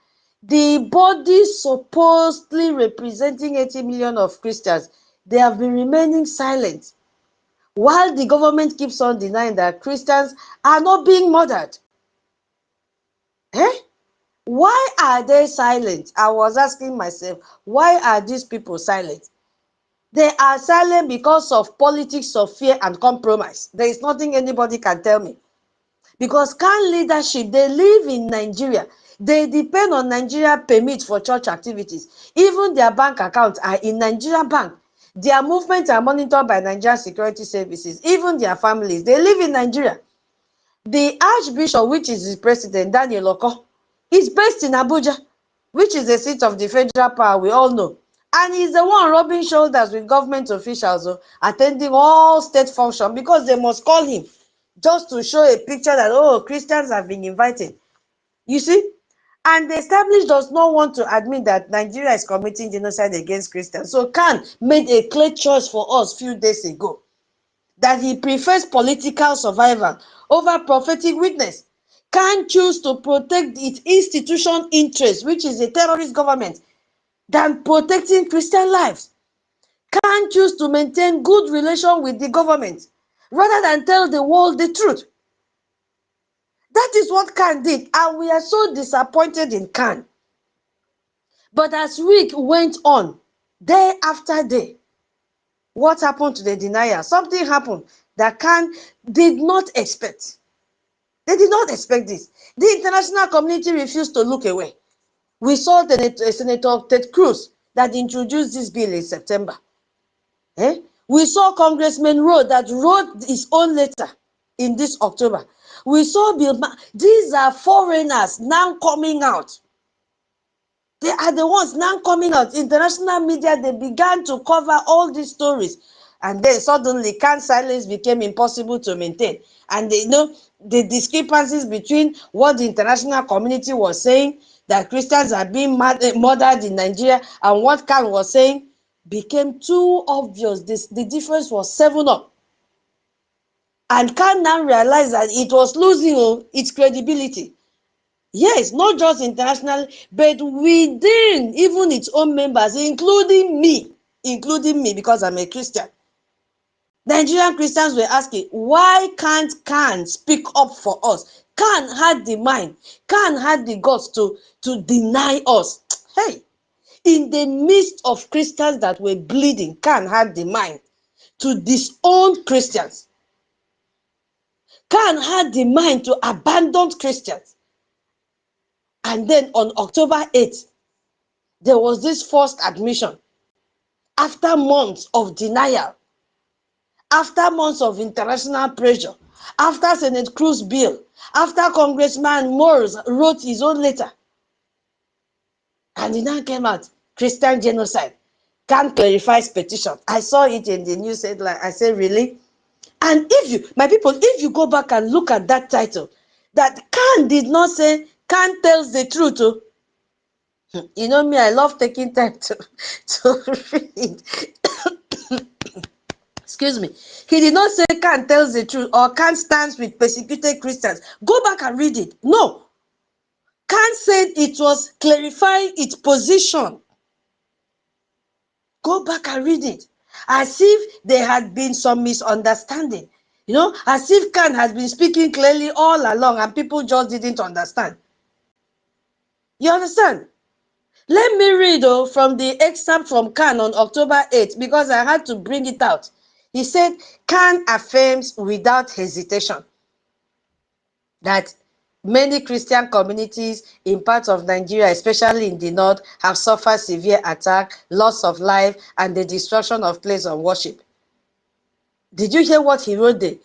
the body supposedly representing 80 million of Christians, they have been remaining silent, while the government keeps on denying that Christians are not being murdered. Eh? Why are they silent? I was asking myself, why are these people silent? They are silent because of politics of fear and compromise. There is nothing anybody can tell me. Because Khan leadership, they live in Nigeria. They depend on Nigeria permit for church activities. Even their bank accounts are in Nigerian bank. Their movements are monitored by Nigerian security services. Even their families, they live in Nigeria. The Archbishop, which is his president, Daniel Oko, is based in Abuja, which is the seat of the federal power, we all know. And he's the one rubbing shoulders with government officials, attending all state functions, because they must call him just to show a picture that, oh, Christians have been invited. You see? And the established does not want to admit that Nigeria is committing genocide against Christians. So Khan made a clear choice for us a few days ago, that he prefers political survival over prophetic witness. Khan choose to protect its institution interest, which is a terrorist government, than protecting Christian lives. Khan choose to maintain good relation with the government rather than tell the world the truth. That is what Khan did, and we are so disappointed in Khan. But as week went on, day after day, what happened to the denier? Something happened that Khan did not expect. They did not expect this. The international community refused to look away. We saw Senator Ted Cruz that introduced this bill in September. We saw Congressman Rowe that wrote his own letter in this October. We saw these are foreigners now coming out. They are the ones now coming out. International media, they began to cover all these stories. And then suddenly, Khan silence became impossible to maintain. And the discrepancies between what the international community was saying, that Christians are being murdered in Nigeria, and what Khan was saying, became too obvious. The difference was 7-up. And Khan now realized that it was losing its credibility. Yes, not just internationally, but within even its own members, including me, because I'm a Christian. Nigerian Christians were asking, why can't Khan speak up for us? Khan had the mind, Khan had the guts to deny us. Hey, in the midst of Christians that were bleeding, Khan had the mind to disown Christians. Khan had the mind to abandon Christians. And then on October 8th, there was this forced admission. After months of denial, after months of international pressure, after Senate Cruz bill, after Congressman Moores wrote his own letter, and it now came out, Christian genocide. Can clarifies petition. I saw it in the news headline. I said, really? And if you, my people, if you go back and look at that title, that Khan did not say, Khan tells the truth. Oh. You know me, I love taking time to read. Excuse me. He did not say Khan tells the truth or Khan stands with persecuted Christians. Go back and read it. No. Khan said it was clarifying its position. Go back and read it. As if there had been some misunderstanding. You know, as if Khan has been speaking clearly all along and people just didn't understand. You understand? Let me read from the excerpt from Khan on October 8th because I had to bring it out. He said, Khan affirms without hesitation that many Christian communities in parts of Nigeria, especially in the north, have suffered severe attack, loss of life, and the destruction of place of worship. Did you hear what he wrote there?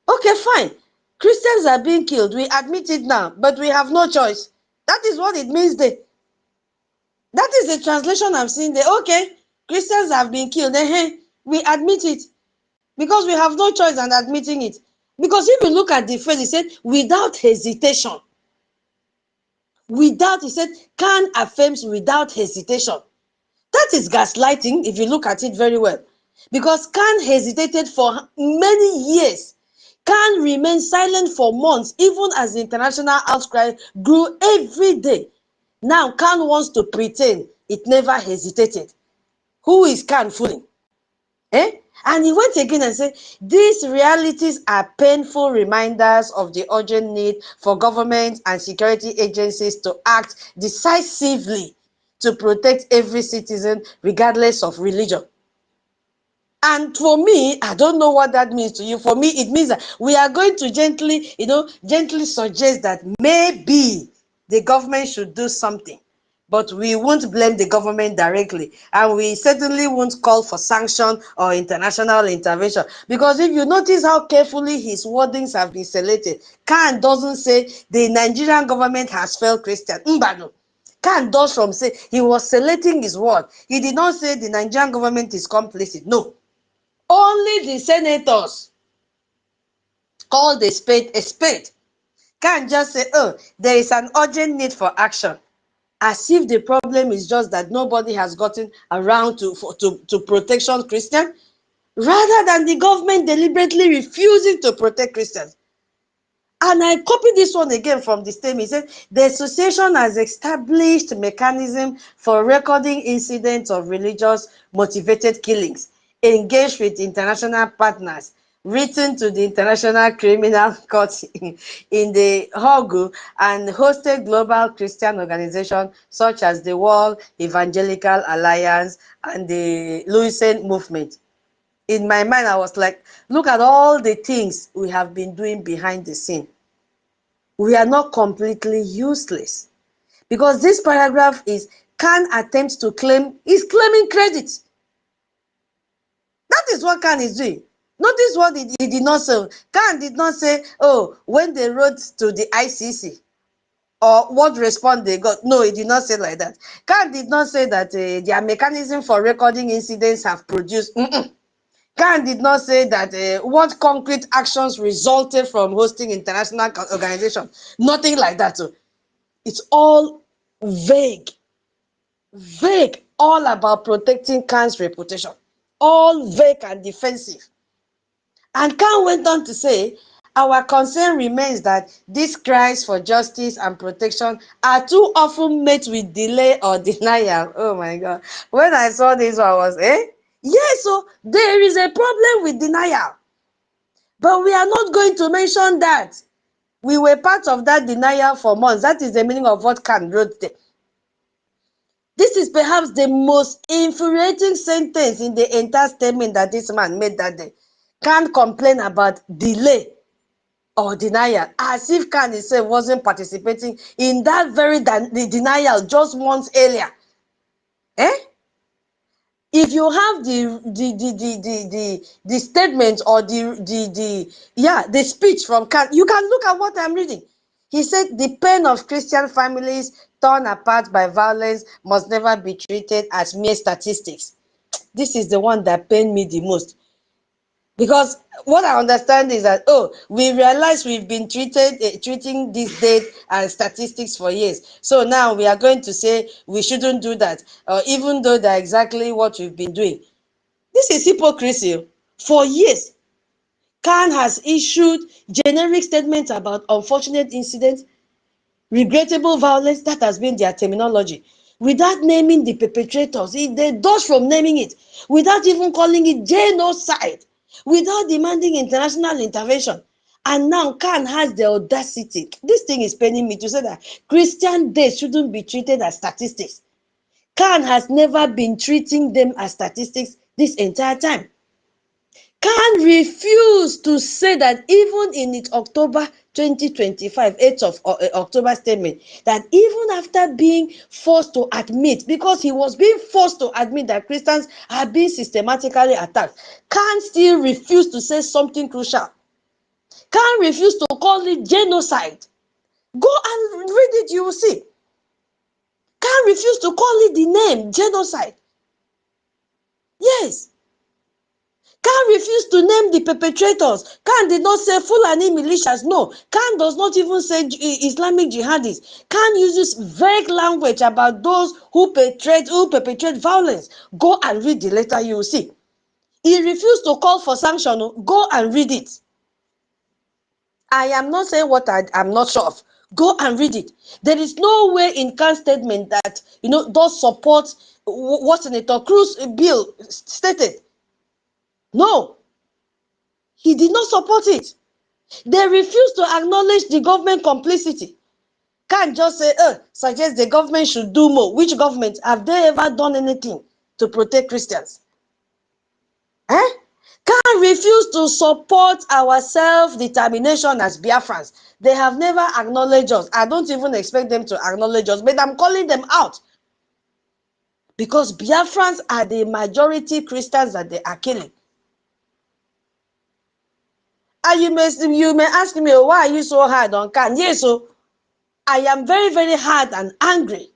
Okay, fine. Christians are being killed. We admit it now, but we have no choice. That is what it means there. That is the translation I'm seeing there. Okay, Christians have been killed. We admit it because we have no choice in admitting it. Because if you look at the phrase, he said, without hesitation. Without, he said, Khan affirms without hesitation. That is gaslighting if you look at it very well. Because Khan hesitated for many years. Khan remained silent for months, even as the international outcry grew every day. Now Khan wants to pretend it never hesitated. Who is Khan fooling? Eh? And he went again and said, these realities are painful reminders of the urgent need for government and security agencies to act decisively to protect every citizen regardless of religion. And for me, I don't know what that means to you. For me, it means that we are going to gently suggest that maybe the government should do something. But we won't blame the government directly. And we certainly won't call for sanction or international intervention. Because if you notice how carefully his wordings have been selected, Khan doesn't say the Nigerian government has failed Christian. Mbano. Khan does from say he was selecting his word. He did not say the Nigerian government is complicit. No. Only the senators call the spade a spade. Can't just say, oh, there is an urgent need for action. As if the problem is just that nobody has gotten around to protection Christians, rather than the government deliberately refusing to protect Christians. And I copied this one again from the statement. It said, the association has established mechanism for recording incidents of religious motivated killings, engaged with international partners, written to the International Criminal Court in the Hague, and hosted global Christian organizations such as the World Evangelical Alliance and the Lucent Movement. In my mind, I was like, look at all the things we have been doing behind the scene. We are not completely useless. Because this paragraph is, Khan attempts to claim, he's claiming credit. That is what Khan is doing. Notice what he did not say. Khan did not say, oh, when they wrote to the ICC, or what response they got. No, he did not say like that. Khan did not say that their mechanism for recording incidents have produced. Khan did not say that what concrete actions resulted from hosting international organizations. Nothing like that. So it's all vague. Vague. All about protecting Khan's reputation. All vague and defensive. And Khan went on to say, our concern remains that these cries for justice and protection are too often met with delay or denial. Oh my God. When I saw this, I was, yes, so there is a problem with denial. But we are not going to mention that. We were part of that denial for months. That is the meaning of what Khan wrote there. This is perhaps the most infuriating sentence in the entire statement that this man made that day. Khan complain about delay or denial, as if Khan himself wasn't participating in that very the denial just months earlier. If you have the statement or the speech from Khan, you can look at what I'm reading. He said the pain of Christian families torn apart by violence must never be treated as mere statistics. This is the one that pained me the most. Because what I understand is that, oh, we realize we've been treating this date and statistics for years. So now we are going to say we shouldn't do that, even though that's exactly what we've been doing. This is hypocrisy. For years, CAN has issued generic statements about unfortunate incidents, regrettable violence, that has been their terminology, without naming the perpetrators. They dodge from naming it, without even calling it genocide, without demanding international intervention. And now CAN has the audacity. This thing is paining me to say that Christian days shouldn't be treated as statistics. CAN has never been treating them as statistics this entire time. CAN refused to say that even in its October 2025, 8th of October statement, that even after being forced to admit, because he was being forced to admit that Christians are being systematically attacked, CAN still refused to say something crucial. CAN refused to call it genocide. Go and read it, you will see. CAN refused to call it the name genocide. Yes. CAN refused to name the perpetrators. CAN did not say Fulani militias. No. CAN does not even say Islamic jihadists. CAN uses vague language about those who perpetrate violence. Go and read the letter, you will see. He refused to call for sanction. Go and read it. I am not saying what I'm not sure of. Go and read it. There is no way in CAN's statement that, does support what Senator Cruz bill stated. No. He did not support it. They refuse to acknowledge the government complicity. Can't just say, suggest the government should do more. Which government? Have they ever done anything to protect Christians? Can't refuse to support our self-determination as Biafrans. They have never acknowledged us. I don't even expect them to acknowledge us, but I'm calling them out. Because Biafrans are the majority Christians that they are killing. And you may ask me, why are you so hard on CAN? Yes, so I am very, very hard and angry.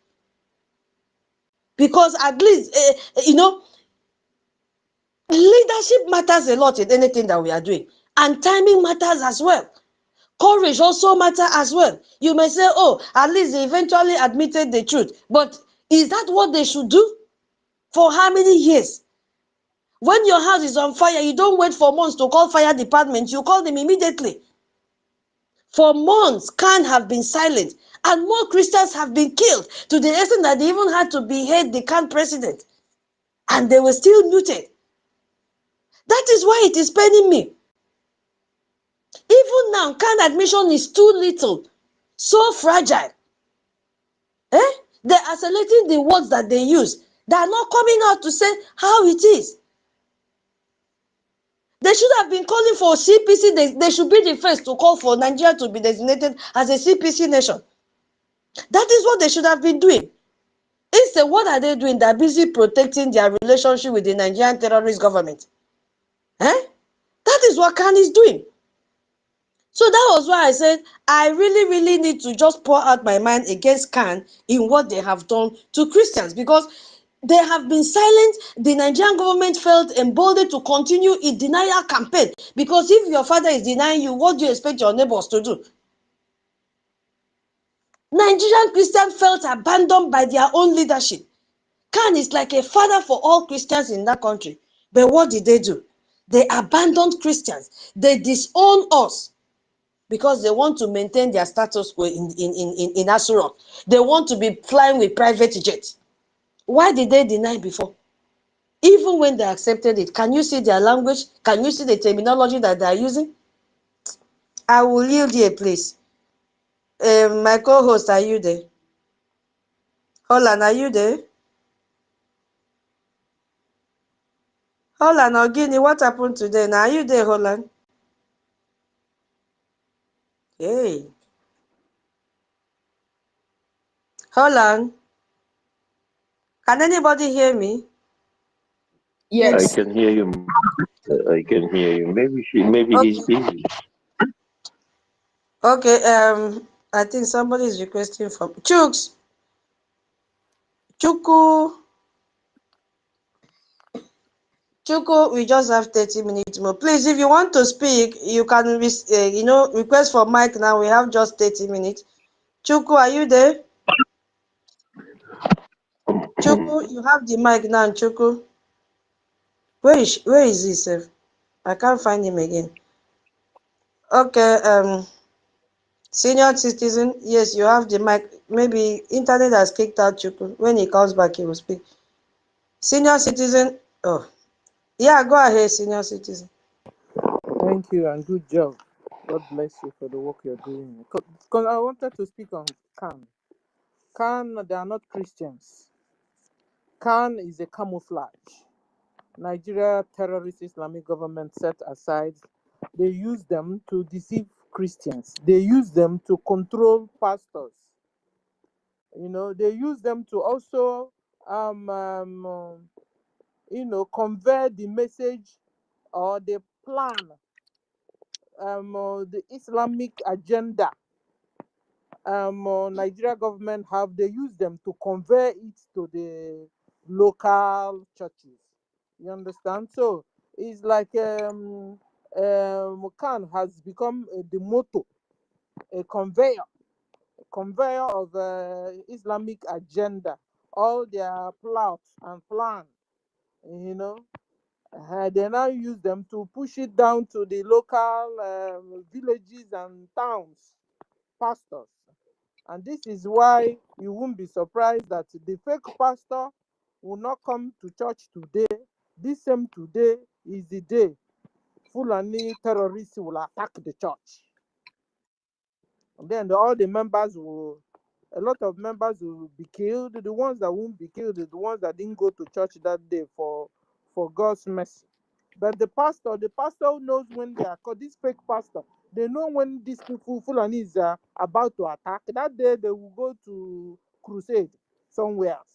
Because at least, leadership matters a lot in anything that we are doing. And timing matters as well. Courage also matters as well. You may say, oh, at least they eventually admitted the truth. But is that what they should do? For how many years? When your house is on fire, you don't wait for months to call fire department. You call them immediately. For months, CAN have been silent. And more Christians have been killed to the extent that they even had to behead the CAN president. And they were still muted. That is why it is paining me. Even now, CAN admission is too little, so fragile. They're isolating the words that they use. They are not coming out to say how it is. They should have been calling for CPC. They should be the first to call for Nigeria to be designated as a CPC nation. That is what they should have been doing. Instead, what are they doing? They're busy protecting their relationship with the Nigerian terrorist government. That is what CAN is doing. So that was why I said I really, really need to just pour out my mind against CAN in what they have done to Christians, because they have been silent. The Nigerian government felt emboldened to continue its denial campaign, because if your father is denying you, what do you expect your neighbors to do? Nigerian Christians felt abandoned by their own leadership. CAN is like a father for all Christians in that country. But what did they do? They abandoned Christians. They disown us because they want to maintain their status quo in Aso Rock. They want to be flying with private jets. Why did they deny before? Even when they accepted it, can you see their language? Can you see the terminology that they are using? I will yield here, please. My co-host, are you there? Holland, are you there? Holland or Guinea, what happened today? Now, are you there, Holland? Hey. Holland, can anybody hear me? Yes. I can hear you. I can hear you. Maybe he's busy. Okay. I think somebody is requesting from Chooks. Chuku, we just have 30 minutes more. Please, if you want to speak, you can, request for mic now. We have just 30 minutes. Chuku, are you there? Chuku, you have the mic now, Chuku. Where is he, sir? I can't find him again. Okay, senior citizen, yes, you have the mic. Maybe internet has kicked out Chuku. When he comes back, he will speak. Senior citizen, oh, yeah, go ahead, senior citizen. Thank you and good job. God bless you for the work you're doing. Because I wanted to speak on Khan. Khan, they are not Christians. Khan is a camouflage. Nigeria terrorist Islamic government set aside. They use them to deceive Christians. They use them to control pastors. They use them to also, convey the message or the plan, the Islamic agenda. Nigeria government have, they use them to convey it to the local churches. You understand? So it's like Khan has become the motto, a conveyor of Islamic agenda, all their plots and plans. They now use them to push it down to the local villages and towns, pastors. And this is why you won't be surprised that the fake pastor will not come to church today. This same today is the day Fulani terrorists will attack the church. And then all the members will, a lot of members will be killed. The ones that won't be killed are the ones that didn't go to church that day for God's mercy. But the pastor knows when they are called, this fake pastor, they know when these people, Fulanis, are about to attack. That day they will go to crusade somewhere else.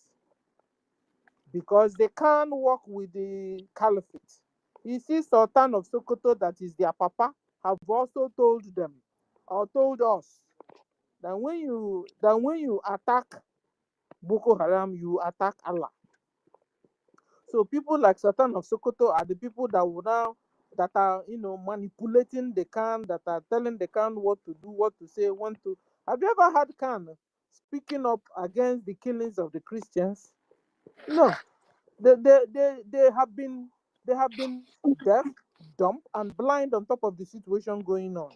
Because they can't work with the caliphate. You see, Sultan of Sokoto, that is their papa, have also told them, or told us, that when you attack Boko Haram, you attack Allah. So people like Sultan of Sokoto are the people that will now, that are manipulating the Khan, that are telling the Khan what to do, what to say, when to. Have you ever had Khan speaking up against the killings of the Christians? No. They have been deaf, dumb, and blind on top of the situation going on.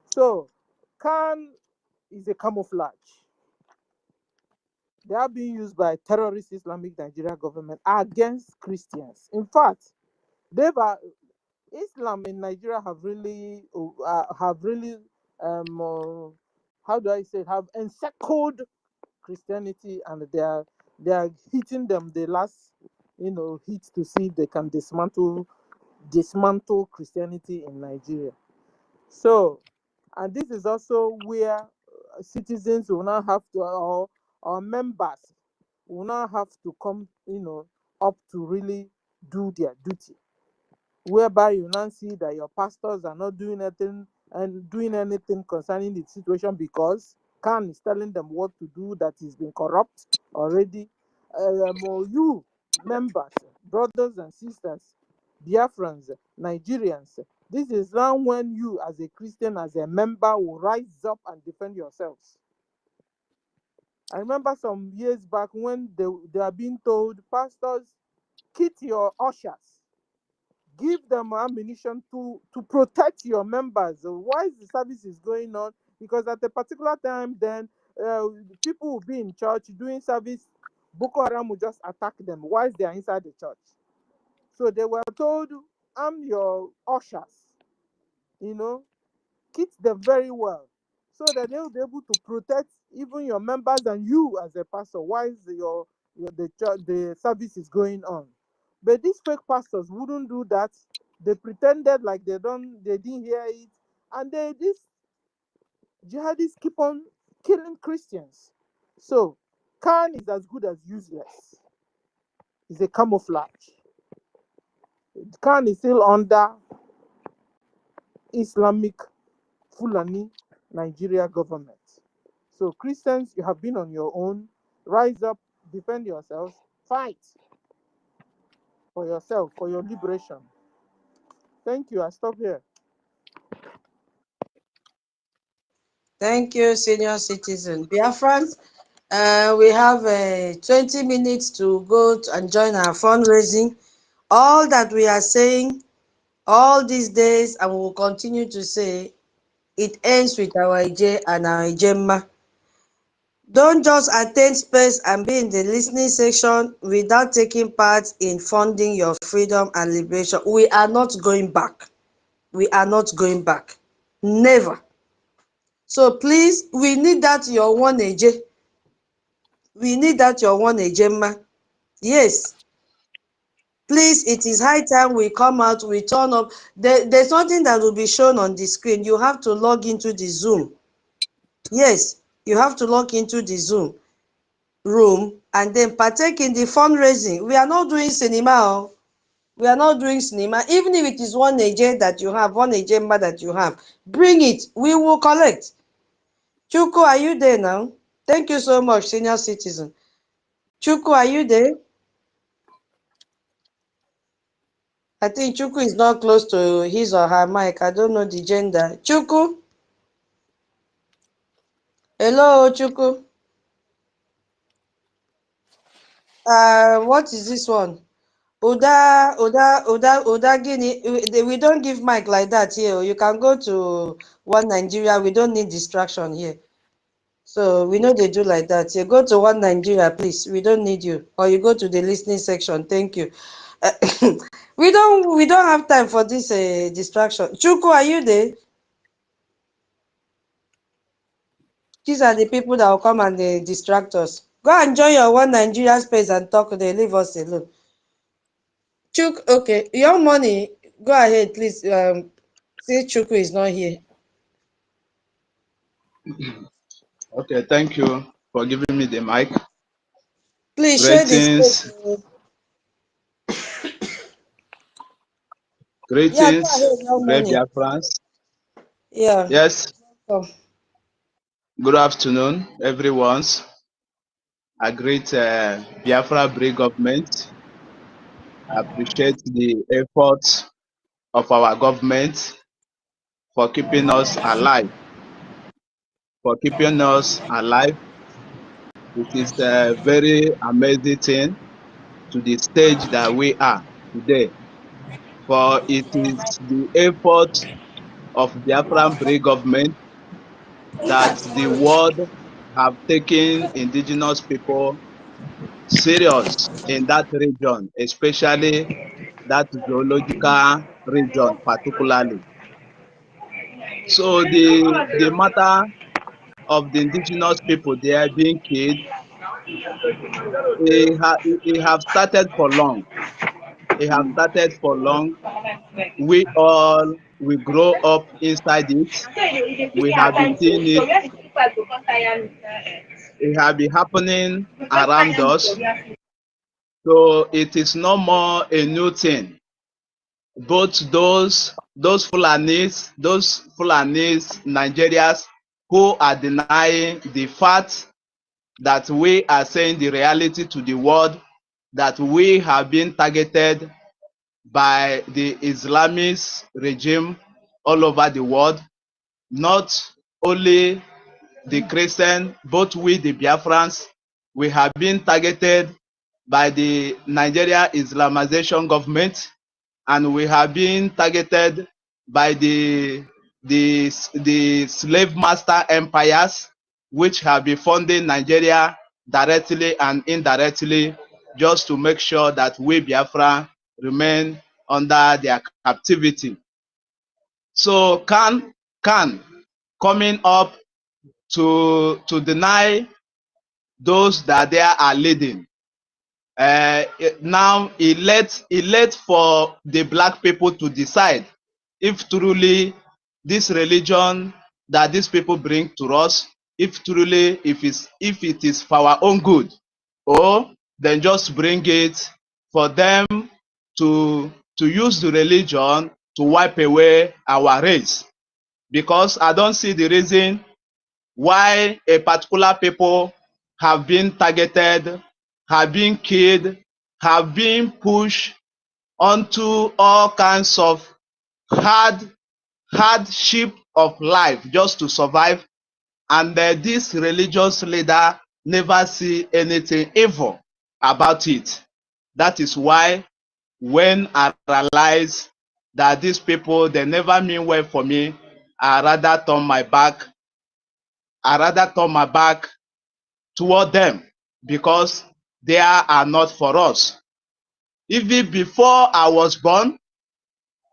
So Khan is a camouflage. They are being used by terrorist Islamic Nigeria government against Christians. In fact, Islam in Nigeria have really how do I say it, have encircled Christianity, and they are hitting them the last hit to see if they can dismantle Christianity in Nigeria. So, and this is also where citizens will now have to, or members will now have to come up to really do their duty, whereby you now see that your pastors are not doing anything concerning the situation because Khan is telling them what to do, that is been corrupt already. You members, brothers and sisters, Biafrans, Nigerians, this is now when you as a Christian, as a member, will rise up and defend yourselves. I remember some years back when they are being told, pastors, kit your ushers, give them ammunition to protect your members. Why the service is going on? Because at a particular time, then people will be in church doing service. Boko Haram will just attack them while they are inside the church. So they were told, arm your ushers, kit them very well, so that they will be able to protect even your members and you as a pastor while the service is going on. But these fake pastors wouldn't do that. They pretended like they didn't hear it, and these jihadists keep on killing Christians. So Khan is as good as useless. It's a camouflage. Khan is still under Islamic Fulani Nigeria government. So Christians, you have been on your own. Rise up, defend yourselves, fight for yourself, for your liberation. Thank you. I stop here. Thank you, senior citizen. Biafrans, we have 20 minutes to go and join our fundraising. All that we are saying all these days, and we will continue to say, it ends with our Ije and our Ijemma. Don't just attend space and be in the listening section without taking part in funding your freedom and liberation. We are not going back. We are not going back. Never. So please, we need that your one Ije. We need that your one Ejemma. Yes. Please, it is high time we come out, we turn up. There's something that will be shown on the screen. You have to log into the Zoom. Yes, you have to log into the Zoom room and then partake in the fundraising. We are not doing cinema. We are not doing cinema. Even if it is one AJ that you have, one Ejemma that you have, bring it. We will collect. Chuku, are you there now? Thank you so much, senior citizen. Chuku, are you there? I think Chuku is not close to his or her mic. I don't know the gender. Chuku? Hello, Chuku. What is this one? Uda, Guinea. We don't give mic like that here. You can go to One Nigeria. We don't need distraction here. So we know they do like that. You go to One Nigeria, please. We don't need you. Or you go to the listening section. Thank you. We don't have time for this distraction. Chuku, are you there? These are the people that will come and distract us. Go and join your One Nigeria space and talk. They leave us alone. Chuk, okay, your money. Go ahead, please. Say Chuku is not here. Okay, thank you for giving me the mic. Please share the space. Greetings, Yeah, go greetings, ahead, your great money. Biafrans. Yeah. Yes, Come. good afternoon, everyone. I greet Biafra BRGIE government. I appreciate the efforts of our government for keeping us alive. It is a very amazing thing to the stage that we are today. For it is the effort of Biafran BRGIE government that the world have taken indigenous people serious in that region, especially that zoological region particularly. So the matter of the indigenous people there being killed, it have started for long. It have started for long. We all we grow up inside it. We have been seeing it. It have been happening around us. So it is no more a new thing. Both those Fulanis, Nigerians who are denying the fact that we are saying the reality to the world, that we have been targeted by the Islamist regime all over the world, not only the Christian, both we the Biafrans, we have been targeted by the Nigeria Islamization government, and we have been targeted by the slave master empires, which have been funding Nigeria directly and indirectly, just to make sure that we Biafra remain under their captivity. So can coming up to deny those that they are leading. Now it let for the black people to decide if truly this religion that these people bring to us, if truly if it is for our own good, or then just bring it for them to use the religion to wipe away our race. Because I don't see the reason why a particular people have been targeted, have been killed, have been pushed onto all kinds of hardship of life just to survive, and this religious leader never see anything evil about it. That is why when I realize that these people, they never mean well for me, I rather turn my back toward them, because they are not for us. Even before I was born,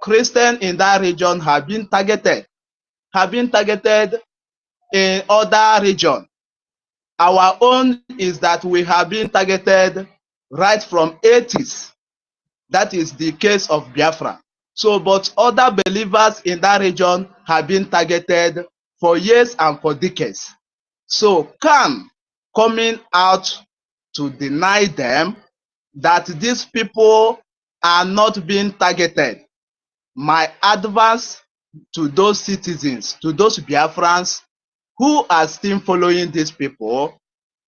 Christians in that region have been targeted in other regions. Our own is that we have been targeted right from 80s. That is the case of Biafra. So, but other believers in that region have been targeted for years and for decades. So, coming out to deny them that these people are not being targeted, my advice to those citizens, to those Biafrans who are still following these people,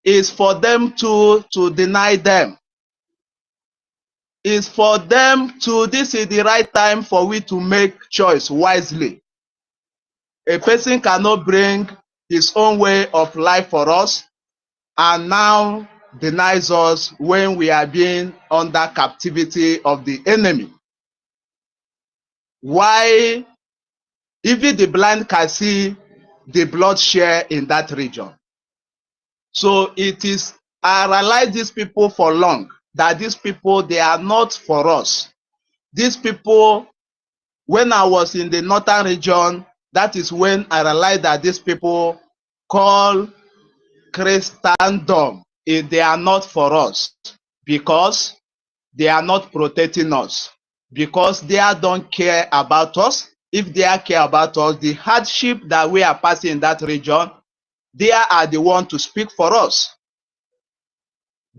is for them to deny them. Is for them to, this is the right time for we to make choice wisely. A person cannot bring his own way of life for us and now denies us when we are being under captivity of the enemy. Why? Even the blind can see the bloodshed in that region. So it is, I realize these people for long, that these people, they are not for us. These people, when I was in the northern region, that is when I realized that these people call Christendom, they are not for us, because they are not protecting us, because they don't care about us. If they care about us, the hardship that we are passing in that region, they are the one to speak for us.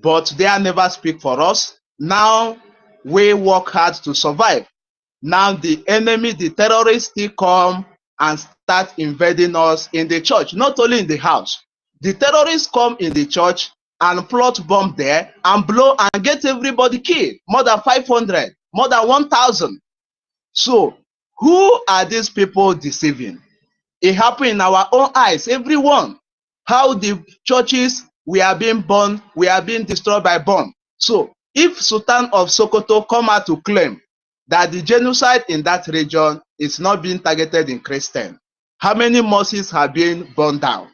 But they never speak for us. Now we work hard to survive. Now the enemy, the terrorists, still come and start invading us in the church, not only in the house. The terrorists come in the church and plot bomb there and blow and get everybody killed. More than 500, more than 1,000. So who are these people deceiving? It happened in our own eyes, everyone. How the churches, we are being burned, we are being destroyed by bomb. So if Sultan of Sokoto come out to claim that the genocide in that region is not being targeted in Christian, how many mosques have been burned down?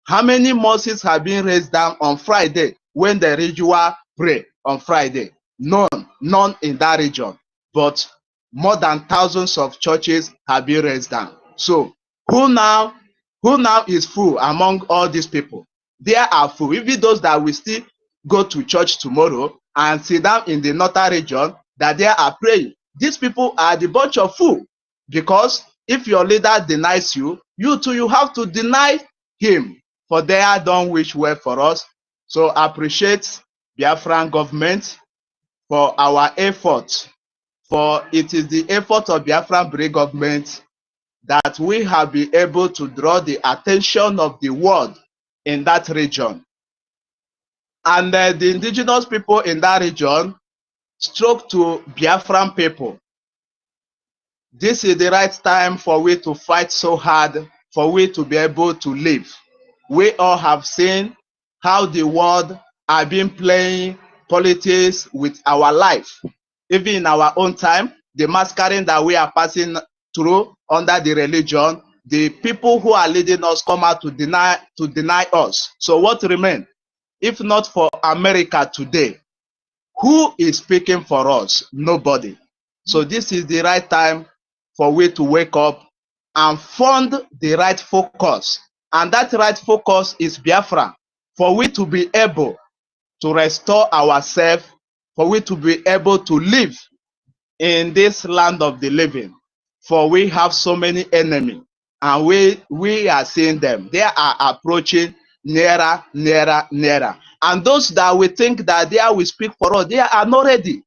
How many mosques have been raised down on Friday when the ritual pray on Friday? None in that region. But more than thousands of churches have been raised down. So who now is fool among all these people? They are fool. Even those that will still go to church tomorrow and sit down in the northern region, that they are praying. These people are the bunch of fool. Because if your leader denies you, you too, you have to deny him. For they don't wish well for us. So I appreciate Biafran government for our efforts. For it is the effort of Biafran BRGIE government that we have been able to draw the attention of the world in that region. And the indigenous people in that region spoke to Biafran people. This is the right time for we to fight so hard, for we to be able to live. We all have seen how the world have been playing politics with our life. Even in our own time, the masquerading that we are passing through under the religion, the people who are leading us come out to deny us. So what remains? If not for America today, who is speaking for us? Nobody. So this is the right time for we to wake up and fund the right focus. And that right focus is Biafra. For we to be able to restore ourselves, for we to be able to live in this land of the living. For we have so many enemies, and we are seeing them. They are approaching nearer. And those that we think that they will speak for us, they are not ready.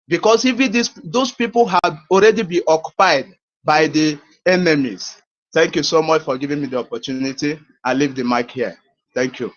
Because even those people have already been occupied by the enemies. Thank you so much for giving me the opportunity. I leave the mic here. Thank you.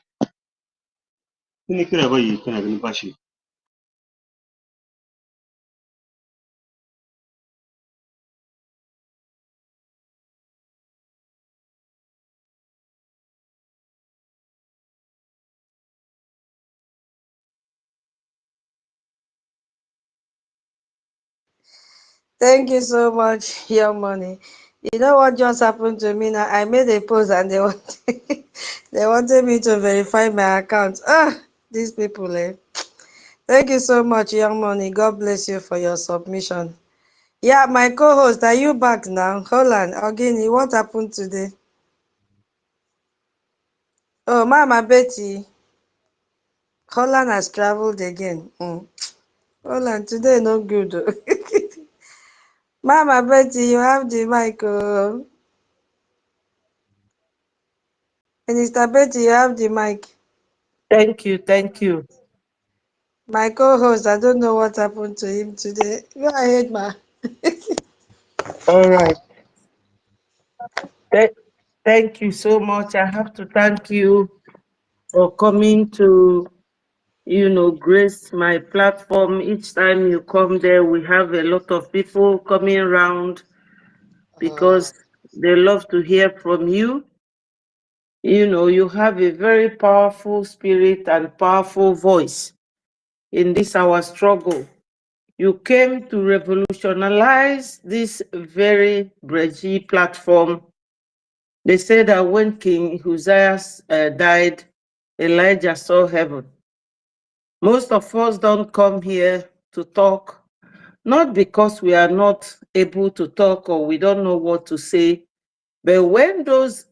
Thank you so much, Your Money. You know what just happened to me now? I made a post and they wanted, they wanted me to verify my account. Ah, these people, eh? Thank you so much, Young Money. God bless you for your submission. Yeah, my co-host, are you back now? Holland, Ogini, what happened today? Oh, Mama Betty, Holland has traveled again. Holland, today no good. Mama Betty, you have the mic. Minister Betty, you have the mic. Thank you, thank you. My co-host, I don't know what happened to him today. Go ahead, ma. All right. Thank you so much. I have to thank you for coming to, grace my platform. Each time you come there, we have a lot of people coming around because they love to hear from you. You have a very powerful spirit and powerful voice in this our struggle. You came to revolutionize this very BRGIE platform. They say that when King Uzziah died, Elijah saw heaven. Most of us don't come here to talk, not because we are not able to talk or we don't know what to say, but when those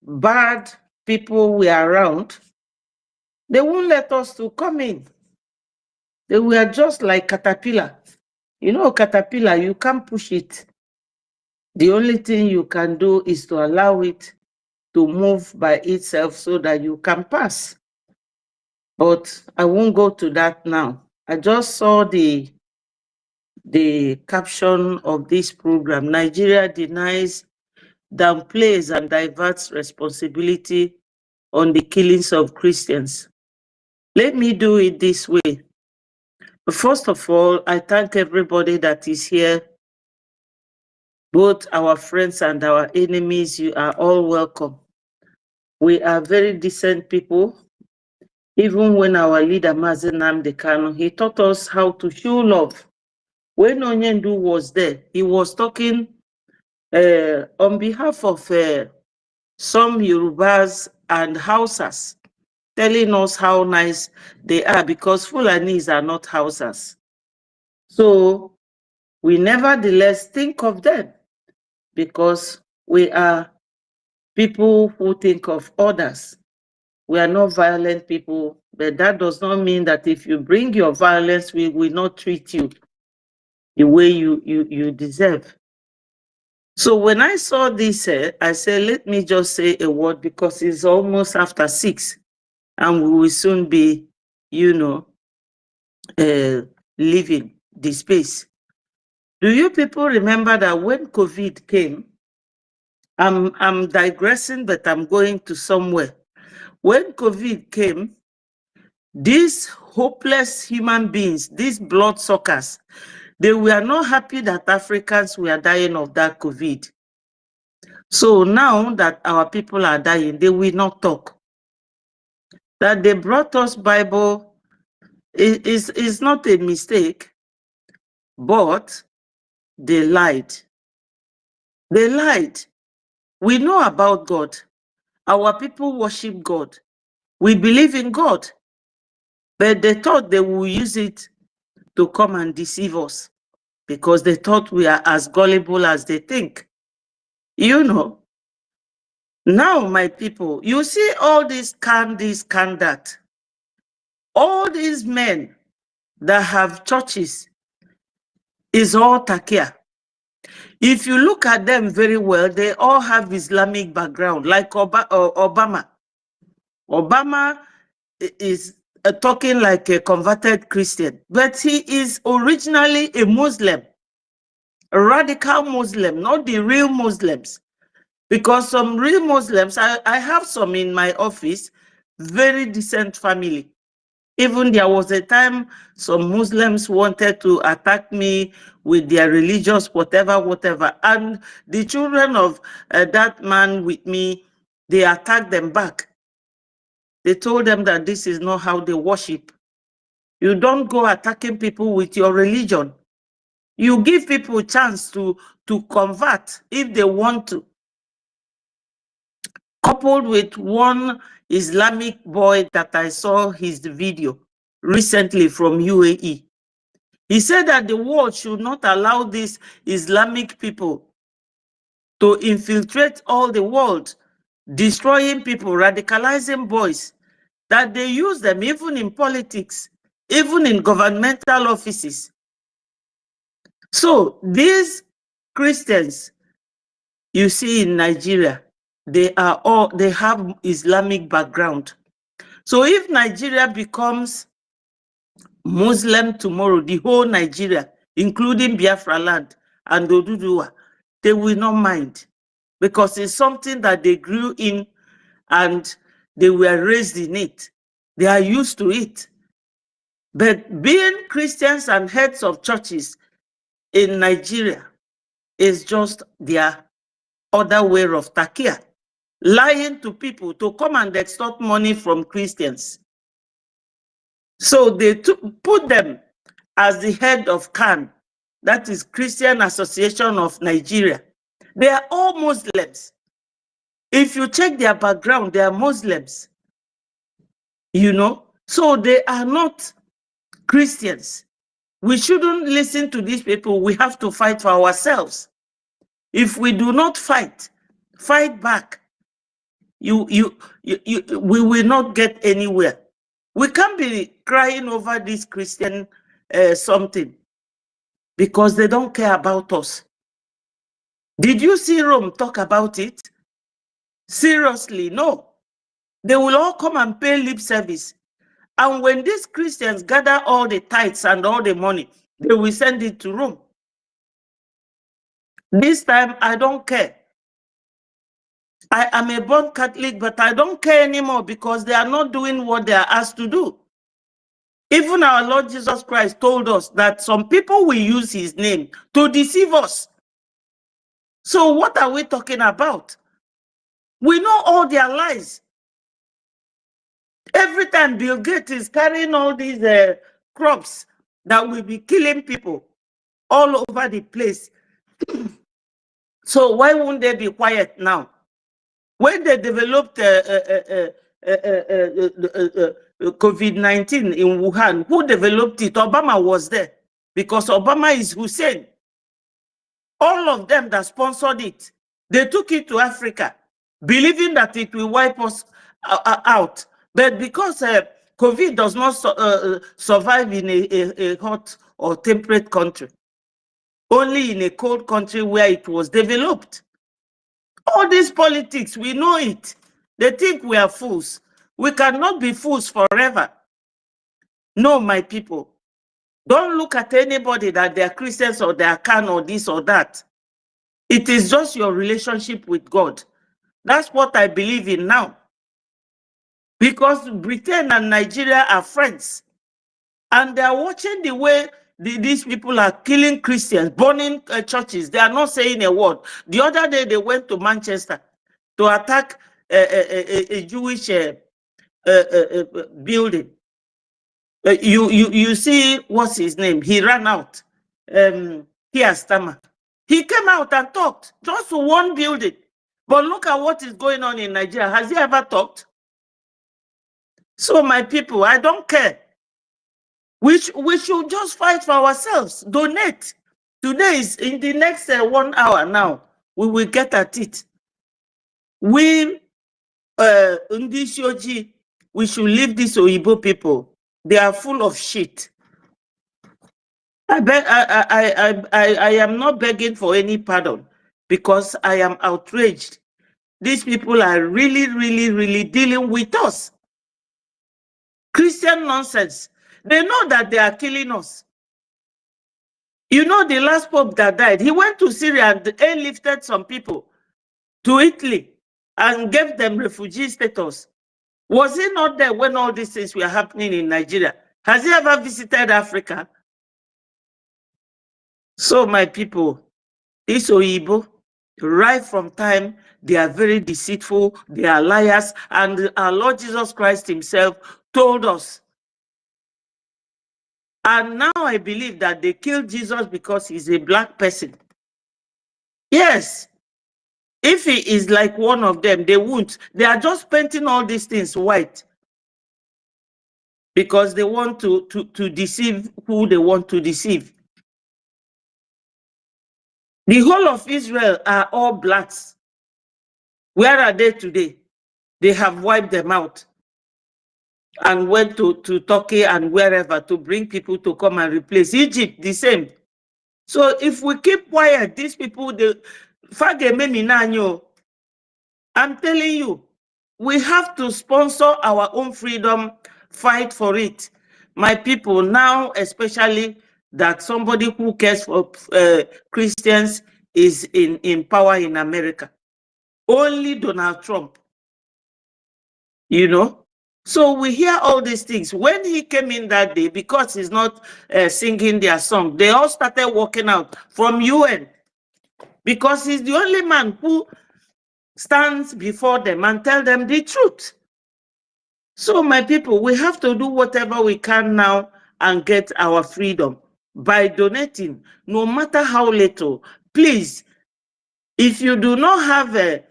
bad people were around, they won't let us to come in. They were just like caterpillar. Caterpillar, you can't push it. The only thing you can do is to allow it to move by itself so that you can pass. But I won't go to that now. I just saw the caption of this program. Nigeria denies, downplays, and diverts responsibility on the killings of Christians. Let me do it this way. First of all, I thank everybody that is here, both our friends and our enemies. You are all welcome. We are very decent people. Even when our leader, Mazi Nnamdi Kanu, he taught us how to show love. When Onyendu was there, he was talking on behalf of some Yorubas and Hausas, telling us how nice they are because Fulanis are not Hausas. So we nevertheless think of them because we are people who think of others. We are not violent people, but that does not mean that if you bring your violence, we will not treat you the way you deserve. So when I saw this, I said, let me just say a word because it's almost after 6 and we will soon be, leaving the space. Do you people remember that when COVID came, I'm digressing, but I'm going to somewhere. When COVID came, these hopeless human beings, these bloodsuckers, they were not happy that Africans were dying of that COVID. So now that our people are dying, they will not talk. That they brought us Bible is not a mistake, but they lied. They lied. We know about God. Our people worship God. We believe in God. But they thought they would use it to come and deceive us because they thought we are as gullible as they think. Now, my people, you see all this, can that. All these men that have churches is all takia. If you look at them very well, they all have Islamic background, like Obama. Obama is talking like a converted Christian, but he is originally a Muslim, a radical Muslim, not the real Muslims. Because some real Muslims, I have some in my office, very decent family. Even there was a time some Muslims wanted to attack me with their religious whatever. And the children of that man with me, they attacked them back. They told them that this is not how they worship. You don't go attacking people with your religion. You give people a chance to convert if they want to. Coupled with one Islamic boy that I saw his video recently from UAE. He said that the world should not allow these Islamic people to infiltrate all the world, destroying people, radicalizing boys, that they use them even in politics, even in governmental offices. So these Christians you see in Nigeria, they have Islamic background. So if Nigeria becomes Muslim tomorrow, the whole Nigeria, including Biafra land and Oduduwa, they will not mind, because it's something that they grew in and they were raised in it. They are used to it. But being Christians and heads of churches in Nigeria is just their other way of takia, lying to people to come and extort money from Christians. So they put them as the head of CAN, that is Christian Association of Nigeria. They are all Muslims. If you check their background, they are Muslims. You know, so they are not Christians. We shouldn't listen to these people. We have to fight for ourselves. If we do not fight back, we will not get anywhere. We can't be crying over this Christian something because they don't care about us. Did you see Rome talk about it? Seriously, no. They will all come and pay lip service. And when these Christians gather all the tithes and all the money, they will send it to Rome. This time, I don't care. I am a born Catholic, but I don't care anymore because they are not doing what they are asked to do. Even our Lord Jesus Christ told us that some people will use his name to deceive us. So what are we talking about? We know all their lies. Every time Bill Gates is carrying all these crops that will be killing people all over the place. So why won't they be quiet now? When they developed COVID-19 in Wuhan, who developed it? Obama was there because Obama is Hussein. All of them that sponsored it, they took it to Africa, believing that it will wipe us out. But because COVID does not survive in a hot or temperate country, only in a cold country where it was developed. All this politics, we know it. They think we are fools. We cannot be fools forever. No, my people. Don't look at anybody that they are Christians or they are can or this or that. It is just your relationship with God. That's what I believe in now. Because Britain and Nigeria are friends. And they are watching the way these people are killing Christians, burning churches. They are not saying a word. The other day they went to Manchester to attack a Jewish building. You see what's his name? He ran out. He came out and talked just to one building. But look at what is going on in Nigeria. Has he ever talked? So my people, I don't care. We should just fight for ourselves. Donate. Today is in the next 1 hour now. We will get at it. We, Ndishoji, we should leave these Oyibo people. They are full of shit. I am not begging for any pardon because I am outraged. These people are really dealing with us. Christian nonsense. They know that they are killing us. You know, the last pope that died, he went to Syria and airlifted some people. to Italy and gave them refugee status. Was he not there when all these things were happening in Nigeria? Has he ever visited Africa? So my people, this Oyibo, right from time, they are very deceitful, they are liars, and our Lord Jesus Christ himself told us. And now I believe that they killed Jesus because he's a black person. Yes. If he is like one of them, they won't. They are just painting all these things white because they want to deceive who they want to deceive. The whole of Israel are all blacks. Where are they today? They have wiped them out and went to Turkey and wherever to bring people to come and replace. Egypt, the same. So if we keep quiet, these people, I'm telling you, we have to sponsor our own freedom, fight for it. My people, now especially that somebody who cares for Christians is in power in America. Only Donald Trump, you know. So we hear all these things. When he came in that day, because he's not singing their song, they all started walking out from UN because he's the only man who stands before them and tell them the truth. So my people, we have to do whatever we can now and get our freedom by donating, no matter how little. Please, if you do not have a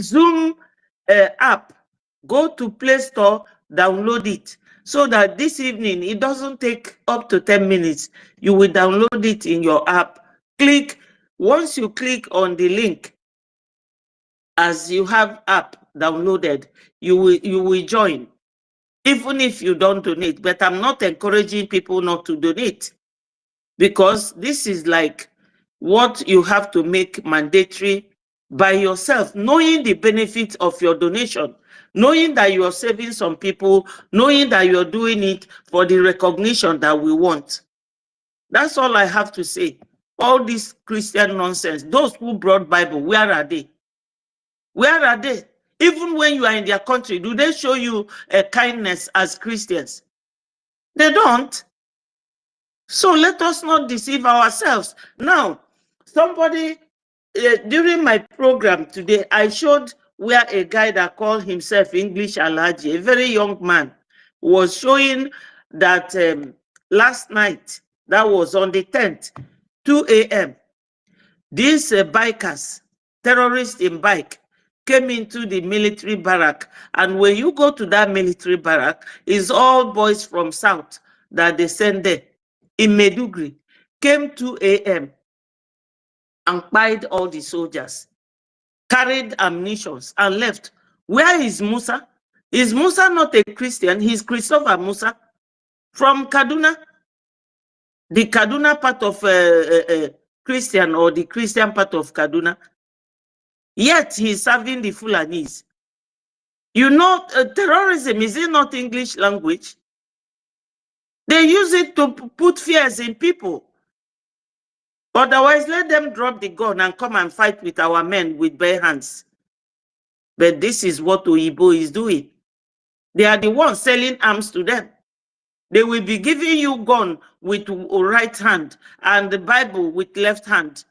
Zoom app, go to Play Store, download it, so that this evening, it doesn't take up to 10 minutes. You will download it in your app. Once you click on the link, as you have app downloaded, you will join, even if you don't donate. But I'm not encouraging people not to donate, because this is like what you have to make mandatory by yourself, knowing the benefits of your donation, knowing that you are saving some people, knowing that you're doing it for the recognition that we want. That's all I have to say. All this Christian nonsense, those who brought Bible, where are they? Where are they? Even when you are in their country, do they show you a kindness as Christians? They don't. So let us not deceive ourselves. Now, somebody, during my program today, I showed where a guy that called himself English Alhaji, a very young man, was showing that last night, that was on the 10th, 2 a.m., these bikers, terrorists in bike, came into the military barrack. And when you go to that military barrack, it's all boys from South that they send there. In Medugri, came 2 a.m. and pied all the soldiers, carried ammunition and left. Where is Musa? Is Musa not a Christian? He's Christopher Musa from Kaduna, the Kaduna part of Christian, or the Christian part of Kaduna. Yet he's serving the Fulanis. You know, terrorism, is it not English language? They use it to put fears in people. Otherwise, let them drop the gun and come and fight with our men with bare hands. But this is what Oyibo is doing. They are the ones selling arms to them. They will be giving you gun with right hand and the Bible with left hand.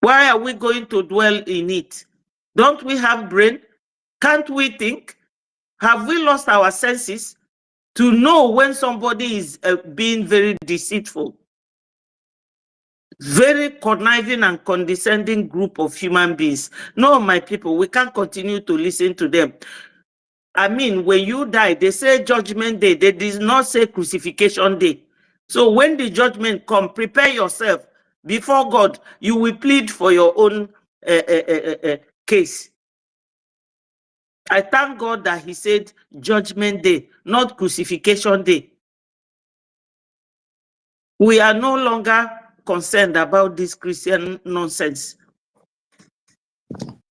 Why are we going to dwell in it? Don't we have brain? Can't we think? Have we lost our senses to know when somebody is being very deceitful? Very conniving and condescending group of human beings. No, my people, we can't continue to listen to them. I mean, when you die, they say judgment day. They did not say crucifixion day. So when the judgment comes, prepare yourself. Before God, you will plead for your own case. I thank God that he said judgment day, not crucifixion day. We are no longer concerned about this Christian nonsense.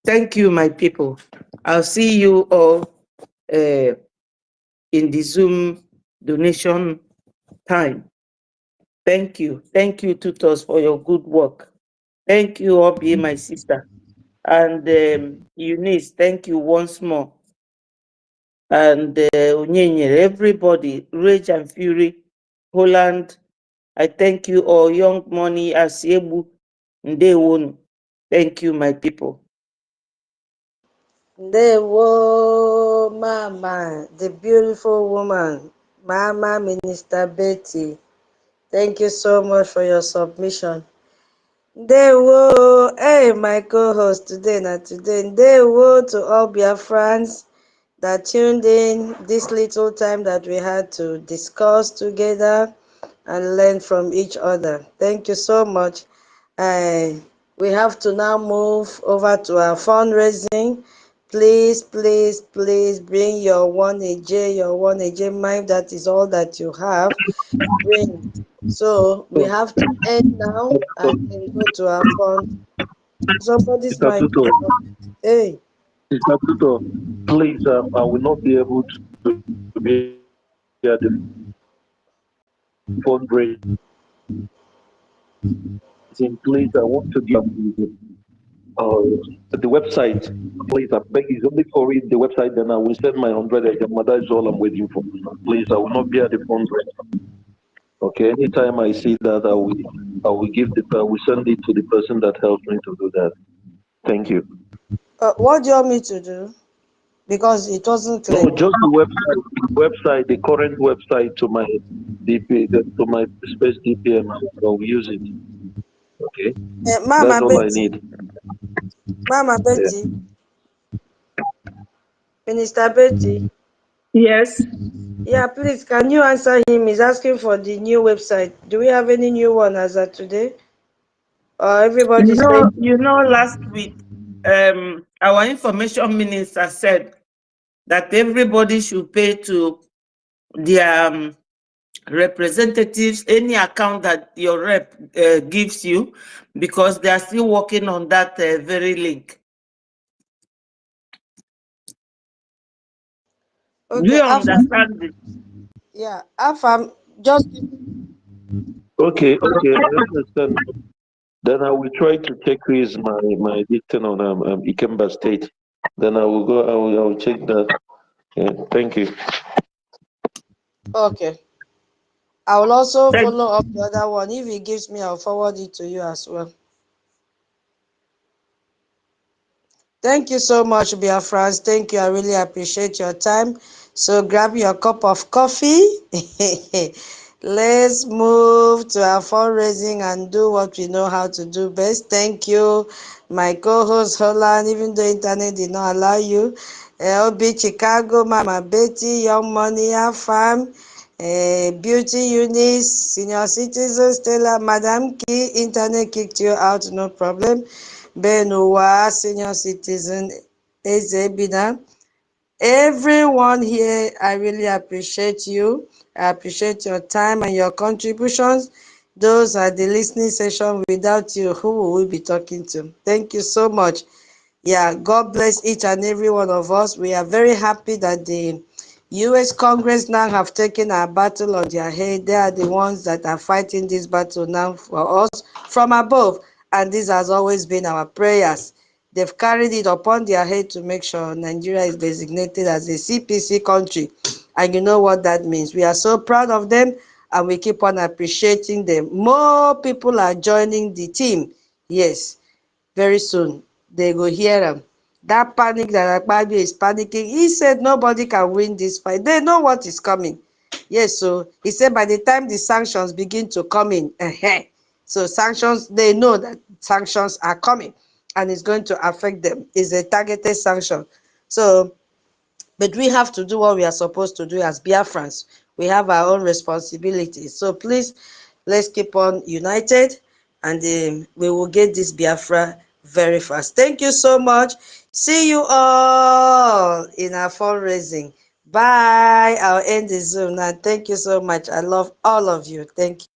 Thank you, my people. I'll see you all in the Zoom donation time. Thank you. Thank you, tutors, for your good work. Thank you, Obi, my sister. And Eunice, thank you once more. And Unyenye, everybody, Rage and Fury, Holland, I thank you all. Young Money, Asiebu, Ndewonu. Thank you, my people. Ndewo, Mama, the beautiful woman, Mama Minister Betty. Thank you so much for your submission. Ndewo, hey, my co-host today, Ndewo to all Biafrans that tuned in this little time that we had to discuss together and learn from each other. Thank you so much. We have to now move over to our fundraising. Please, please, please bring your 1AJ mind. That is all that you have. Bring. So we have to end now and then go to our fund. Somebody's Mr. mic. Tutor, Hey. Mr. Tutor, please, I will not be able to be at the fundraising. Please, I want to give the website. Please, I beg you, only for read the website, then I will send my 100. That is all I'm waiting for. Please, I will not be at the fundraiser. Okay, anytime I see that, I will I will send it to the person that helped me to do that. Thank you. What do you want me to do? Because it wasn't clear. No, just the current website to my to my space DPM. I will use it. Okay, Mama that's all I Betty, need. Mama Yeah. Betty, Minister Betty. Yes. Yeah, please, can you answer him? He's asking for the new website. Do we have any new one as of today? Or everybody's paying? Last week, our information minister said that everybody should pay to their representatives any account that your rep gives you, because they are still working on that very link. Okay, Do you understand it? yeah, Afam, just Okay, I understand. Then I will try to check who is my dictation on Ikemba State. Then I will check that. Yeah, thank you. okay. I will also follow up the other one. If he gives me, I'll forward it to you as well. Thank you so much, Biafrans. Thank you. I really appreciate your time. So grab your cup of coffee. Let's move to our fundraising and do what we know how to do best. Thank you, my co-host Holland, even though internet did not allow you. LB Chicago, Mama Betty, Young Money, Farm, Beauty Eunice, Senior Citizen, Stella, Madam Key, internet kicked you out, no problem. Benuwa, Senior Citizen, Ezebina. Everyone here, I really appreciate you. I appreciate your time and your contributions. Those are the listening session. Without you, who will we be talking to? Thank you so much. Yeah, God bless each and every one of us. We are very happy that the US Congress now have taken our battle on their head. They are the ones that are fighting this battle now for us from above. And this has always been our prayers. They've carried it upon their head to make sure Nigeria is designated as a CPC country. And you know what that means. We are so proud of them and we keep on appreciating them. More people are joining the team. Yes, very soon they go hear them. That panic that Akpabio is panicking, he said nobody can win this fight. They know what is coming. Yes, so he said by the time the sanctions begin to come in, so sanctions, they know that sanctions are coming and it's going to affect them. It's a targeted sanction. So, but we have to do what we are supposed to do as Biafrans. We have our own responsibilities. So please, let's keep on united and we will get this Biafra very fast. Thank you so much. See you all in our fundraising. Bye. I'll end the Zoom now. Thank you so much. I love all of you. Thank you.